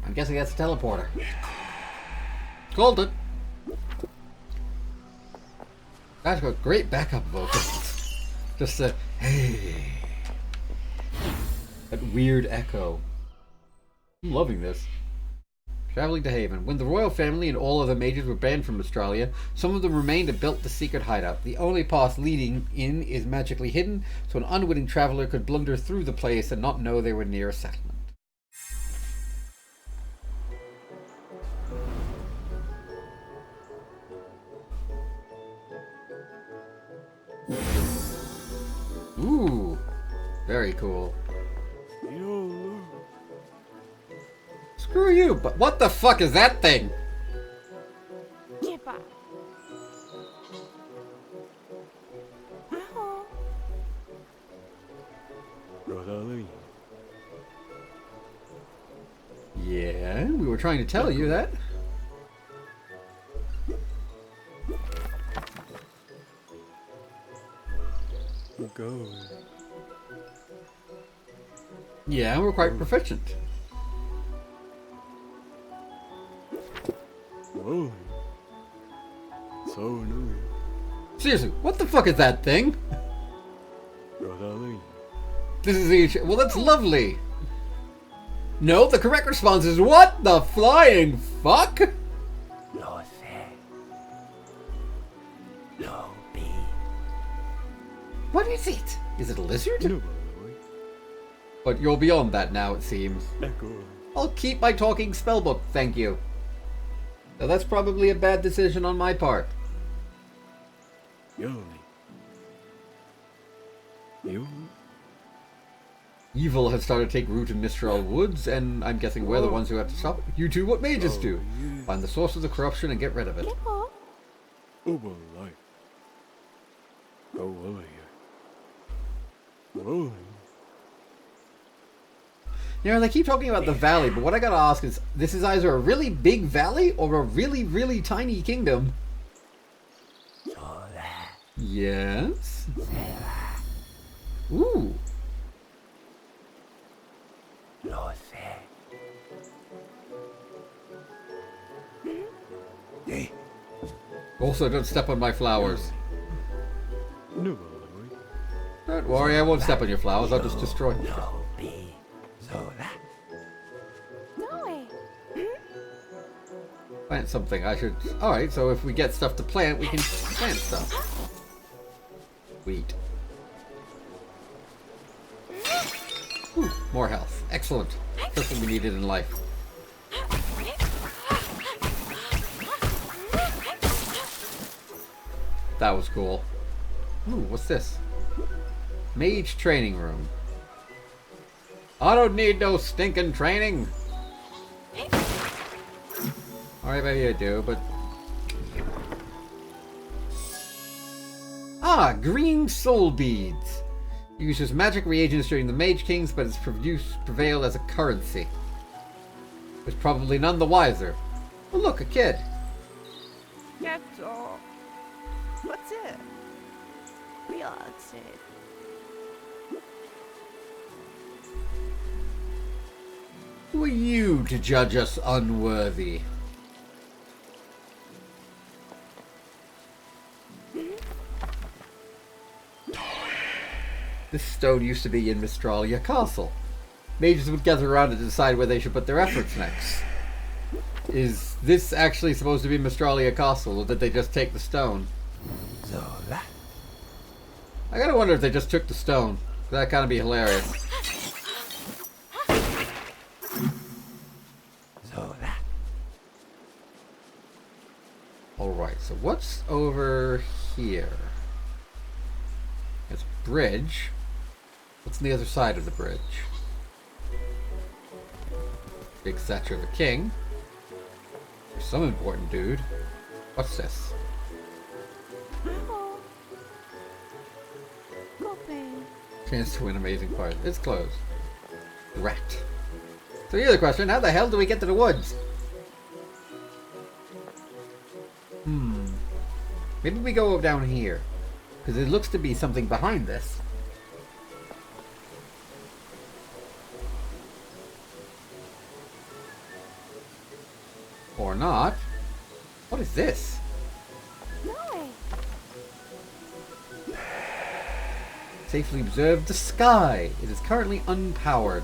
[SPEAKER 1] I'm guessing that's a teleporter. Called it. That's got great backup vocals. Just a hey. That weird echo. I'm loving this. Traveling to Haven. When the royal family and all other mages were banned from Mystralia, some of them remained and built the secret hideout. The only path leading in is magically hidden, so an unwitting traveler could blunder through the place and not know they were near a settlement. Ooh, very cool. Screw you, but what the fuck is that thing? Yeah, we were trying to tell you that.
[SPEAKER 6] Go.
[SPEAKER 1] Yeah, we're quite proficient.
[SPEAKER 6] Whoa. So new.
[SPEAKER 1] Seriously, what the fuck is that thing? This is each. Well, that's lovely. No, the correct response is what the flying fuck?
[SPEAKER 6] No say. No be.
[SPEAKER 1] What is it? Is it a lizard?
[SPEAKER 6] No.
[SPEAKER 1] But you're beyond that now, it seems.
[SPEAKER 6] Echo.
[SPEAKER 1] I'll keep my talking spellbook, thank you. Now that's probably a bad decision on my part.
[SPEAKER 6] Yo. You.
[SPEAKER 1] Evil has started to take root in Mistral Woods, and I'm guessing we're the ones who have to stop it. You do what mages do. Find the source of the corruption and get rid of it.
[SPEAKER 6] Over life. Go over here. Rolling.
[SPEAKER 1] You know, they keep talking about the valley, but what I gotta ask is, this is either a really big valley or a really, really tiny kingdom. Yes? Ooh.
[SPEAKER 6] Hey.
[SPEAKER 1] Also, don't step on my flowers.
[SPEAKER 6] No.
[SPEAKER 1] Don't worry, I won't step on your flowers, I'll just destroy them. Plant something, I should... Alright, so if we get stuff to plant, we can plant stuff. Sweet. Ooh, more health. Excellent. That's what we needed in life. That was cool. Ooh, what's this? Mage training room. I don't need no stinking training. Alright, maybe I do, but... Ah, green soul beads. Uses magic reagents during the Mage Kings, but its use prevailed as a currency. Was probably none the wiser. Oh look, a kid.
[SPEAKER 7] Ghetto. What's it? Grazie.
[SPEAKER 1] Who are you to judge us unworthy? This stone used to be in Mystralia Castle. Mages would gather around to decide where they should put their efforts next. Is this actually supposed to be Mystralia Castle, or did they just take the stone?
[SPEAKER 3] Zola.
[SPEAKER 1] I gotta wonder if they just took the stone. That'd kind of be hilarious.
[SPEAKER 3] Zola.
[SPEAKER 1] Alright, so what's over here? It's a bridge. What's on the other side of the bridge? Big statue of a king. There's some important dude. What's this? Chance to win amazing prize. It's closed. Rat. So the other question, how the hell do we get to the woods? Maybe we go down here. Because it looks to be something behind this. Or not. What is this?
[SPEAKER 7] No.
[SPEAKER 1] Safely observe the sky. It is currently unpowered.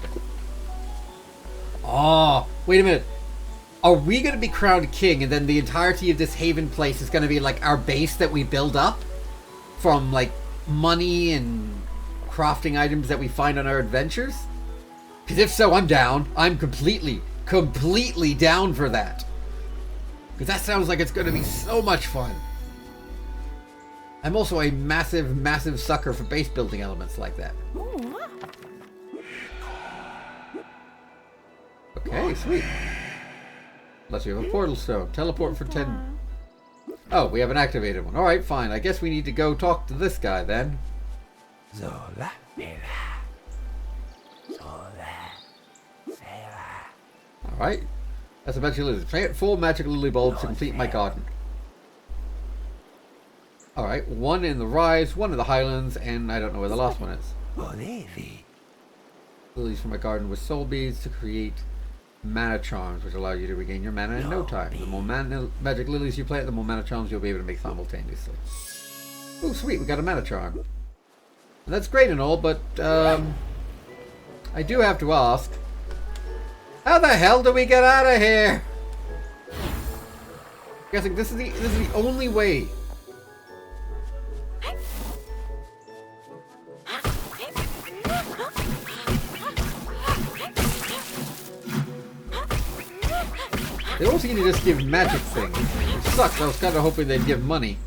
[SPEAKER 1] Oh, wait a minute. Are we going to be crowned king and then the entirety of this haven place is going to be like our base that we build up? From like money and crafting items that we find on our adventures? Because if so, I'm down. I'm completely down for that. Because that sounds like it's going to be so much fun. I'm also a massive sucker for base building elements like that. Okay, sweet. Unless we have a portal stone. Teleport for 10... Oh, we have an activated one. Alright, fine. I guess we need to go talk to this guy then.
[SPEAKER 3] Zola.
[SPEAKER 1] Alright. That's a magic lily. Plant 4 magic lily bulbs to complete my garden. Alright, one in the Rise, one in the Highlands, and I don't know where the last one is. Lilies from my garden with soul beads to create mana charms, which allow you to regain your mana in no time. The more magic lilies you plant, the more mana charms you'll be able to make simultaneously. Oh, sweet, we got a mana charm. And that's great and all, but I do have to ask, how the hell do we get out of here? I'm guessing this is the only way. They also seem to just give magic things. It sucks. I was kind of hoping they'd give money.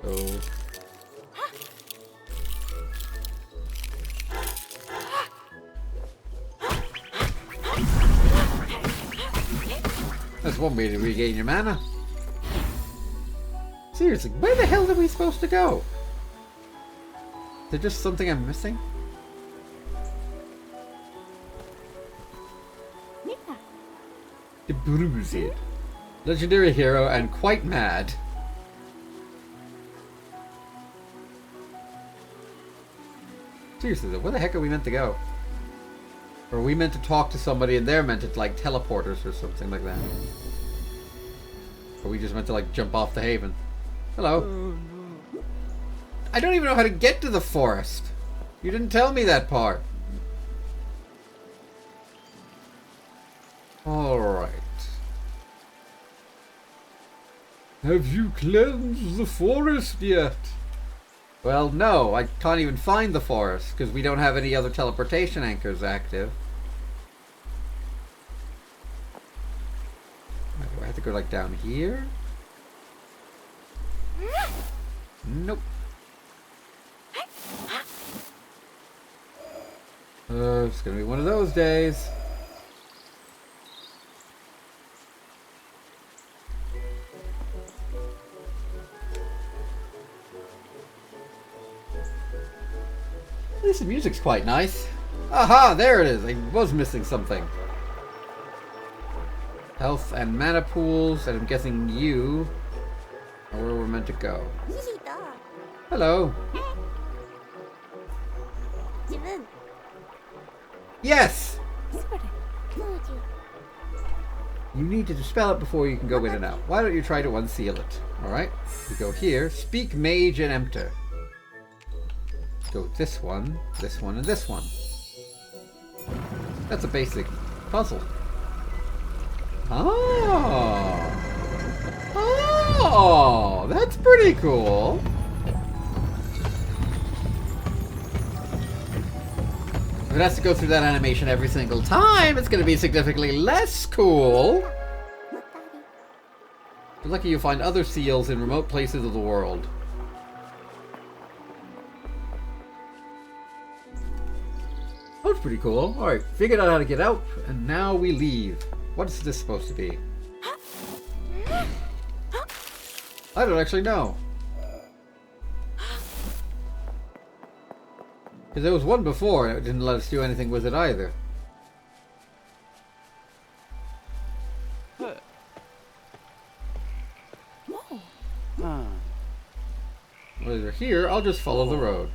[SPEAKER 1] So... that's one way to regain your mana. Seriously, where the hell are we supposed to go? Is there just something I'm missing? The Bruiser. Legendary hero and quite mad. Seriously though, where the heck are we meant to go? Or are we meant to talk to somebody and they're meant to like teleport us or something like that? Or are we just meant to like jump off the haven? Hello. I don't even know how to get to the forest. You didn't tell me that part. Alright. Have you cleansed the forest yet? Well, no. I can't even find the forest because we don't have any other teleportation anchors active. Do I have to go like down here? Nope. It's gonna be one of those days. This music's quite nice. Aha, there it is. I was missing something. Health and mana pools, and I'm guessing you are where we're meant to go. Hello. Yes! You need to dispel it before you can go in and out. Why don't you try to unseal it? Alright, you go here, speak mage and enter. Go this one, and this one. That's a basic puzzle. Oh! Oh! That's pretty cool! If it has to go through that animation every single time, it's going to be significantly less cool. You're lucky you find other seals in remote places of the world. That's pretty cool. Alright, figured out how to get out, and now we leave. What is this supposed to be? I don't actually know. Because there was one before, and it didn't let us do anything with it either. Well, they're here, I'll just follow the road.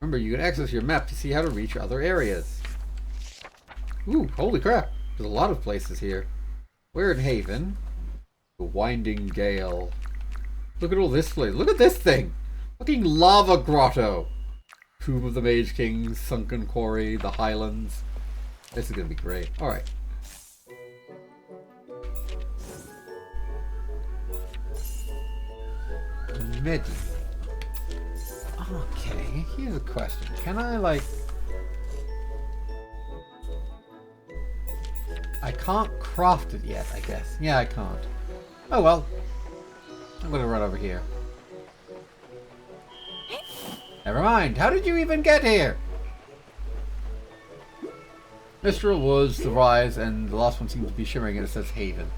[SPEAKER 1] Remember, you can access your map to see how to reach other areas. Ooh, holy crap. There's a lot of places here. We're in Haven. The Winding Gale. Look at all this place. Look at this thing! Fucking lava grotto! Tomb of the Mage Kings, Sunken Quarry, the Highlands. This is gonna be great. Alright. Medi. Okay, here's a question. Can I, like... I can't craft it yet, I guess. Yeah, I can't. Oh well. I'm gonna run over here. Never mind. How did you even get here? Mystralia was the rise, and the last one seems to be shimmering and it says Haven.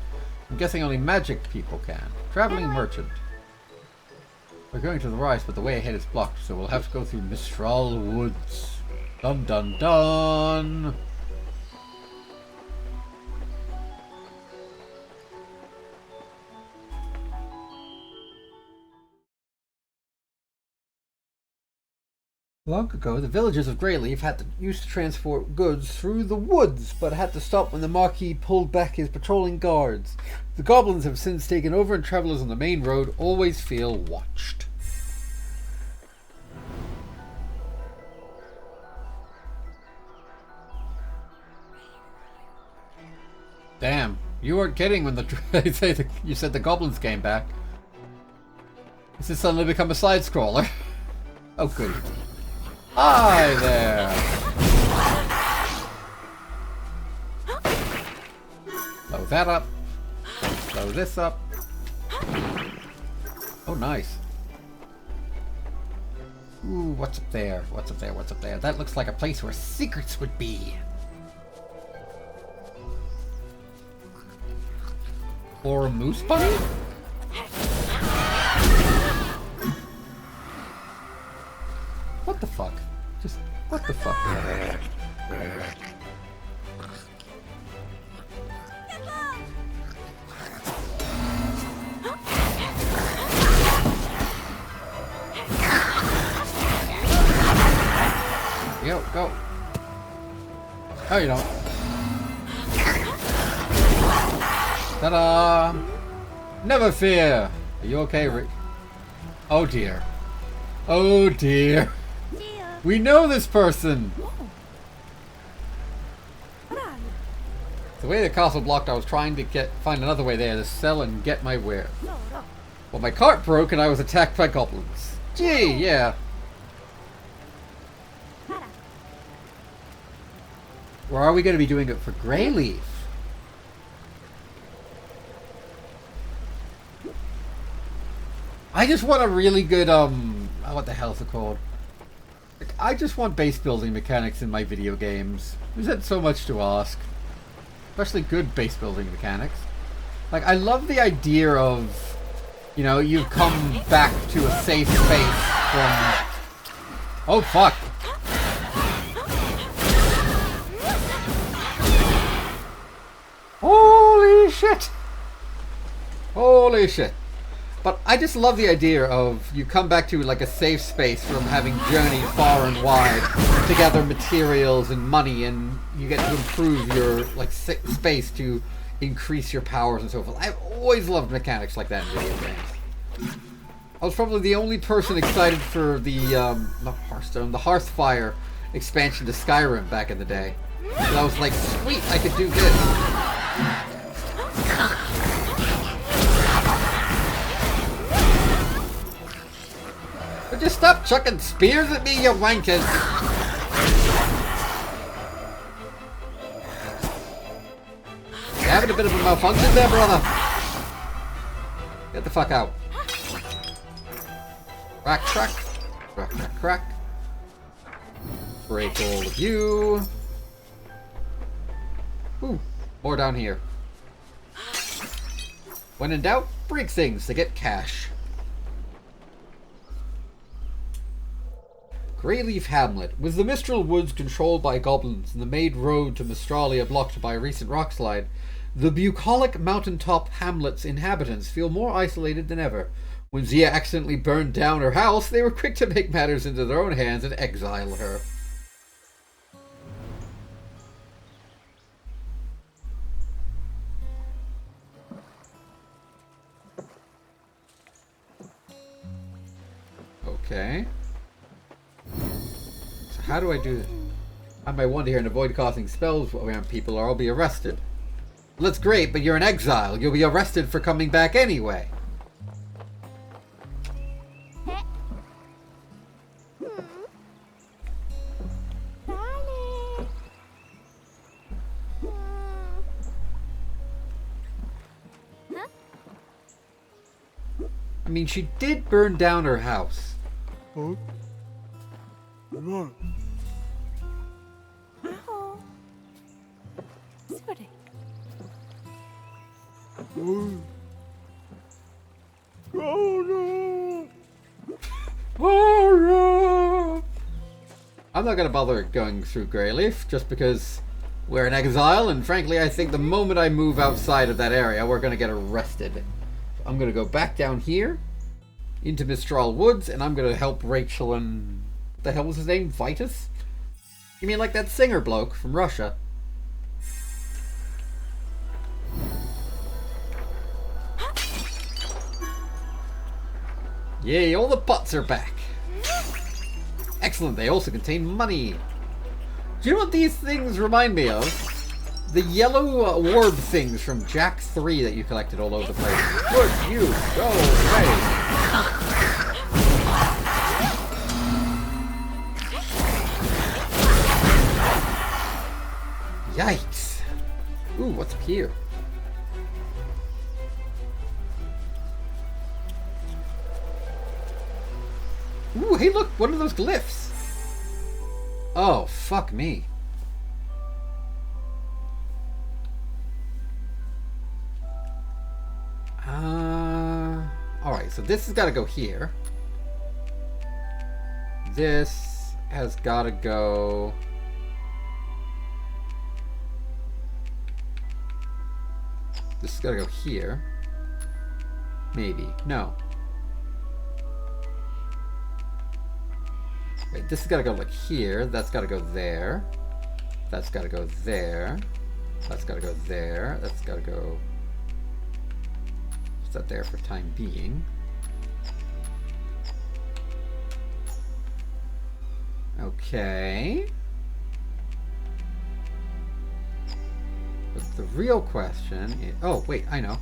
[SPEAKER 1] I'm guessing only magic people can. Traveling merchant. We're going to the rise, but the way ahead is blocked, so we'll have to go through Mystralia Woods. Dun dun dun! Long ago, the villagers of Greyleaf used to transport goods through the woods, but had to stop when the Marquis pulled back his patrolling guards. The goblins have since taken over, and travelers on the main road always feel watched. Damn, you weren't kidding when you said the goblins came back. This has suddenly become a side scroller. Oh, good. Hi there! Blow that up. Blow this up. Oh, nice. Ooh, what's up there? What's up there? What's up there? That looks like a place where secrets would be. Or a moose bunny? What the fuck? Just, what the fuck? Yo, go. Oh, you don't. Ta-da! Never fear! Are you okay, Rick? Oh dear. Oh dear. We know this person! The way the castle blocked, I was trying to find another way there to sell and get my wares. Well, my cart broke and I was attacked by goblins. Gee, yeah. Or are we going to be doing it for Greyleaf? I just want a really good, what the hell is it called? Like, I just want base building mechanics in my video games. Is that so much to ask? Especially good base building mechanics. Like, I love the idea of, you know, you've come back to a safe space from Oh, fuck. Holy shit. Holy shit. But I just love the idea of you come back to like a safe space from having journeyed far and wide to gather materials and money, and you get to improve your like space to increase your powers and so forth. I've always loved mechanics like that in video games. I was probably the only person excited for the not Hearthstone, the Hearthfire expansion to Skyrim back in the day. So I was like, sweet, I could do this. But just stop chucking spears at me, you wankers! You having a bit of a malfunction there, brother? Get the fuck out. Crack, crack. Crack, crack, crack. Break all of you. Ooh, more down here. When in doubt, break things to get cash. Greyleaf Hamlet. With the Mistral Woods controlled by goblins and the main road to Mystralia blocked by a recent rockslide, the bucolic mountaintop hamlet's inhabitants feel more isolated than ever. When Zia accidentally burned down her house, they were quick to make matters into their own hands and exile her. Okay. So how do I do this? I might wander here and avoid casting spells around people or I'll be arrested. Well, that's great, but you're in exile. You'll be arrested for coming back anyway. I mean, she did burn down her house.
[SPEAKER 6] Huh? No.
[SPEAKER 7] Ow. Sorry.
[SPEAKER 6] Oh no!
[SPEAKER 1] Oh no! I'm not gonna bother going through Greyleaf just because we're in exile, and frankly, I think the moment I move outside of that area, we're gonna get arrested. I'm gonna go back down here into Mistral Woods, and I'm gonna help Rachel and what the hell was his name? Vitus? You mean like that singer bloke from Russia? Yay, all the pots are back. Excellent, they also contain money. Do you know what these things remind me of? The yellow orb things from Jack 3 that you collected all over the place. Would you go away? Yikes. Ooh, what's up here? Ooh, hey look, one of those glyphs. Oh, fuck me. Alright, so this has got to go here. This has got to go... This has got to go here. Maybe. No. Wait, this has got to go like here. That's got to go there. That's got to go there. That's got to go there. That's got to go... That there for time being. Okay. But the real question is... Oh, wait, I know.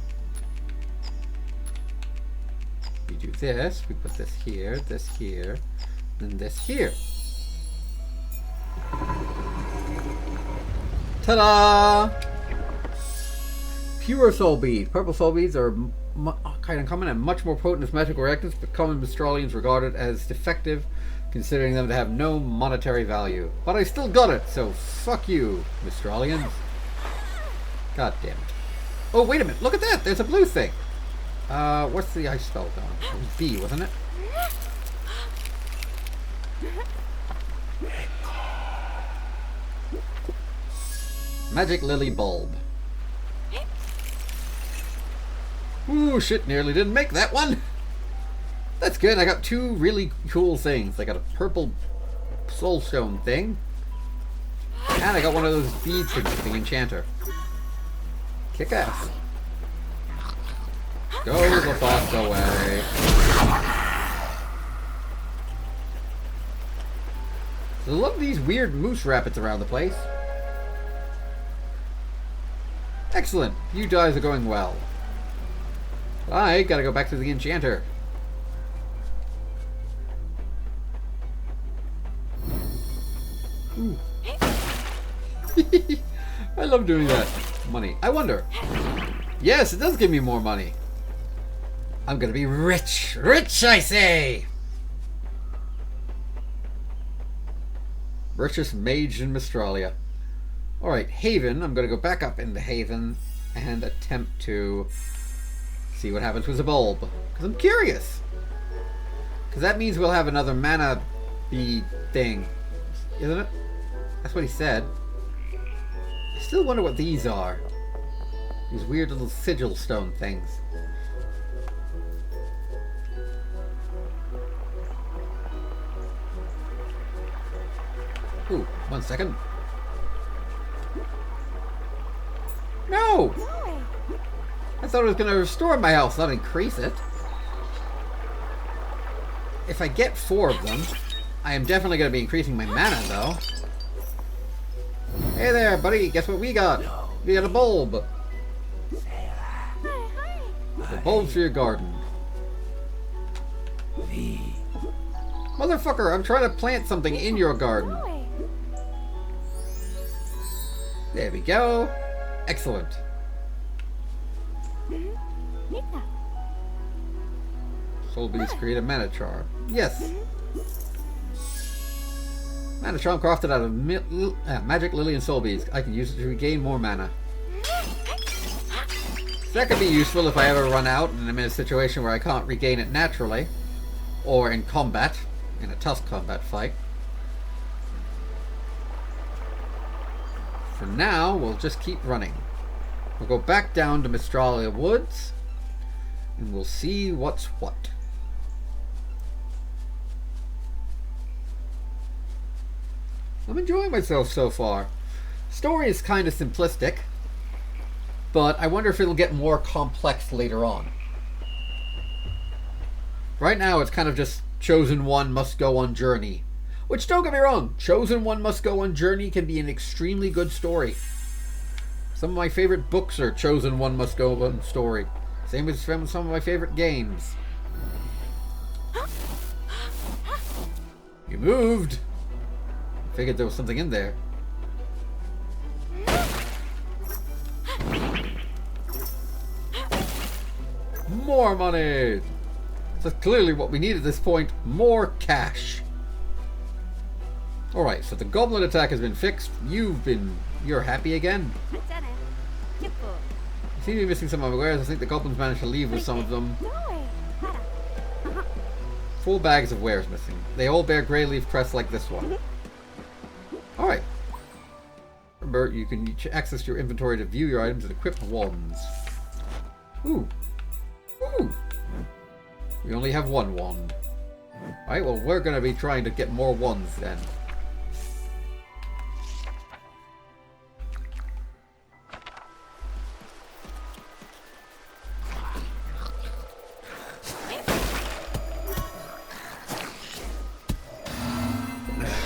[SPEAKER 1] We do this, we put this here, then this here. Ta-da! Pure soul beads. Purple soul beads are kind of common and much more potent as magical reactants, but common Mystralians regarded as defective, considering them to have no monetary value. But I still got it, so fuck you, Mystralians. God damn it. Oh, wait a minute, look at that! There's a blue thing! What's the ice spell down? It was B, wasn't it? Magic lily bulb. Ooh, shit, nearly didn't make that one. That's good. I got two really cool things. I got a purple soulstone thing. And I got one of those bead things for the enchanter. Kick ass. Go the fuck away. There's a lot of these weird moose rabbits around the place. Excellent. You guys are going well. I gotta go back to the enchanter. Ooh. I love doing that. Money. I wonder. Yes, it does give me more money. I'm gonna be rich. Rich, I say! Richest mage in Mystralia. Alright, Haven. I'm gonna go back up into Haven and attempt to see what happens with the bulb. Because I'm curious. Because that means we'll have another mana bead thing. Isn't it? That's what he said. I still wonder what these are. These weird little sigil stone things. Ooh, 1 second. No! I thought it was going to restore my health, not increase it. If I get 4 of them, I am definitely going to be increasing my mana, though. Hey there, buddy. Guess what we got? We got a bulb. The bulb for your garden. Motherfucker, I'm trying to plant something in your garden. There we go. Excellent. Soul Beast create a mana charm. Yes. Mana charm crafted out of magic lily and soul beads. I can use it to regain more mana. So that could be useful if I ever run out and I'm in a situation where I can't regain it naturally. Or in combat. In a tough combat fight. For now, we'll just keep running. We'll go back down to Mystralia Woods. And we'll see what's what. I'm enjoying myself so far. Story is kind of simplistic, but I wonder if it'll get more complex later on. Right now it's kind of just Chosen One must go on journey. Which, don't get me wrong, Chosen One must go on journey can be an extremely good story. Some of my favorite books are Chosen One must go on story. Same with some of my favorite games. You moved! Figured there was something in there. More money! That's clearly what we need at this point. More cash. Alright, so the goblin attack has been fixed. You're happy again? You seem to be missing some unawares. I think the goblins managed to leave with some of them. 4 bags of wares missing. They all bear grey leaf crests like this one. Alright. Remember, you can access your inventory to view your items and equip wands. Ooh. Ooh. We only have 1 wand. Alright, well, we're going to be trying to get more wands then.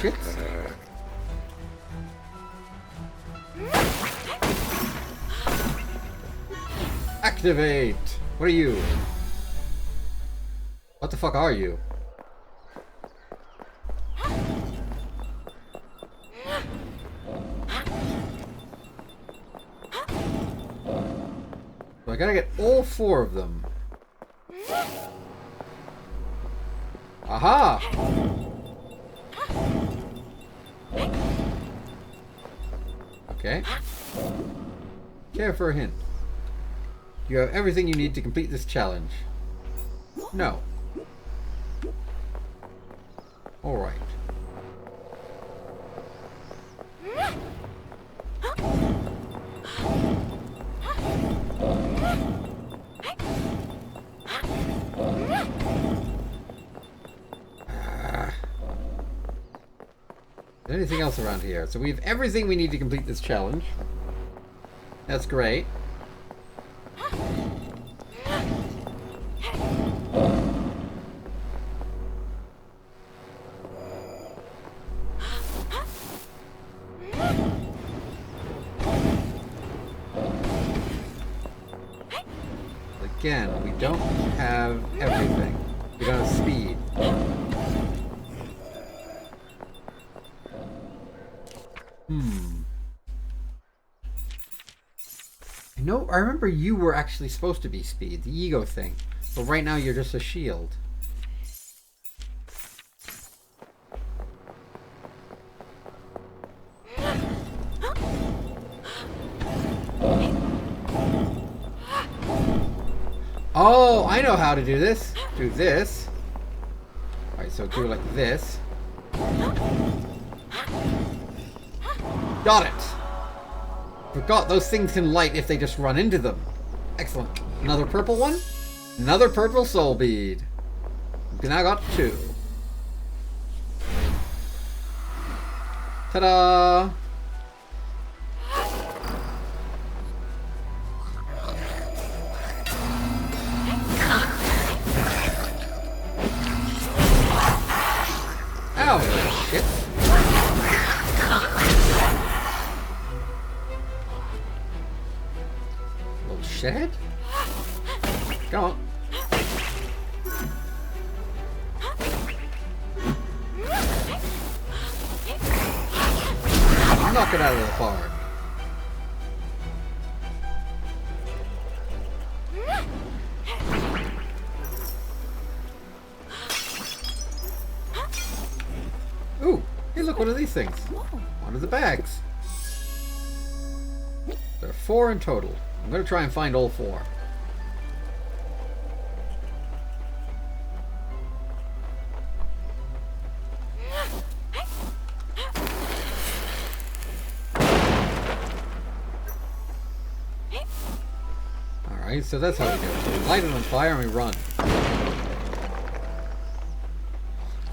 [SPEAKER 1] Shit. Activate! What are you? What the fuck are you? So I gotta get all 4 of them. Aha! Okay. Care for a hint. You have everything you need to complete this challenge. No. Alright. Anything else around here? So we have everything we need to complete this challenge. That's great. Again, we don't have everything. We don't have speed. I remember you were actually supposed to be speed, the ego thing. But right now you're just a shield. Oh, I know how to do this. Do this. Alright, so do it like this. Got it! Forgot those things can light if they just run into them. Excellent. Another purple one? Another purple soul bead. We now got 2. Ta-da! Ow, shit. Little shithead? Come on. Knock it out of the park. Ooh, hey look, one of these things. One of the bags. There are 4 in total. I'm going to try and find all 4. Alright, so that's how we do it. So we light it on fire and we run.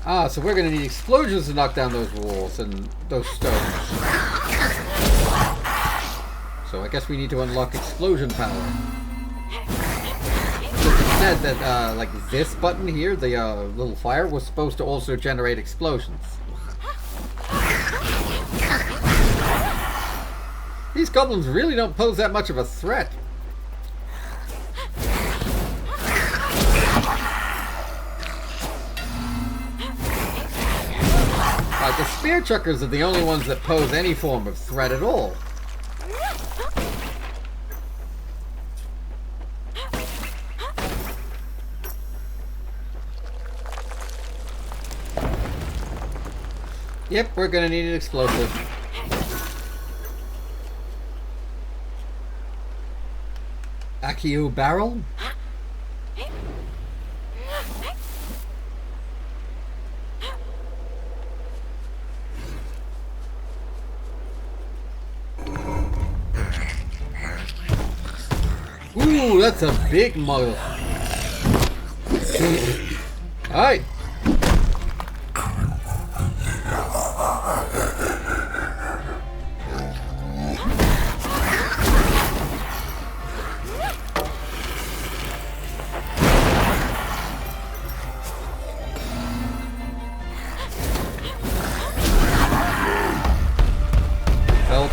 [SPEAKER 1] Ah, so we're going to need explosions to knock down those walls and those stones. So I guess we need to unlock explosion power. So it said that, like this button here, the little fire, was supposed to also generate explosions. These goblins really don't pose that much of a threat. The spear chuckers are the only ones that pose any form of threat at all. Yep, we're gonna need an explosive. Accio barrel? Ooh, that's a big mother. Alright. Help.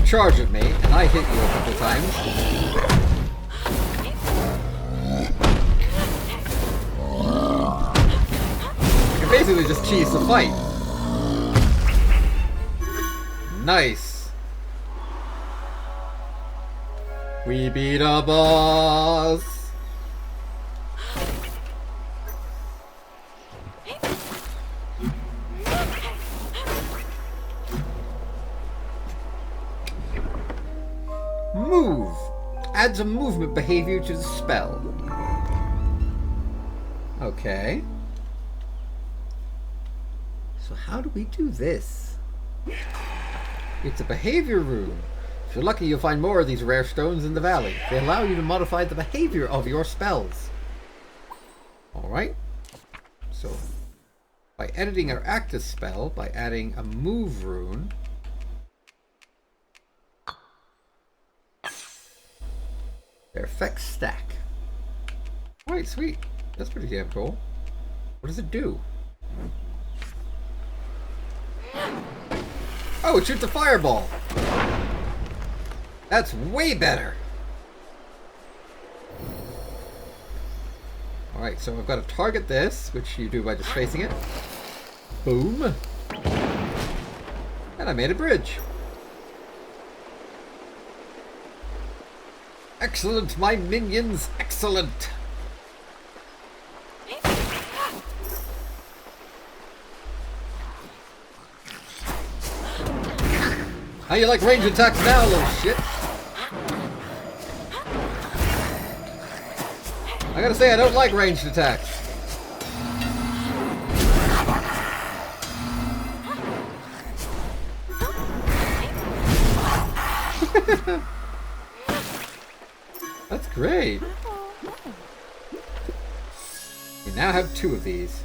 [SPEAKER 1] charge at me, and I hit you a couple times. I can basically just cheese the fight. Nice. We beat a boss. Move. Adds a movement behavior to the spell. Okay. So how do we do this? It's a behavior rune. If you're lucky, you'll find more of these rare stones in the valley. They allow you to modify the behavior of your spells. Alright. So, by editing our active spell, by adding a move rune, their effects stack. Alright, sweet. That's pretty damn cool. What does it do? Oh, it shoots a fireball! That's way better! Alright, so I've got to target this, which you do by just facing it. Boom! And I made a bridge. Excellent, my minions! Excellent! How you like range attacks now, little shit? I gotta say, I don't like ranged attacks. That's great. You now have 2 of these.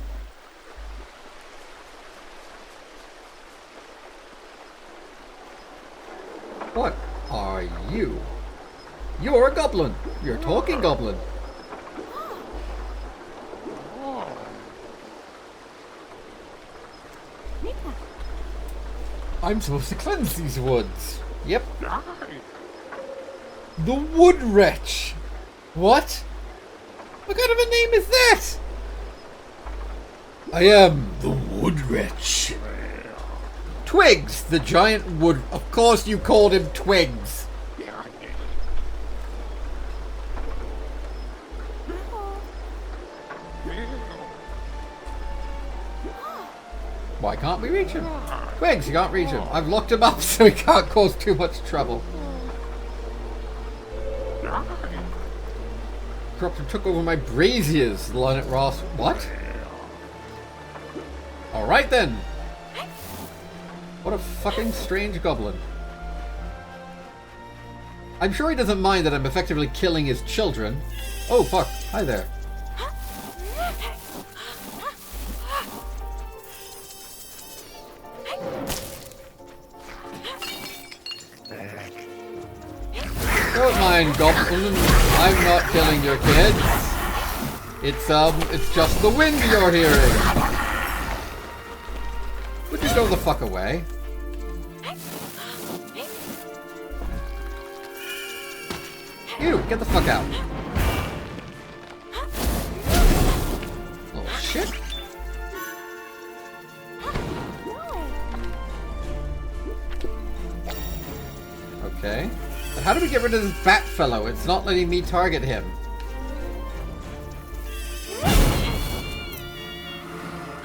[SPEAKER 1] What are you? You're a goblin. You're a talking goblin. I'm supposed to cleanse these woods. Yep. The Wood Wretch. What? What kind of a name is that? I am the Wood Wretch. Twigs, the giant wood. Of course you called him Twigs. Why can't we reach him? Twigs, you can't reach him. I've locked him up so he can't cause too much trouble. Corruption took over my braziers, Lieutenant Ross. What? Alright then. What a fucking strange goblin. I'm sure he doesn't mind that I'm effectively killing his children. Oh fuck, hi there. Don't mind, goblin. I'm not killing your kids. It's just the wind you're hearing. Would you go the fuck away? You, get the fuck out. Oh shit. Okay. But how do we get rid of this bat fellow? It's not letting me target him.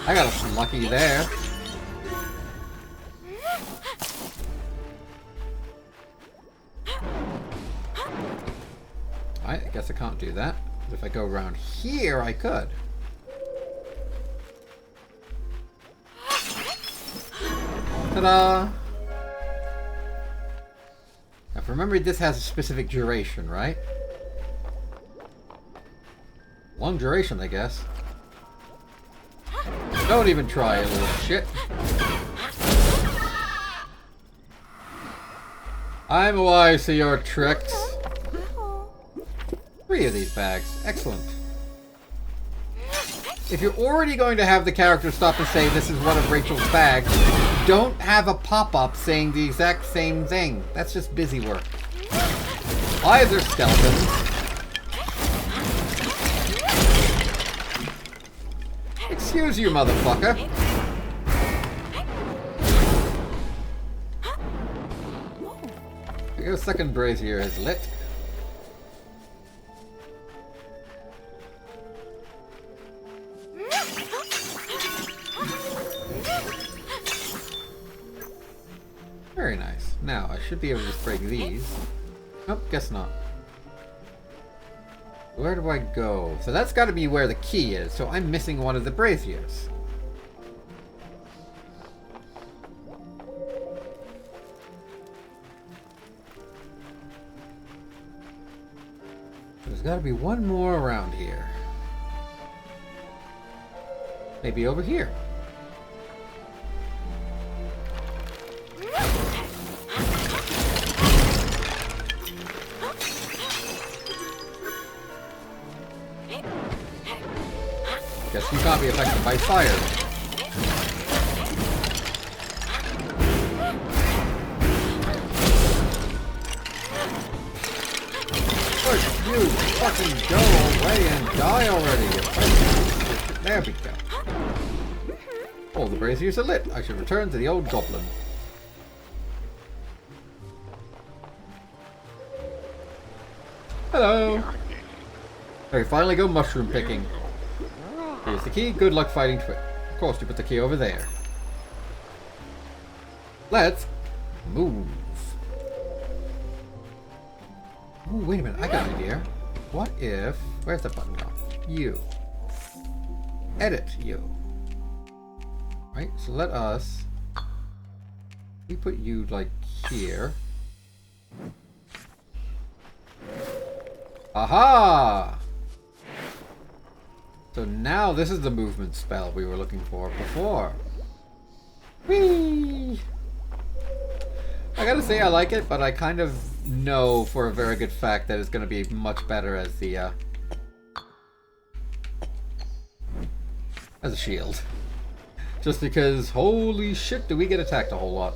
[SPEAKER 1] I got us lucky there. I guess I can't do that. But if I go around here, I could. Ta-da! Now, remember, this has a specific duration, right? Long duration, I guess. Don't even try, you little shit. I'm wise to your tricks. 3 of these bags. Excellent. If you're already going to have the character stop and say, this is one of Rachel's bags, don't have a pop-up saying the exact same thing. That's just busy work. Why is there skeletons? Excuse you, motherfucker. Your second brazier is lit. Very nice. Now, I should be able to just break these. Nope, guess not. Where do I go? So that's got to be where the key is, so I'm missing one of the braziers. There's got to be one more around here. Maybe over here. Guess you can't be affected by fire. Push you fucking go away and die already. There we go. All the braziers are lit. I should return to the old goblin. Hello. Okay, finally go mushroom picking. Here's the key. Good luck fighting Twit. Of course, you put the key over there. Let's move. Ooh, wait a minute. I got an idea. What if... Where's the button gone? You. Edit you. Right? So let us... We put you, like, here. Aha! So now this is the movement spell we were looking for before. Whee! I gotta say I like it, but I kind of know for a very good fact that it's gonna be much better as the as a shield. Just because, holy shit, do we get attacked a whole lot.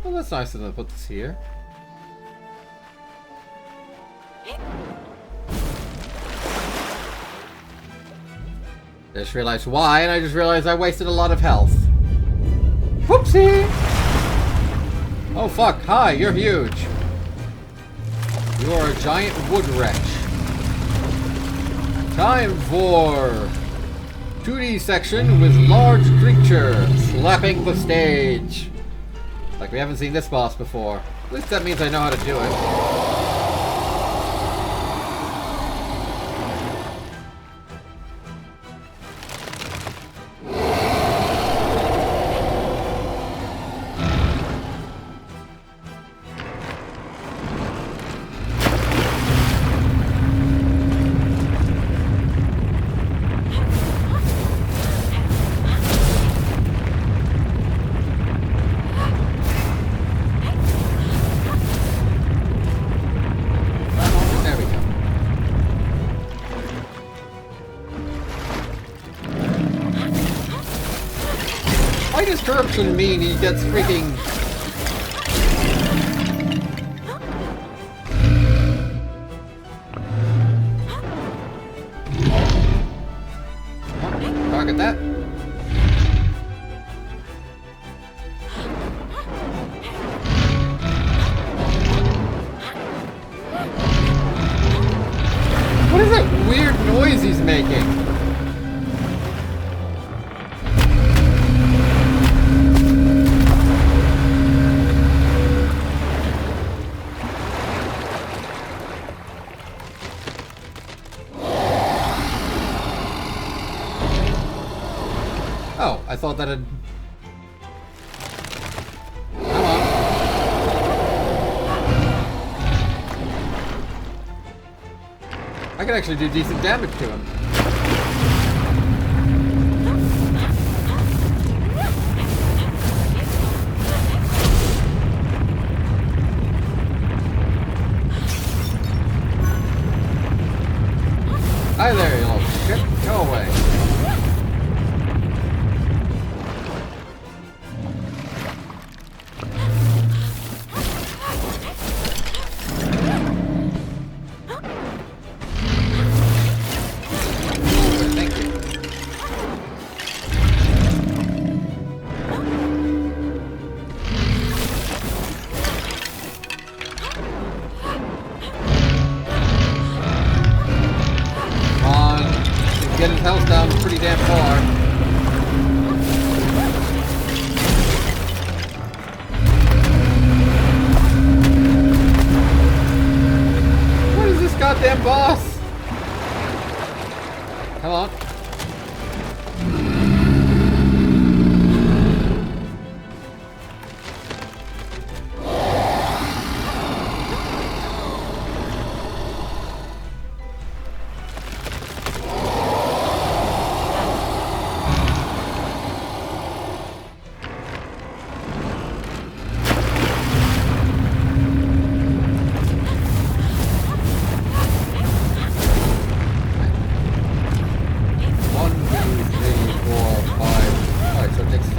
[SPEAKER 1] Well, that's nice of them to put this here. I just realized why, and I just realized I wasted a lot of health. Whoopsie! Oh fuck, hi, you're huge. You are a giant wood wretch. Time for 2D section with large creature slapping the stage. Like we haven't seen this boss before. At least that means I know how to do it. Why does corruption mean he gets freaking... Target that. What is that weird noise he's making? Oh, I thought that had... Come on. I can actually do decent damage to him.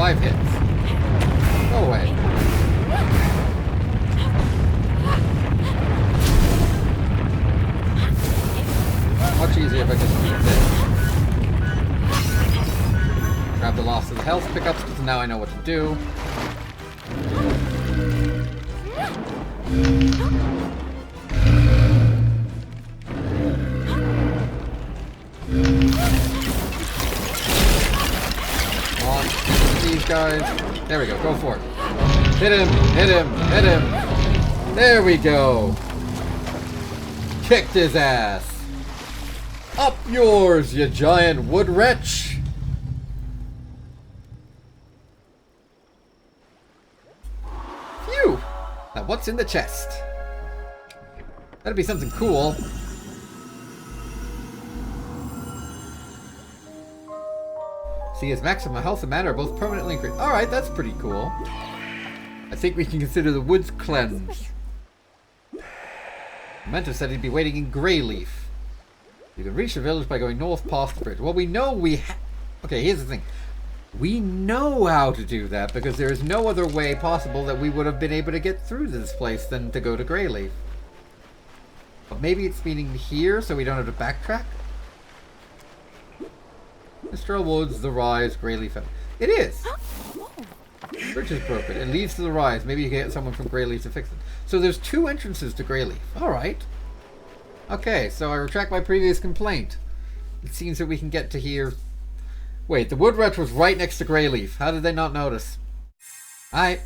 [SPEAKER 1] 5 hits. Go away. Much easier if I just beat this. Grab the loss of the health pickups because now I know what to do. Come on, these guys. There we go, go for it. Hit him, hit him, hit him. There we go. Kicked his ass. Up yours, you giant wood wretch. Phew. Now what's in the chest? That'd be something cool. See, his maximum health and mana are both permanently increased. Alright, that's pretty cool. I think we can consider the woods cleansed. Memento said he'd be waiting in Greyleaf. You can reach the village by going north past the bridge. Well, we know okay, here's the thing. We know how to do that because there is no other way possible that we would have been able to get through this place than to go to Greyleaf. But maybe it's meaning here so we don't have to backtrack? Mystralia Woods, the Rise, Greyleaf. It is! The bridge is broken. It leads to the Rise. Maybe you can get someone from Greyleaf to fix it. So there's 2 entrances to Greyleaf. Alright. Okay, so I retract my previous complaint. It seems that we can get to here. Wait, the wood wretch was right next to Greyleaf. How did they not notice? Alright.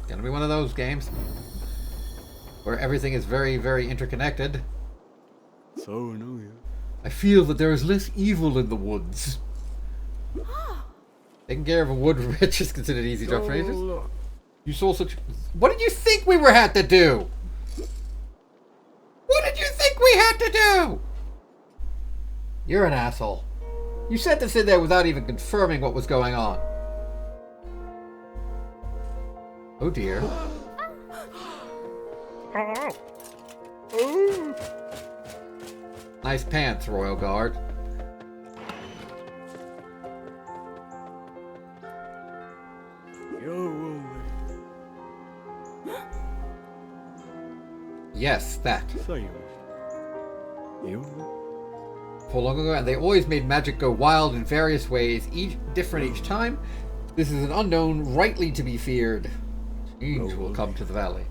[SPEAKER 1] Gonna be one of those games. Where everything is very, very interconnected.
[SPEAKER 6] So annoying.
[SPEAKER 1] I feel that there is less evil in the woods. Taking care of a wood wretch is considered easy job for ages. You saw such... What did you think we had to do? What did you think we had to do? You're an asshole. You sent us in there without even confirming what was going on. Oh dear. Nice pants, Royal Guard. Yes, that. For long ago, and they always made magic go wild in various ways, each different each time. This is an unknown, rightly to be feared. Change will come to the valley.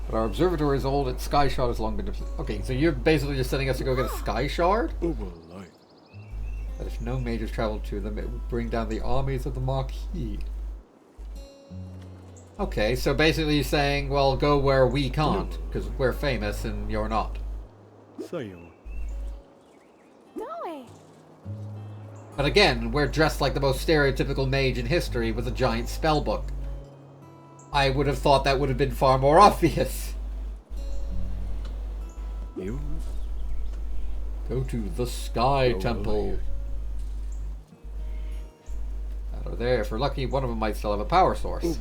[SPEAKER 1] But our observatory is old, its sky shard has long been depleted. Okay, so you're basically just sending us to go get a sky shard? That if no mages traveled to them, it would bring down the armies of the Marquis. Okay, so basically you're saying, well, go where we can't, because we're famous and you're not. But again, we're dressed like the most stereotypical mage in history with a giant spellbook. I would have thought that would have been far more obvious. Go to the Sky Temple. Out of there, if we're lucky, one of them might still have a power source.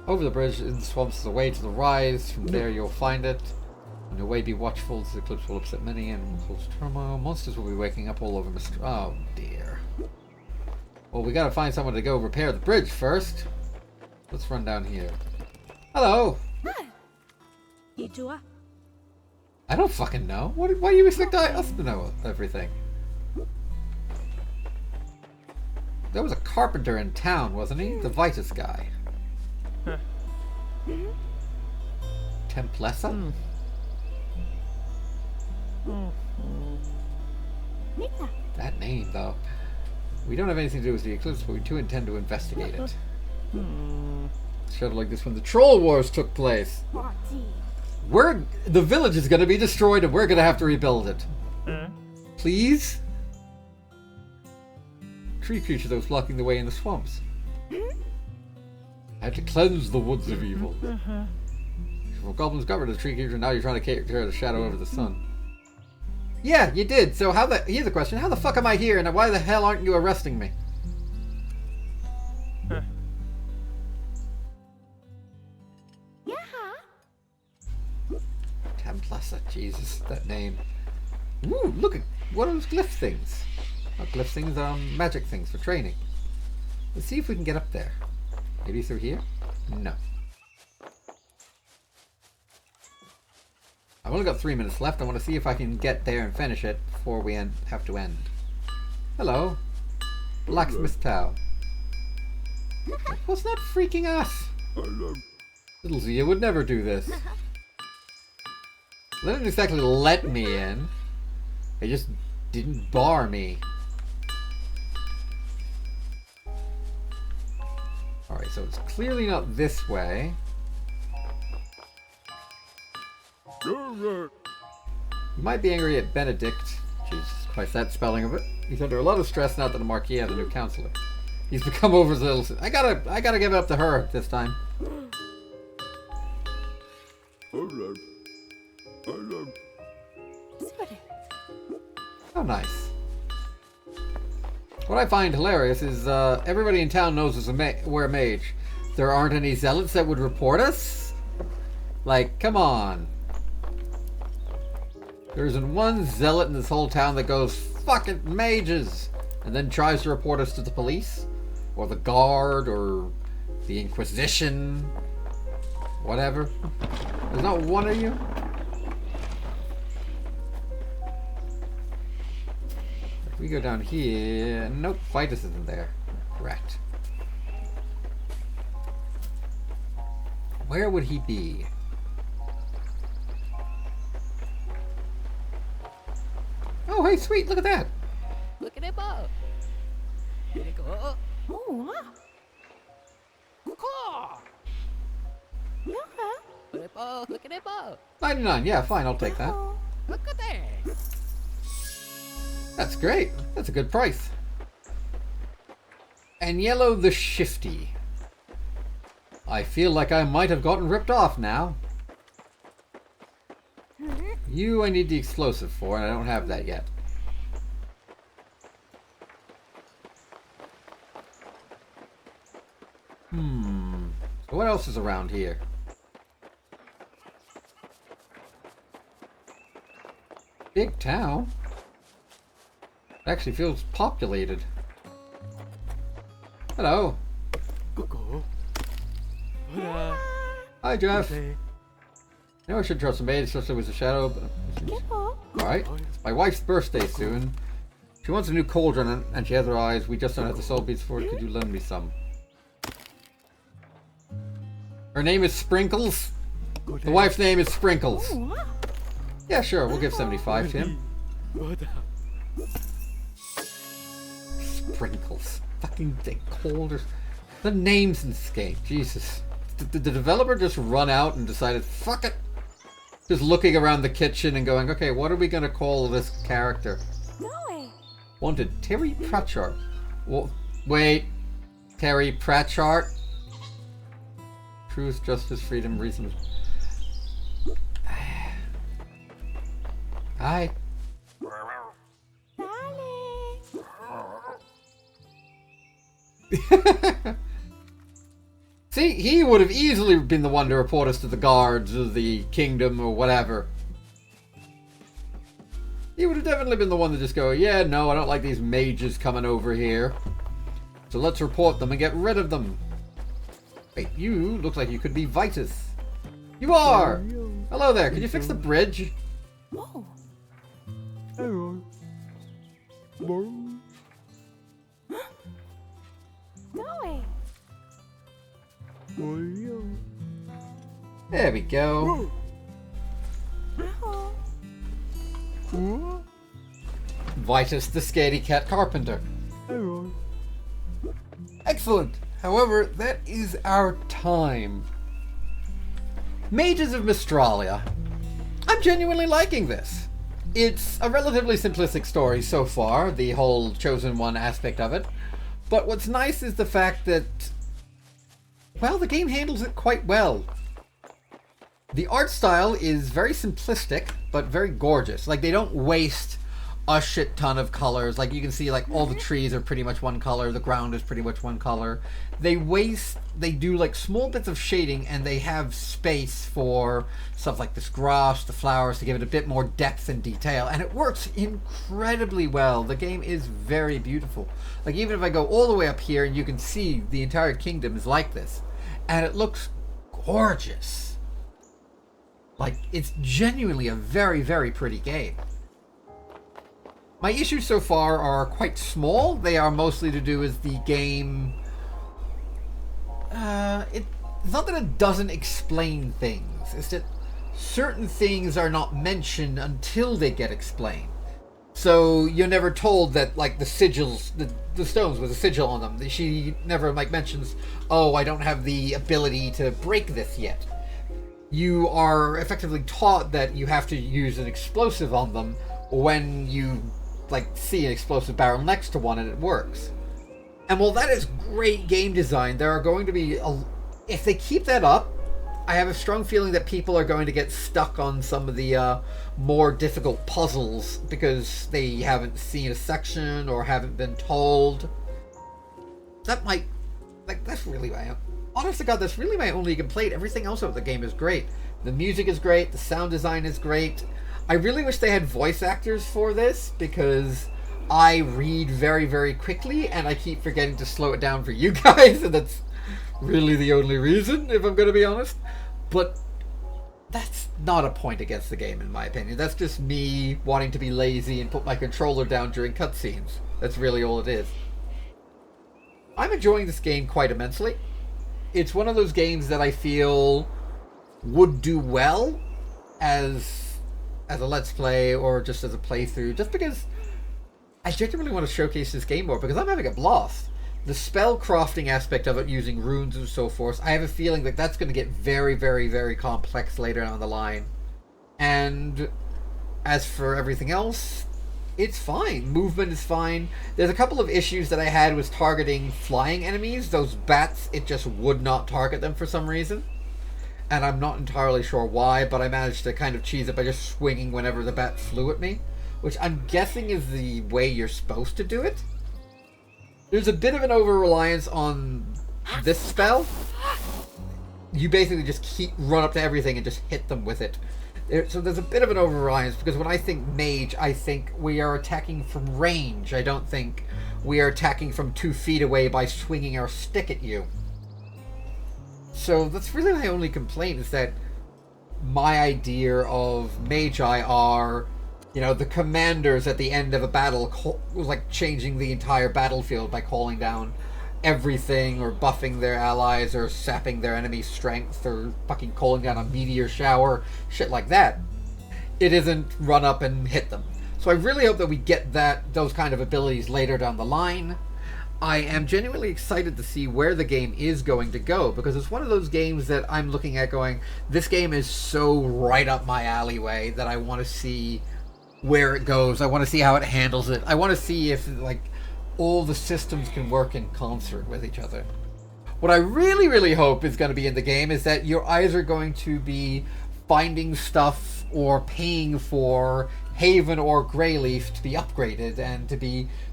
[SPEAKER 1] Over the bridge in the swamps is a way to the Rise. From there you'll find it. On your way, be watchful. This eclipse will upset many and cause turmoil. Monsters will be waking up all over Mystralia. Oh dear. Well, we gotta find someone to go repair the bridge first. Let's run down here. Hello. I don't fucking know. Why do you expect us to know everything? There was a carpenter in town, wasn't he? The Vitus guy. Templessa? That name, though. We don't have anything to do with the eclipse, but we do intend to investigate it. Showed like this when the Troll Wars took place. The village is going to be destroyed and we're going to have to rebuild it. Please? Tree creature that was blocking the way in the swamps. I had to cleanse the woods of evil. Well, goblins got rid of the tree creature, now you're trying to clear the shadow over the sun. Yeah, you did. So here's the question. How the fuck am I here and why the hell aren't you arresting me? Templessa, Jesus, that name. Ooh, look at one of those glyph things. glyph things, magic things for training. Let's see if we can get up there. Maybe through here? No. I've only got 3 minutes left. I want to see if I can get there and finish it before we have to end. Hello. Blacksmith Tao. What's not freaking us? Little Zia would never do this. They didn't exactly let me in. They just didn't bar me. Alright, so it's clearly not this way. You might be angry at Benedict. Jesus Christ, that spelling of it. He's under a lot of stress now that the Marquis has a new counselor. He's become overzealous. I gotta give it up to her this time. Oh, nice. What I find hilarious is everybody in town knows we're a mage. There aren't any zealots that would report us? Like, come on. There isn't one zealot in this whole town that goes, "Fuck it, mages!" and then tries to report us to the police, or the guard, or the Inquisition, whatever. There's not one of you? If we go down here, nope, Vitus isn't there. Rat. Where would he be? Oh, hey, sweet, look at that.
[SPEAKER 8] Look at it, Bob. Here it go.
[SPEAKER 7] Oh, wow.
[SPEAKER 8] Caw.
[SPEAKER 7] Yeah.
[SPEAKER 8] Look at it, Bob. Look at it, Bob.
[SPEAKER 1] 99, yeah, fine, I'll take that.
[SPEAKER 8] Look at that.
[SPEAKER 1] That's great. That's a good price. And Yellow the Shifty. I feel like I might have gotten ripped off now. You I need the explosive for, and I don't have that yet. What else is around here? Big town. It actually feels populated. Hello.
[SPEAKER 6] Coco.
[SPEAKER 1] Hi, Jeff. I know I should trust a maid, especially with a shadow, but... Alright. It's my wife's birthday soon. She wants a new cauldron, and she has her eyes. We just don't have the soul beads for it. Could you lend me some? Her name is Sprinkles. The wife's name is Sprinkles. Yeah, sure. We'll give 75 to him. Sprinkles. Fucking cauldron. The names in this game. Jesus. Did the developer just run out and decided, fuck it? Just looking around the kitchen and going, okay, what are we going to call this character?
[SPEAKER 7] No way.
[SPEAKER 1] Wanted Terry Pratchard. Well, wait. Terry Pratchard? Truth, justice, freedom, reason. Hi. See, he would have easily been the one to report us to the guards or the kingdom or whatever. He would have definitely been the one to just go, yeah, no, I don't like these mages coming over here. So let's report them and get rid of them. Wait, you look like you could be Vitus. You are! Hello there, can you fix the bridge?
[SPEAKER 7] Whoa.
[SPEAKER 6] Hello.
[SPEAKER 7] No way.
[SPEAKER 1] There we go. Vitus the Scaredy Cat Carpenter.
[SPEAKER 6] Hello.
[SPEAKER 1] Excellent. However, that is our time. Mages of Mystralia. I'm genuinely liking this. It's a relatively simplistic story so far, the whole chosen one aspect of it. But what's nice is the fact that, well, the game handles it quite well. The art style is very simplistic, but very gorgeous. Like, they don't waste a shit ton of colors. Like, you can see, like, all the trees are pretty much one color, the ground is pretty much one color. They do, like, small bits of shading, and they have space for stuff like this grass, the flowers, to give it a bit more depth and detail, and it works incredibly well. The game is very beautiful. Like, even if I go all the way up here, and you can see the entire kingdom is like this, and it looks gorgeous. Like, it's genuinely a very, very pretty game. My issues so far are quite small. They are mostly to do with the game. It's not that it doesn't explain things. It's that certain things are not mentioned until they get explained. So you're never told that, like, the sigils, the stones with a sigil on them. She never, like, mentions, oh, I don't have the ability to break this yet. You are effectively taught that you have to use an explosive on them when you, like, see an explosive barrel next to one and it works. And while that is great game design, there are going to be, if they keep that up, I have a strong feeling that people are going to get stuck on some of the more difficult puzzles because they haven't seen a section or haven't been told. That might, like, that's really my, honest to God, that's really my only complaint. Everything else about the game is great. The music is great, the sound design is great. I really wish they had voice actors for this, because I read very, very quickly, and I keep forgetting to slow it down for you guys, and that's really the only reason, if I'm going to be honest. But that's not a point against the game, in my opinion. That's just me wanting to be lazy and put my controller down during cutscenes. That's really all it is. I'm enjoying this game quite immensely. It's one of those games that I feel would do well as a Let's Play or just as a playthrough, just because I genuinely want to showcase this game more, because I'm having a blast. The spell crafting aspect of it, using runes and so forth, I have a feeling that that's going to get very, very, very complex later down the line. And as for everything else, it's fine. Movement is fine. There's a couple of issues that I had with targeting flying enemies. Those bats, it just would not target them for some reason. And I'm not entirely sure why, but I managed to kind of cheese it by just swinging whenever the bat flew at me, which I'm guessing is the way you're supposed to do it. There's a bit of an over-reliance on this spell. You basically just run up to everything and just hit them with it. So there's a bit of an over-reliance, because when I think mage, I think we are attacking from range. I don't think we are attacking from 2 feet away by swinging our stick at you. So that's really my only complaint, is that my idea of magi are, you know, the commanders at the end of a battle, like changing the entire battlefield by calling down everything, or buffing their allies, or sapping their enemy's strength, or fucking calling down a meteor shower, shit like that. It isn't run up and hit them. So I really hope that we get those kind of abilities later down the line. I am genuinely excited to see where the game is going to go, because it's one of those games that I'm looking at going, this game is so right up my alleyway that I want to see where it goes. I want to see how it handles it. I want to see if, like, all the systems can work in concert with each other. What I really, really hope is going to be in the game is that you're either going to be finding stuff or paying for Haven or Greyleaf to be upgraded and to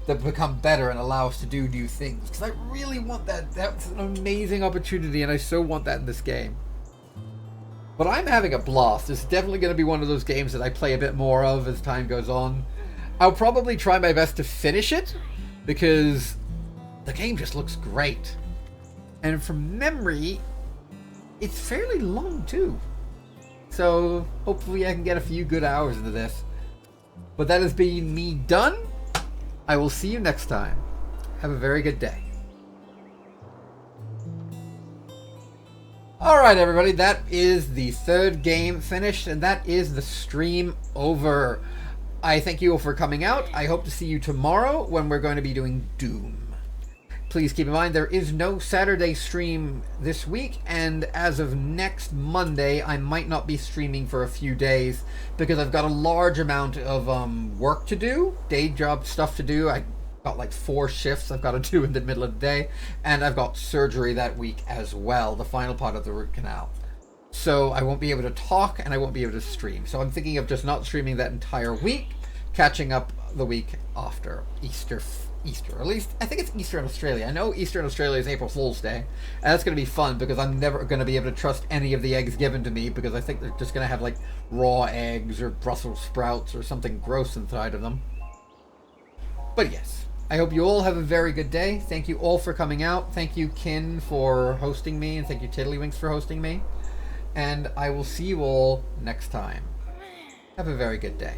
[SPEAKER 1] become better and allow us to do new things. Because I really want that. That's an amazing opportunity, and I so want that in this game. But I'm having a blast. It's definitely going to be one of those games that I play a bit more of as time goes on. I'll probably try my best to finish it, because the game just looks great. And from memory, it's fairly long too. So hopefully I can get a few good hours into this. But that has been me done. I will see you next time. Have a very good day. Alright everybody, that is the 3rd game finished, and that is the stream over. I thank you all for coming out. I hope to see you tomorrow when we're going to be doing Doom. Please keep in mind there is no Saturday stream this week, and as of next Monday I might not be streaming for a few days because I've got a large amount of work to do, day job stuff to do. I got like 4 shifts I've got to do in the middle of the day, and I've got surgery that week as well, the final part of the root canal. So I won't be able to talk and I won't be able to stream. So I'm thinking of just not streaming that entire week, catching up the week after Easter. Easter, at least I think it's Easter in Australia. I know Easter in Australia is April Fool's Day, and that's going to be fun because I'm never going to be able to trust any of the eggs given to me because I think they're just going to have like raw eggs or Brussels sprouts or something gross inside of them. But yes, I hope you all have a very good day. Thank you all for coming out. Thank you, Kin, for hosting me, and thank you, Tiddlywinks, for hosting me. And I will see you all next time. Have a very good day.